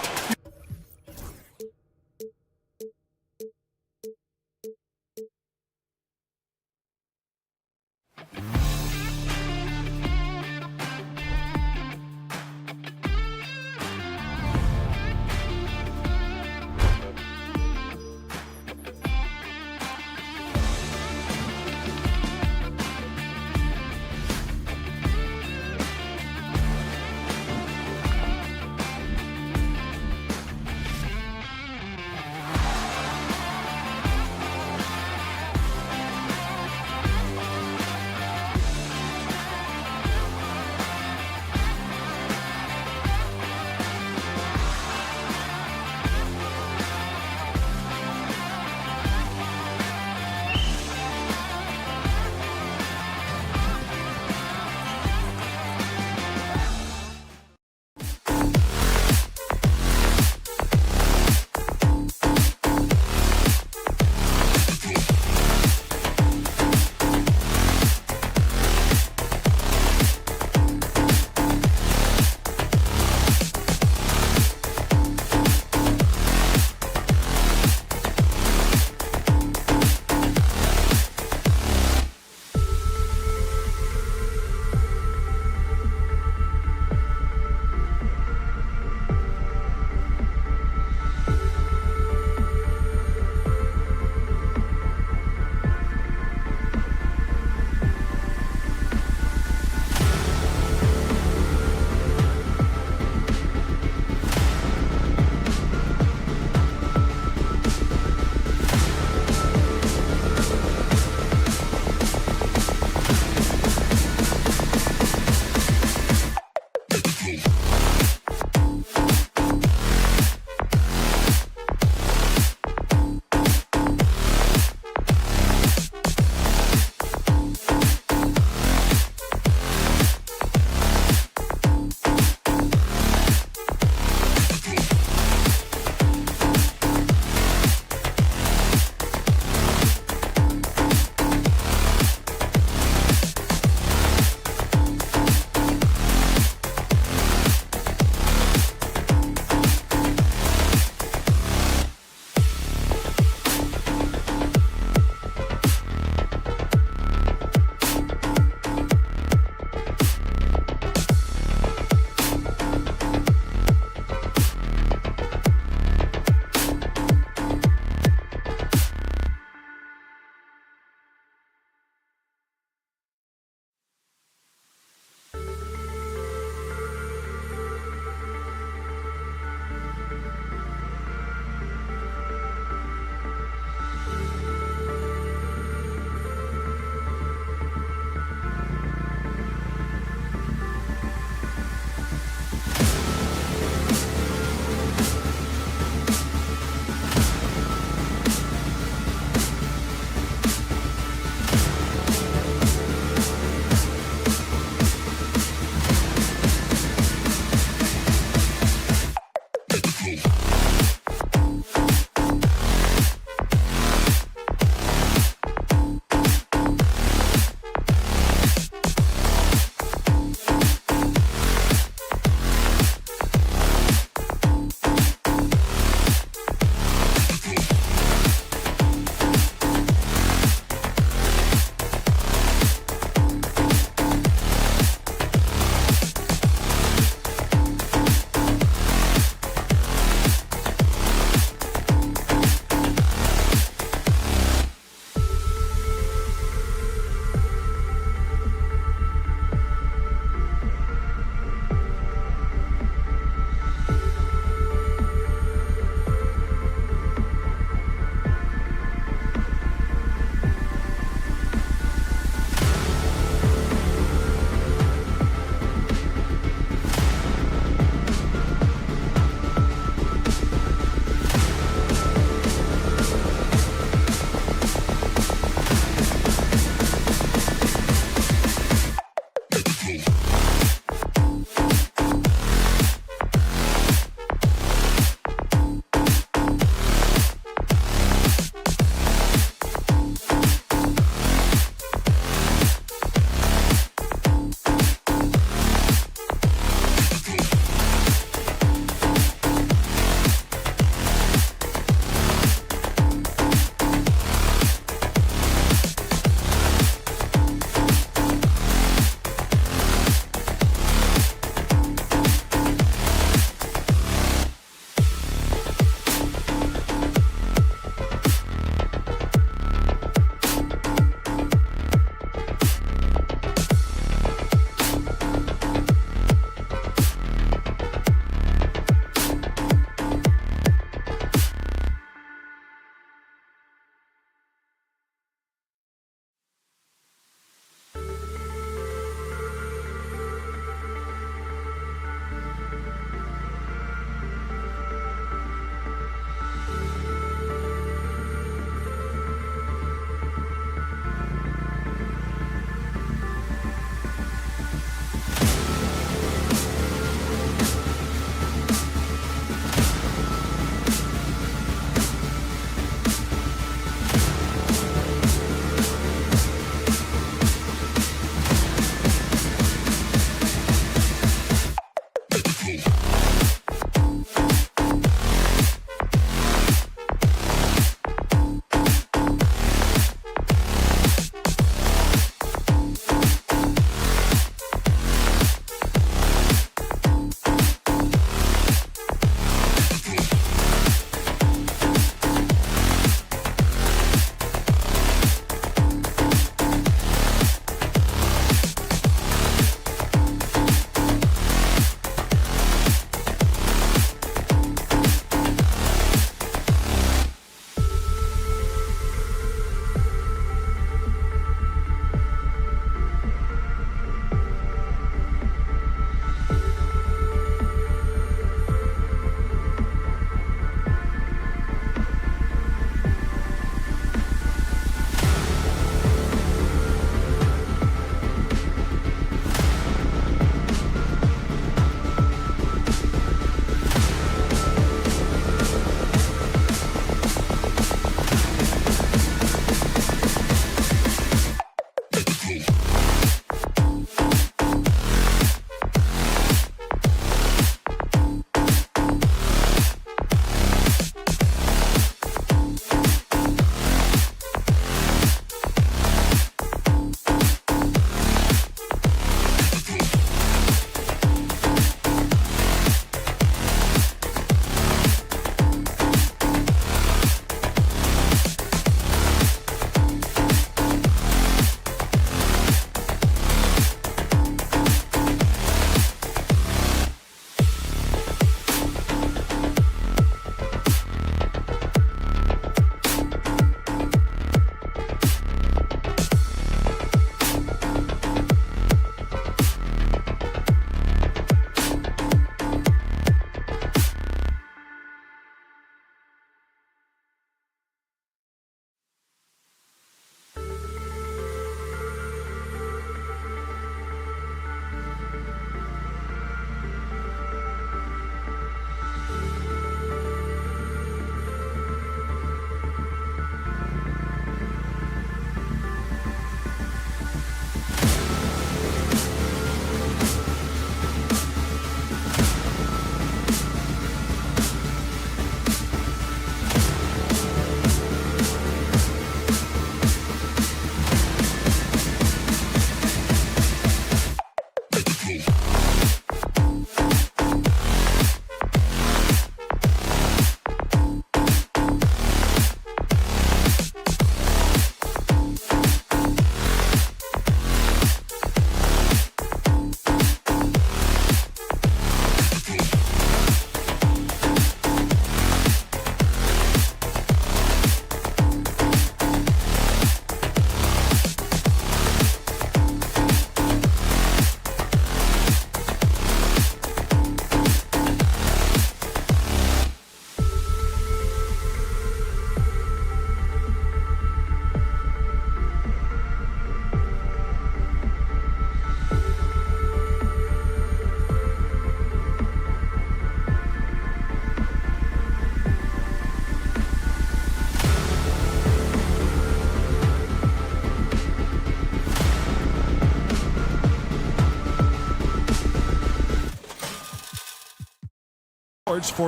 for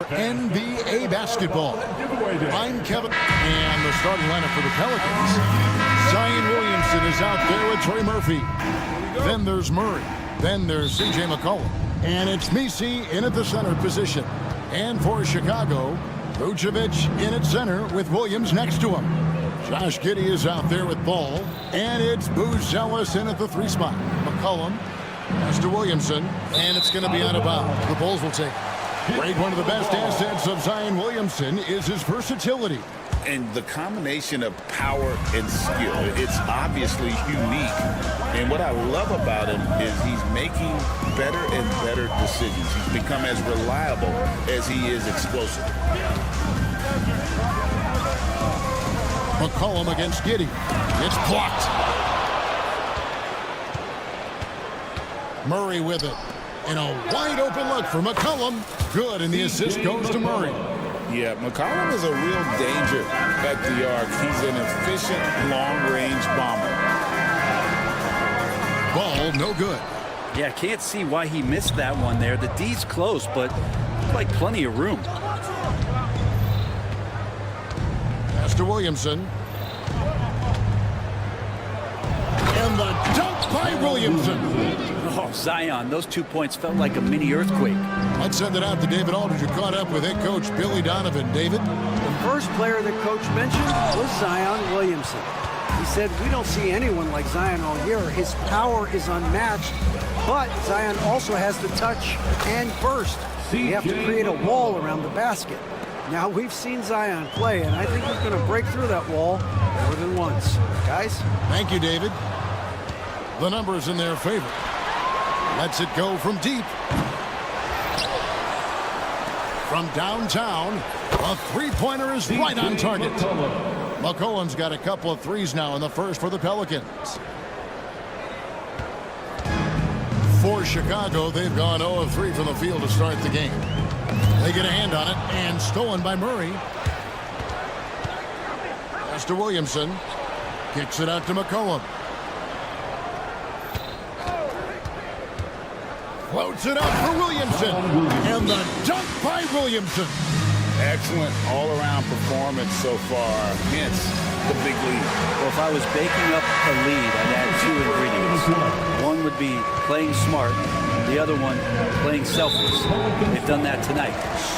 NBA basketball. I'm Kevin, and the starting lineup for the Pelicans. Zion Williamson is out there with Trey Murphy. Then there's Murray. Then there's C.J. McCollum. And it's Misi in at the center position. And for Chicago, Vucevic in at center with Williams next to him. Josh Giddey is out there with Ball. And it's Buzelis in at the 3 spot. McCollum pass to Williamson. And it's going to be out of bounds. The Bulls will take it. Great, one of the best assets of Zion Williamson is his versatility. And the combination of power and skill, it's obviously unique. And what I love about him is he's making better and better decisions. He's become as reliable as he is explosive. McCollum against Giddey. It's blocked. Murray with it. And a wide open look for McCollum. Good, and the assist goes to Murray. Yeah, McCollum is a real danger at the arc. He's an efficient, long-range bomber. Ball, no good. Yeah, can't see why he missed that one there. The D's close, but like plenty of room. Pass to Williamson. And the dunk by Williamson. Oh, Zion, those 2 points felt like a mini earthquake. Let's send it out to David Aldridge, who caught up with head coach Billy Donovan. David? The first player that Coach mentioned was Zion Williamson. He said, we don't see anyone like Zion all year. His power is unmatched, but Zion also has the touch and burst. You have to create a wall around the basket. Now, we've seen Zion play, and I think he's going to break through that wall more than once. Guys? Thank you, David. The numbers in their favor. Lets it go from deep. From downtown, a three-pointer is right on target. McCollum's got a couple of threes now in the first for the Pelicans. For Chicago, they've gone 0 of 3 from the field to start the game. They get a hand on it, and stolen by Murray. Pass to Williamson. Kicks it out to McCollum. Floats it up for Williamson. And the dunk by Williamson. Excellent all-around performance so far, hence the big lead. Well, if I was baking up a lead, I'd add 2 ingredients. One would be playing smart. The other one, playing selfless. They've done that tonight.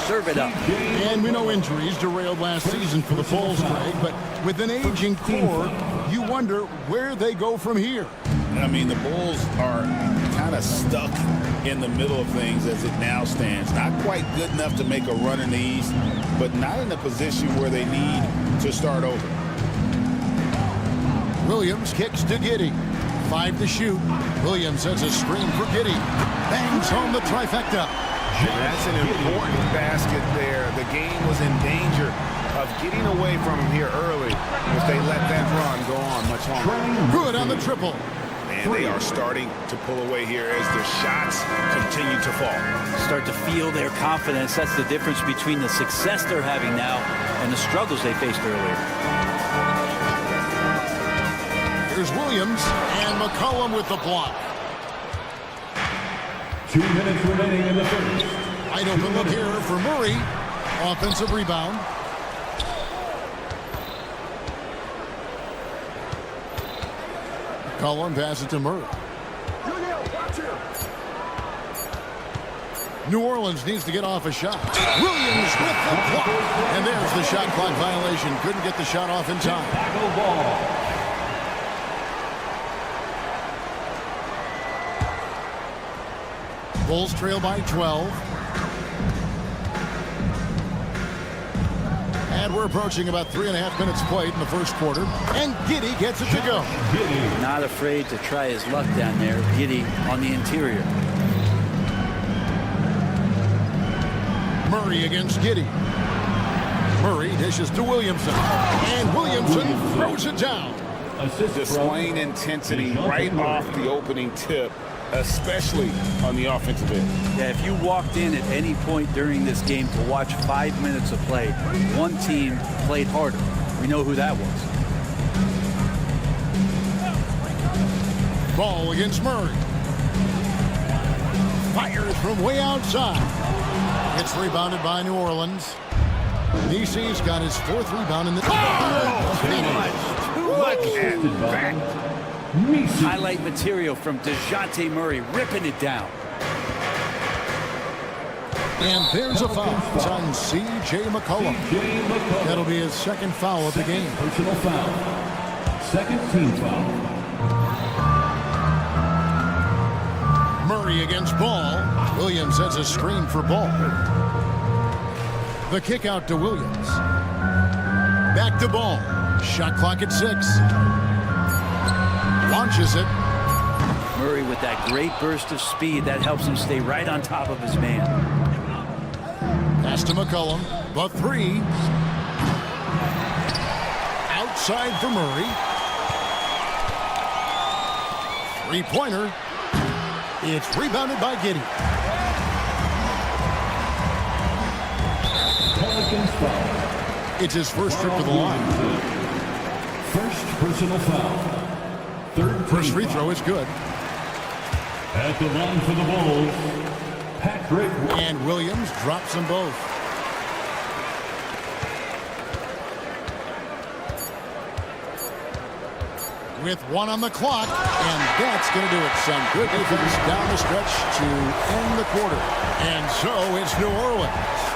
Serve it up. And we know injuries derailed last season for the Bulls, Greg, but with an aging core, you wonder where they go from here. I mean, the Bulls are kind of stuck in the middle of things as it now stands. Not quite good enough to make a run in the East, but not in a position where they need to start over. Williams kicks to Giddey. 5 to shoot. Williams has a screen for Giddey. Bangs home the trifecta. That's an important basket there. The game was in danger of getting away from him here early if they let that run go on much longer. Good on the triple. And they are starting to pull away here as their shots continue to fall. Start to feel their confidence. That's the difference between the success they're having now and the struggles they faced earlier. Here's Williams and McCollum with the block. 2 minutes remaining in the first. Wide open look here for Murray. Offensive rebound. McCollum passes to Murray. New Orleans needs to get off a shot. Williams with the block. And there's the shot clock violation. Couldn't get the shot off in time. Bulls trail by 12. And we're approaching about 3.5 minutes played in the first quarter. And Giddey gets it to go. Not afraid to try his luck down there. Giddey on the interior. Murray against Giddey. Murray dishes to Williamson. And Williamson throws it down. Displaying intensity right off the opening tip, especially on the offensive end. Yeah, if you walked in at any point during this game to watch 5 minutes of play, one team played harder. We know who that was. Ball against Murray. Fires from way outside. It's rebounded by New Orleans. Nisi's got his 4th rebound in the... Look at that. Highlight material from DeJounte Murray ripping it down. And there's a foul. It's on C.J. McCollum. That'll be his 2nd foul of the game. Personal foul. 2nd team foul. Murray against Ball. Williams has a screen for Ball. The kick out to Williams. Back to Ball. Shot clock at 6. Launches it. Murray with that great burst of speed that helps him stay right on top of his man. Pass to McCollum. The 3. Outside for Murray. 3-pointer. It's rebounded by Giddey. Pelicans foul. It's his first trip to the line. First personal foul. 3rd First free throw is good. At the line for the Bulls, Patrick. And Williams drops them both. With 1 on the clock, and that's going to do it. Some good defense down the stretch to end the quarter. And so it's New Orleans.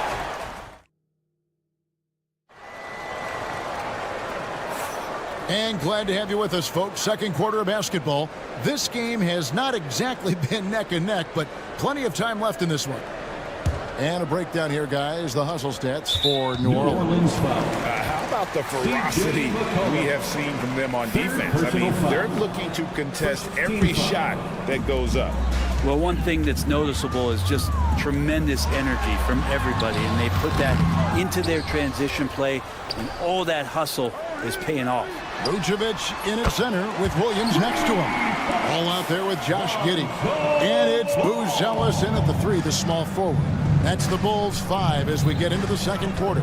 And glad to have you with us, folks. Second quarter of basketball. This game has not exactly been neck and neck, but plenty of time left in this one. And a breakdown here, guys. The hustle stats for New Orleans. How about the ferocity we have seen from them on defense? I mean, they're looking to contest every shot that goes up. Well, one thing that's noticeable is just tremendous energy from everybody, and they put that into their transition play, and all that hustle is paying off. Vucevic in at center with Williams next to him. All out there with Josh Giddey. And it's Booz Ellis in at the 3, the small forward. That's the Bulls 5 as we get into the second quarter.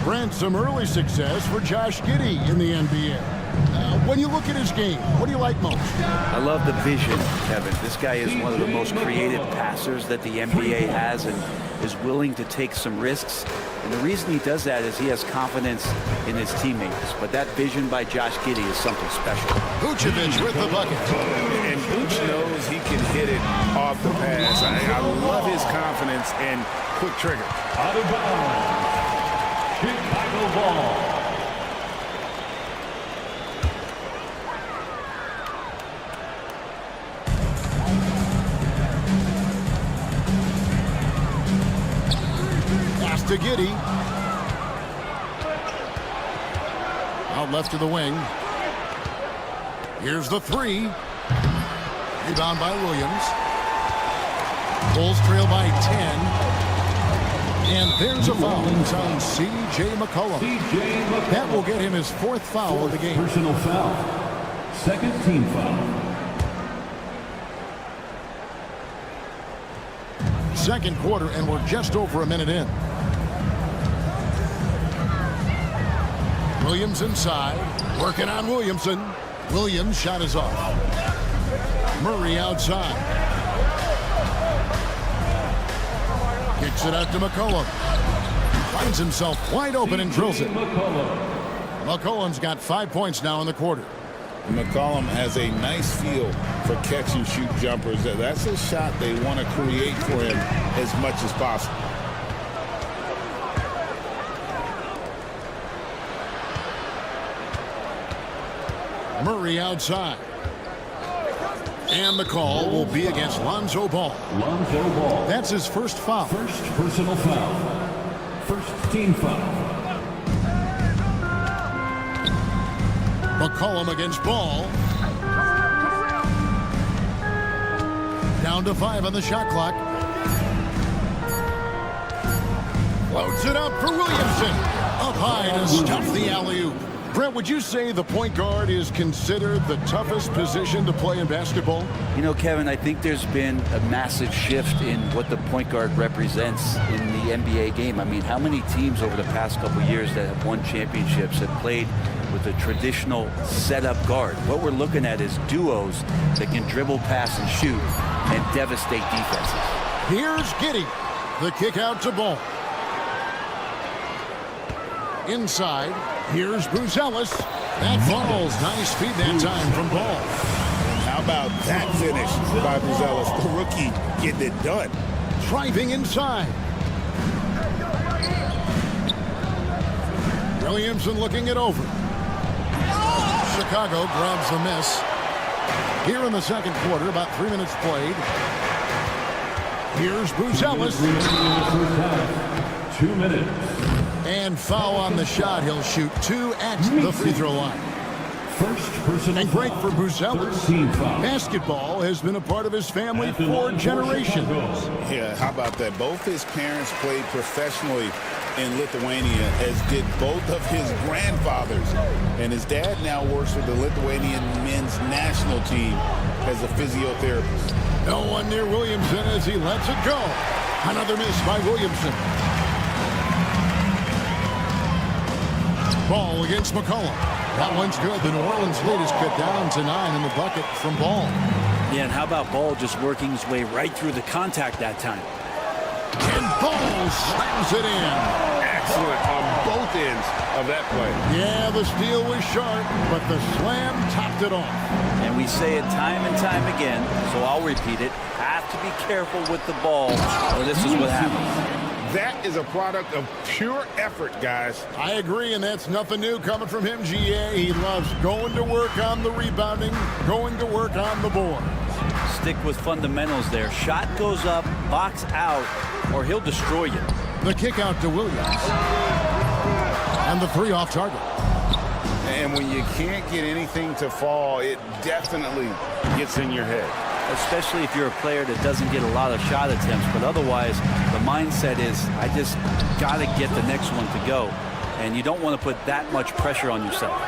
Brent, some early success for Josh Giddey in the NBA. When you look at his game, what do you like most? I love the vision, Kevin. This guy is one of the most creative passers that the NBA has and is willing to take some risks. And the reason he does that is he has confidence in his teammates. But that vision by Josh Giddey is something special. Vucevic with the bucket. And Vooch knows he can hit it off the pass. I love his confidence and quick trigger. Out of bounds. Chicago ball. To Giddey. Out left to the wing. Here's the 3. Rebound by Williams. Bulls trail by 10. And there's a foul on C.J. McCollum. That will get him his 4th foul of the game. Personal foul. 2nd team foul. Second quarter, and we're just over a minute in. Williams inside, working on Williamson. Williams' shot is off. Murray outside. Kicks it out to McCollum. Finds himself wide open and drills it. McCollum's got 5 points now in the quarter. McCollum has a nice feel for catch and shoot jumpers. That's a shot they want to create for him as much as possible. Murray outside. And the call will be against Lonzo Ball. Lonzo Ball. That's his first foul. First personal foul. First team foul. McCollum against Ball. Down to 5 on the shot clock. Loads it up for Williamson. Up high to stuff the alley-oop. Brent, would you say the point guard is considered the toughest position to play in basketball? You know, Kevin, I think there's been a massive shift in what the point guard represents in the NBA game. I mean, how many teams over the past couple years that have won championships have played with a traditional setup guard? What we're looking at is duos that can dribble, pass, and shoot and devastate defenses. Here's Giddey. The kick out to Ball. Inside, here's Buzelis. That falls. Nice feed that time from Ball. How about that finish by Buzelis, the rookie, getting it done. Driving inside. Williamson looking it over. Chicago grabs the miss. Here in the second quarter, about 3 minutes played. Here's Buzelis. 2 minutes. And foul on the shot. He'll shoot 2 at the free throw line. First personal and great for Buzelis. Basketball has been a part of his family for generations. Yeah, how about that? Both his parents played professionally in Lithuania, as did both of his grandfathers. And his dad now works with the Lithuanian men's national team as a physiotherapist. No one near Williamson as he lets it go. Another miss by Williamson. Ball against McCollum. That one's good. The New Orleans lead is cut down to 9 in the bucket from Ball. Yeah, and how about Ball just working his way right through the contact that time? And Ball slams it in. Excellent on both ends of that play. Yeah, the steal was sharp, but the slam topped it off. And we say it time and time again, so I'll repeat it. Have to be careful with the ball, or this is what happens. That is a product of pure effort, guys. I agree, and that's nothing new coming from him, GA. He loves going to work on the rebounding, going to work on the board. Stick with fundamentals there. Shot goes up, box out, or he'll destroy you. The kick out to Williams. And the 3 off target. And when you can't get anything to fall, it definitely gets in your head. Especially if you're a player that doesn't get a lot of shot attempts, but otherwise the mindset is, I just got to get the next one to go. And you don't want to put that much pressure on yourself.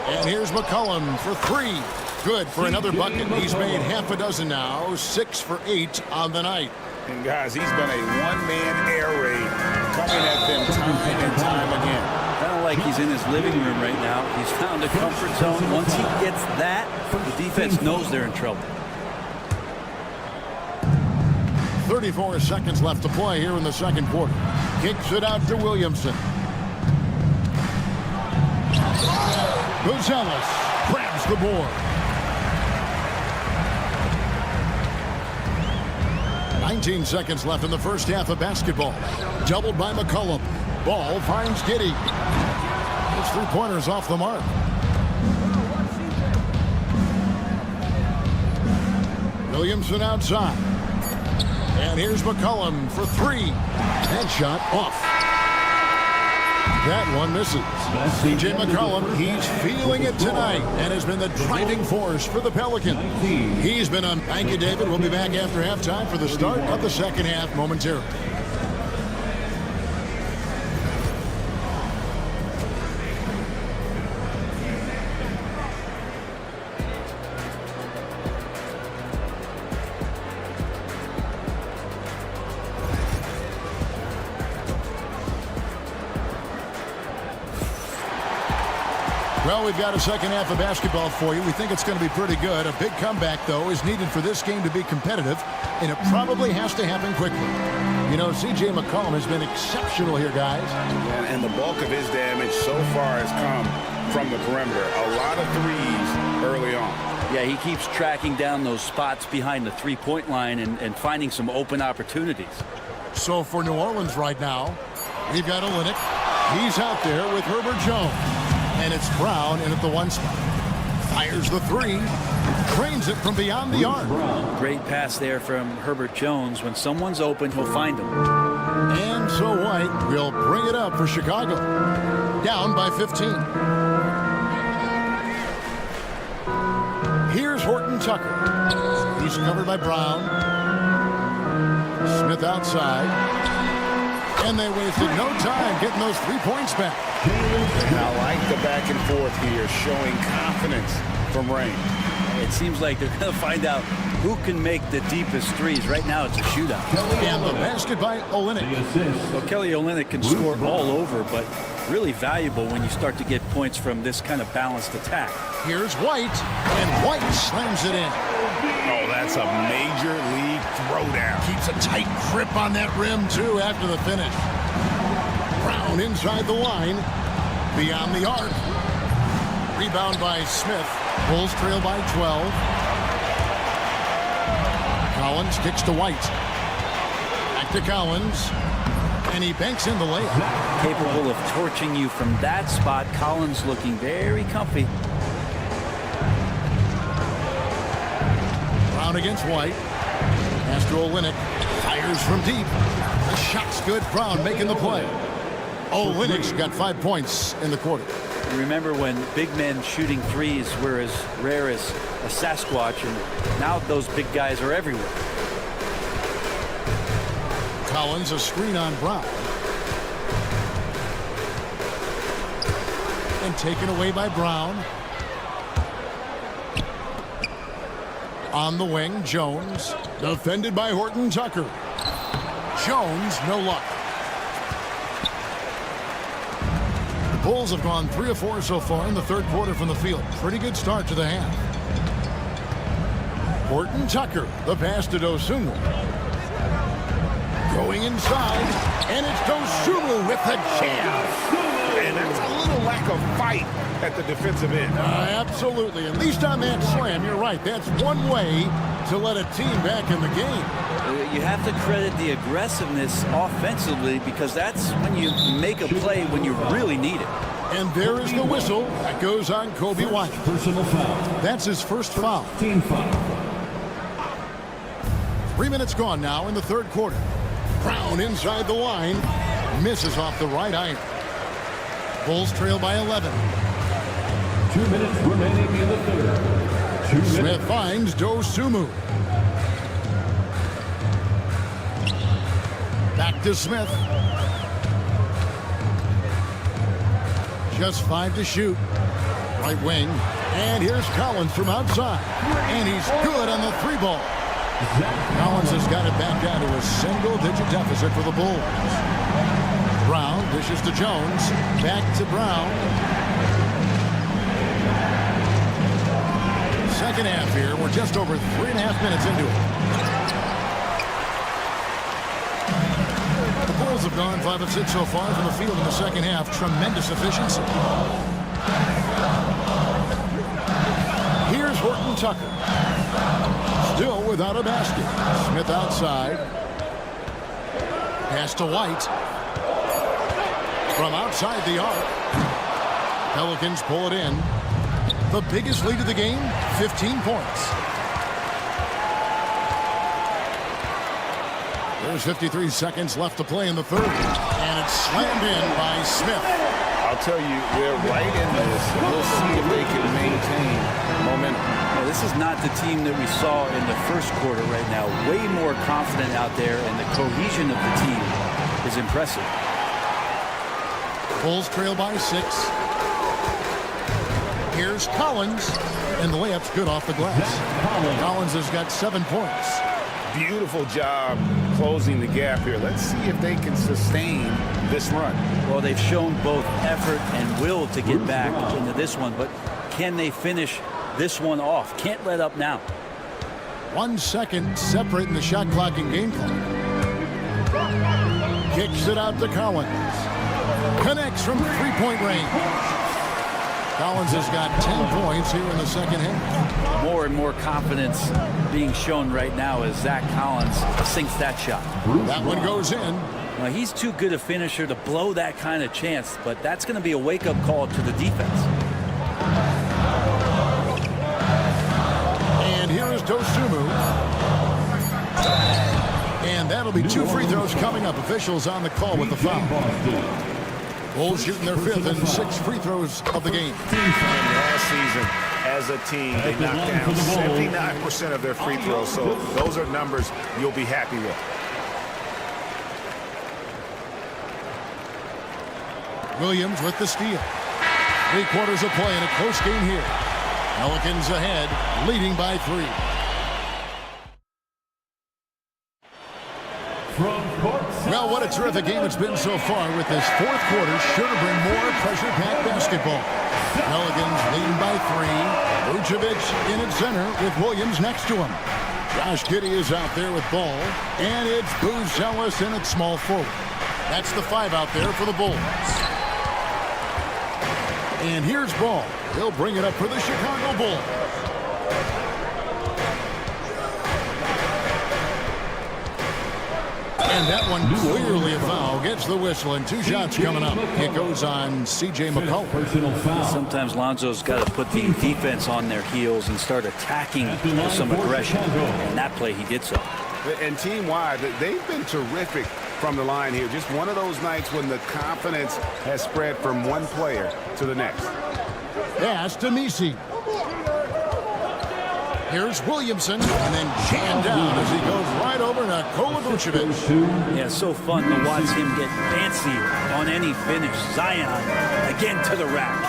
And here's McCollum for 3. Good for another bucket. He's made half a dozen now, 6 for 8 on the night. And guys, he's been a one-man air raid coming at them time and time again. Kind of like he's in his living room right now. He's found a comfort zone. Once he gets that, the defense knows they're in trouble. 34 seconds left to play here in the second quarter. Kicks it out to Williamson. Buzelis grabs the board. 19 seconds left in the first half of basketball. Doubled by McCollum. Ball finds Giddey. His 3-pointers off the mark. Williamson outside. And here's McCollum for 3. That shot off. That one misses. CJ McCollum, he's feeling it tonight and has been the driving force for the Pelicans. He's been on. Thank you, David. We'll be back after halftime for the start of the second half momentarily. Well, we've got a second half of basketball for you. We think it's going to be pretty good. A big comeback, though, is needed for this game to be competitive, and it probably has to happen quickly. You know, C.J. McCollum has been exceptional here, guys. And the bulk of his damage so far has come from the perimeter. A lot of threes early on. Yeah, he keeps tracking down those spots behind the three-point line and finding some open opportunities. So for New Orleans right now, we've got Olynyk. He's out there with Herbert Jones. And it's Brown in at the 1 spot. Fires the 3. Trains it from beyond the arc. Great pass there from Herbert Jones. When someone's open, he'll find them. And so White will bring it up for Chicago. Down by 15. Here's Horton Tucker. He's covered by Brown. Smith outside. And they wasted no time getting those 3 points back. And I like the back and forth here, showing confidence from Rain. It seems like they're going to find out who can make the deepest threes. Right now it's a shootout. And the basket by Olynyk. Well, Kelly Olynyk can score all over, but really valuable when you start to get points from this kind of balanced attack. Here's White, and White slams it in. Oh, that's a major league throwdown. Keeps a tight grip on that rim, too, after the finish. Brown inside the line, beyond the arc. Rebound by Smith. Bulls trail by 12. Collins kicks to White. Back to Collins. And he banks in the layup. Capable of torching you from that spot. Collins looking very comfy. Brown against White. Pass to Olynyk. Fires from deep. The shot's good. Brown making the play. Olynyk's got 5 points in the quarter. Remember when big men shooting threes were as rare as a Sasquatch, and now those big guys are everywhere. Collins, a screen on Brown. And taken away by Brown. On the wing, Jones. Defended by Horton Tucker. Jones, no luck. The Bulls have gone 3 of 4 so far in the third quarter from the field. Pretty good start to the half. Horton Tucker, the pass to Dosunmu. Going inside, and it's Dosunmu with the jam. And that's a little lack of fight at the defensive end. Absolutely. At least on that slam, you're right. That's one way to let a team back in the game. You have to credit the aggressiveness offensively, because that's when you make a play when you really need it. And there is the whistle that goes on Kobe White. Personal foul. That's his first foul. Team foul. 3 minutes gone now in the third quarter. Brown inside the line. Misses off the right iron. Bulls trail by 11. 2 minutes remaining in the third. 2 minutes. Smith finds Dosunmu. Back to Smith. Just 5 to shoot. Right wing. And here's Collins from outside. And he's good on the 3-ball. Collins has got it back down to a single-digit deficit for the Bulls. Brown dishes to Jones. Back to Brown. Second half here. We're just over 3.5 minutes into it. The Bulls have gone 5 of 6 so far from the field in the second half. Tremendous efficiency. Here's Horton Tucker. Still without a basket. Smith outside. Pass to White. From outside the arc. Pelicans pull it in. The biggest lead of the game, 15 points. There's 53 seconds left to play in the third. And it's slammed in by Smith. I'll tell you, they're right in this. We'll see if they can maintain momentum. Well, this is not the team that we saw in the first quarter right now. Way more confident out there, and the cohesion of the team is impressive. Bulls trail by 6. Here's Collins, and the layup's good off the glass. Collins has got 7 points. Beautiful job closing the gap here. Let's see if they can sustain this run. Well, they've shown both effort and will to get back into this one, but can they finish this one off? Can't let up now. 1 second separating the shot clock and game clock. Kicks it out to Collins. Connects from 3-point range. Collins has got 10 points here in the second half. More and more confidence being shown right now as Zach Collins sinks that shot. That one goes in. Well, he's too good a finisher to blow that kind of chance, but that's going to be a wake-up call to the defense. And here is Dosunmu. And that'll be 2 free throws coming up. Officials on the call with the foul. Bulls shooting their 5th and 6th free throws of the game. And last season, as a team, they knocked down 79% of their free throws. So those are numbers you'll be happy with. Williams with the steal. 3 quarters of play in a close game here. Pelicans ahead, leading by 3. Well, what a terrific game it's been so far, with this 4th quarter sure to bring more pressure-packed basketball. Pelicans leading by 3. Vucevic in at center with Williams next to him. Josh Giddey is out there with ball, and it's Buzelis in at small forward. That's the 5 out there for the Bulls. And here's Ball. He'll bring it up for the Chicago Bulls. And that one clearly a foul. Gets the whistle, and 2 shots coming up. It goes on C.J. McCollum. Sometimes Lonzo's got to put the defense on their heels and start attacking with some aggression. And that play, he did so. And team-wide, they've been terrific from the line here. Just one of those nights when the confidence has spread from one player to the next. Pass to Misi. Here's Williamson, and then jammed down as he goes right over to Nikola Vucevic. Yeah, so fun to watch him get fancy on any finish. Zion again to the rack.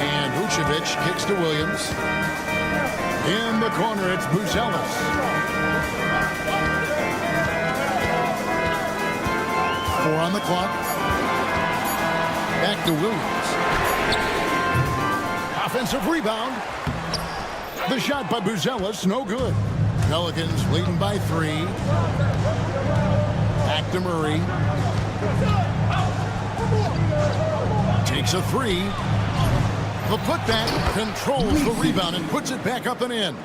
And Vucevic kicks to Williams. In the corner, it's Buzelis. 4 on the clock. Back to Williams. Offensive rebound. The shot by Buzelis, no good. Pelicans leading by 3. Back to Murray. Takes a 3. The putback controls the rebound and puts it back up and in.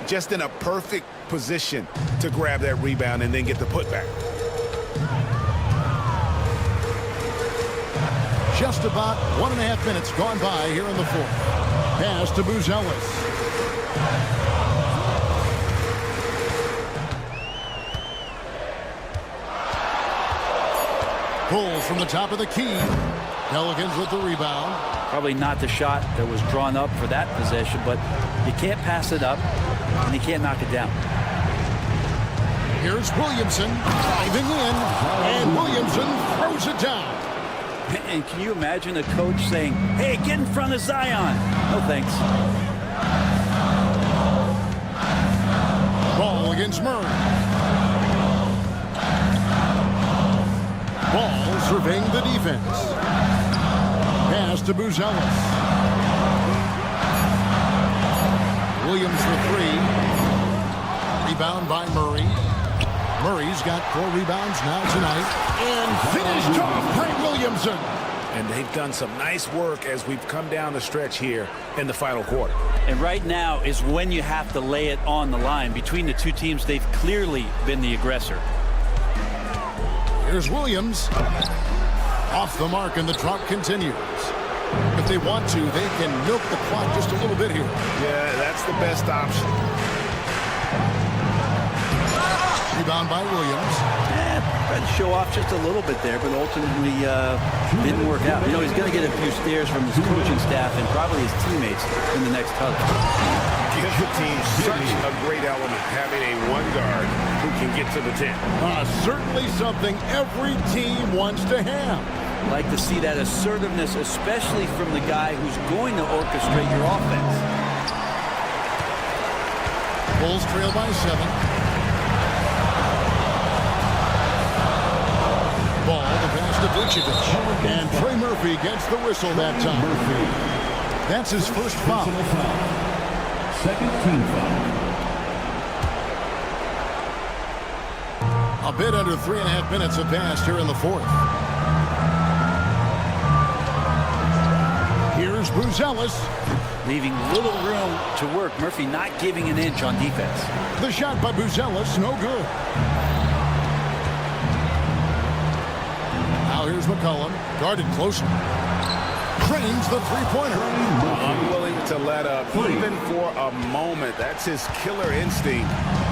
Just in a perfect position to grab that rebound and then get the putback. Just about 1.5 minutes gone by here in the 4th. Pass to Buzelis. Pulls from the top of the key. Pelicans with the rebound. Probably not the shot that was drawn up for that possession, but you can't pass it up, and you can't knock it down. Here's Williamson driving in, and Williamson throws it down. And can you imagine a coach saying, hey, get in front of Zion? No thanks. Ball against Murray. Ball surveying the defense. Pass to Buzelis. Williams for 3. Rebound by Murray. Murray's got 4 rebounds now tonight. And finished off by Williamson. And they've done some nice work as we've come down the stretch here in the final quarter. And right now is when you have to lay it on the line. Between the 2 teams, they've clearly been the aggressor. Here's Williams. Off the mark, and the drought continues. If they want to, they can milk the clock just a little bit here. Yeah, that's the best option. Rebound by Williams. Tried to show off just a little bit there, but ultimately didn't work out. You know, he's going to get a few stares from his coaching staff and probably his teammates in the next huddle. Gives the team such a great element, having a 1 guard who can get to the 10. Certainly something every team wants to have. Like to see that assertiveness, especially from the guy who's going to orchestrate your offense. Bulls trail by 7. Ball, the pass to Vucevic. And Trey Murphy gets the whistle that time. That's his first foul. Second team foul. A bit under 3.5 minutes have passed here in the 4th. Here's Buzelis. Leaving little room to work. Murphy not giving an inch on defense. The shot by Buzelis, no good. Now here's McCollum, guarded closer. Trains the 3-pointer. Unwilling to let up, even for a moment. That's his killer instinct,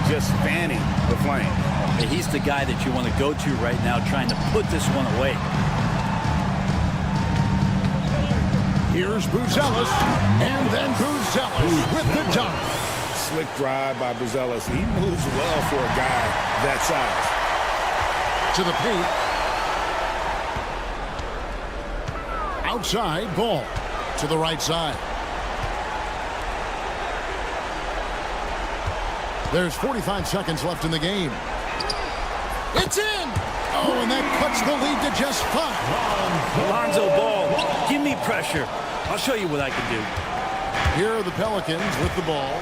just fanning the flame. He's the guy that you want to go to right now, trying to put this one away. Here's Buzelis, and then Buzelis with the dunk. Slick drive by Buzelis. He moves well for a guy that size. To the paint. Outside, ball. To the right side. There's 45 seconds left in the game. It's in! Oh, and that cuts the lead to just 5. Lonzo Ball, give me pressure. I'll show you what I can do. Here are the Pelicans with the ball.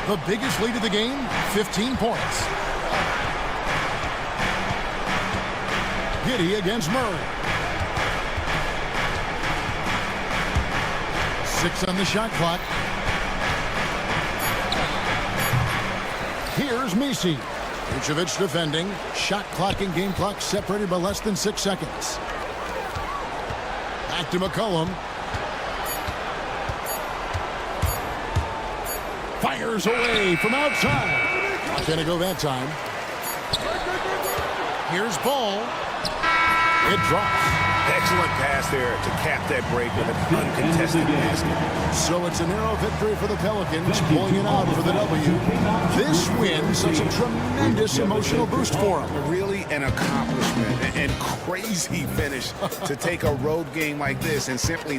The biggest lead of the game, 15 points. Giddey against Murray. 6 on the shot clock. Here's Misi. Vucevic defending. Shot clock and game clock separated by less than 6 seconds. Back to McCollum. Fires away from outside. Not going to go that time. Here's Ball. It drops. Excellent pass there to cap that break with an uncontested basket. So it's a narrow victory for the Pelicans, pulling it out for the W. This win, such a tremendous emotional boost for them. Really an accomplishment and crazy finish to take a road game like this and simply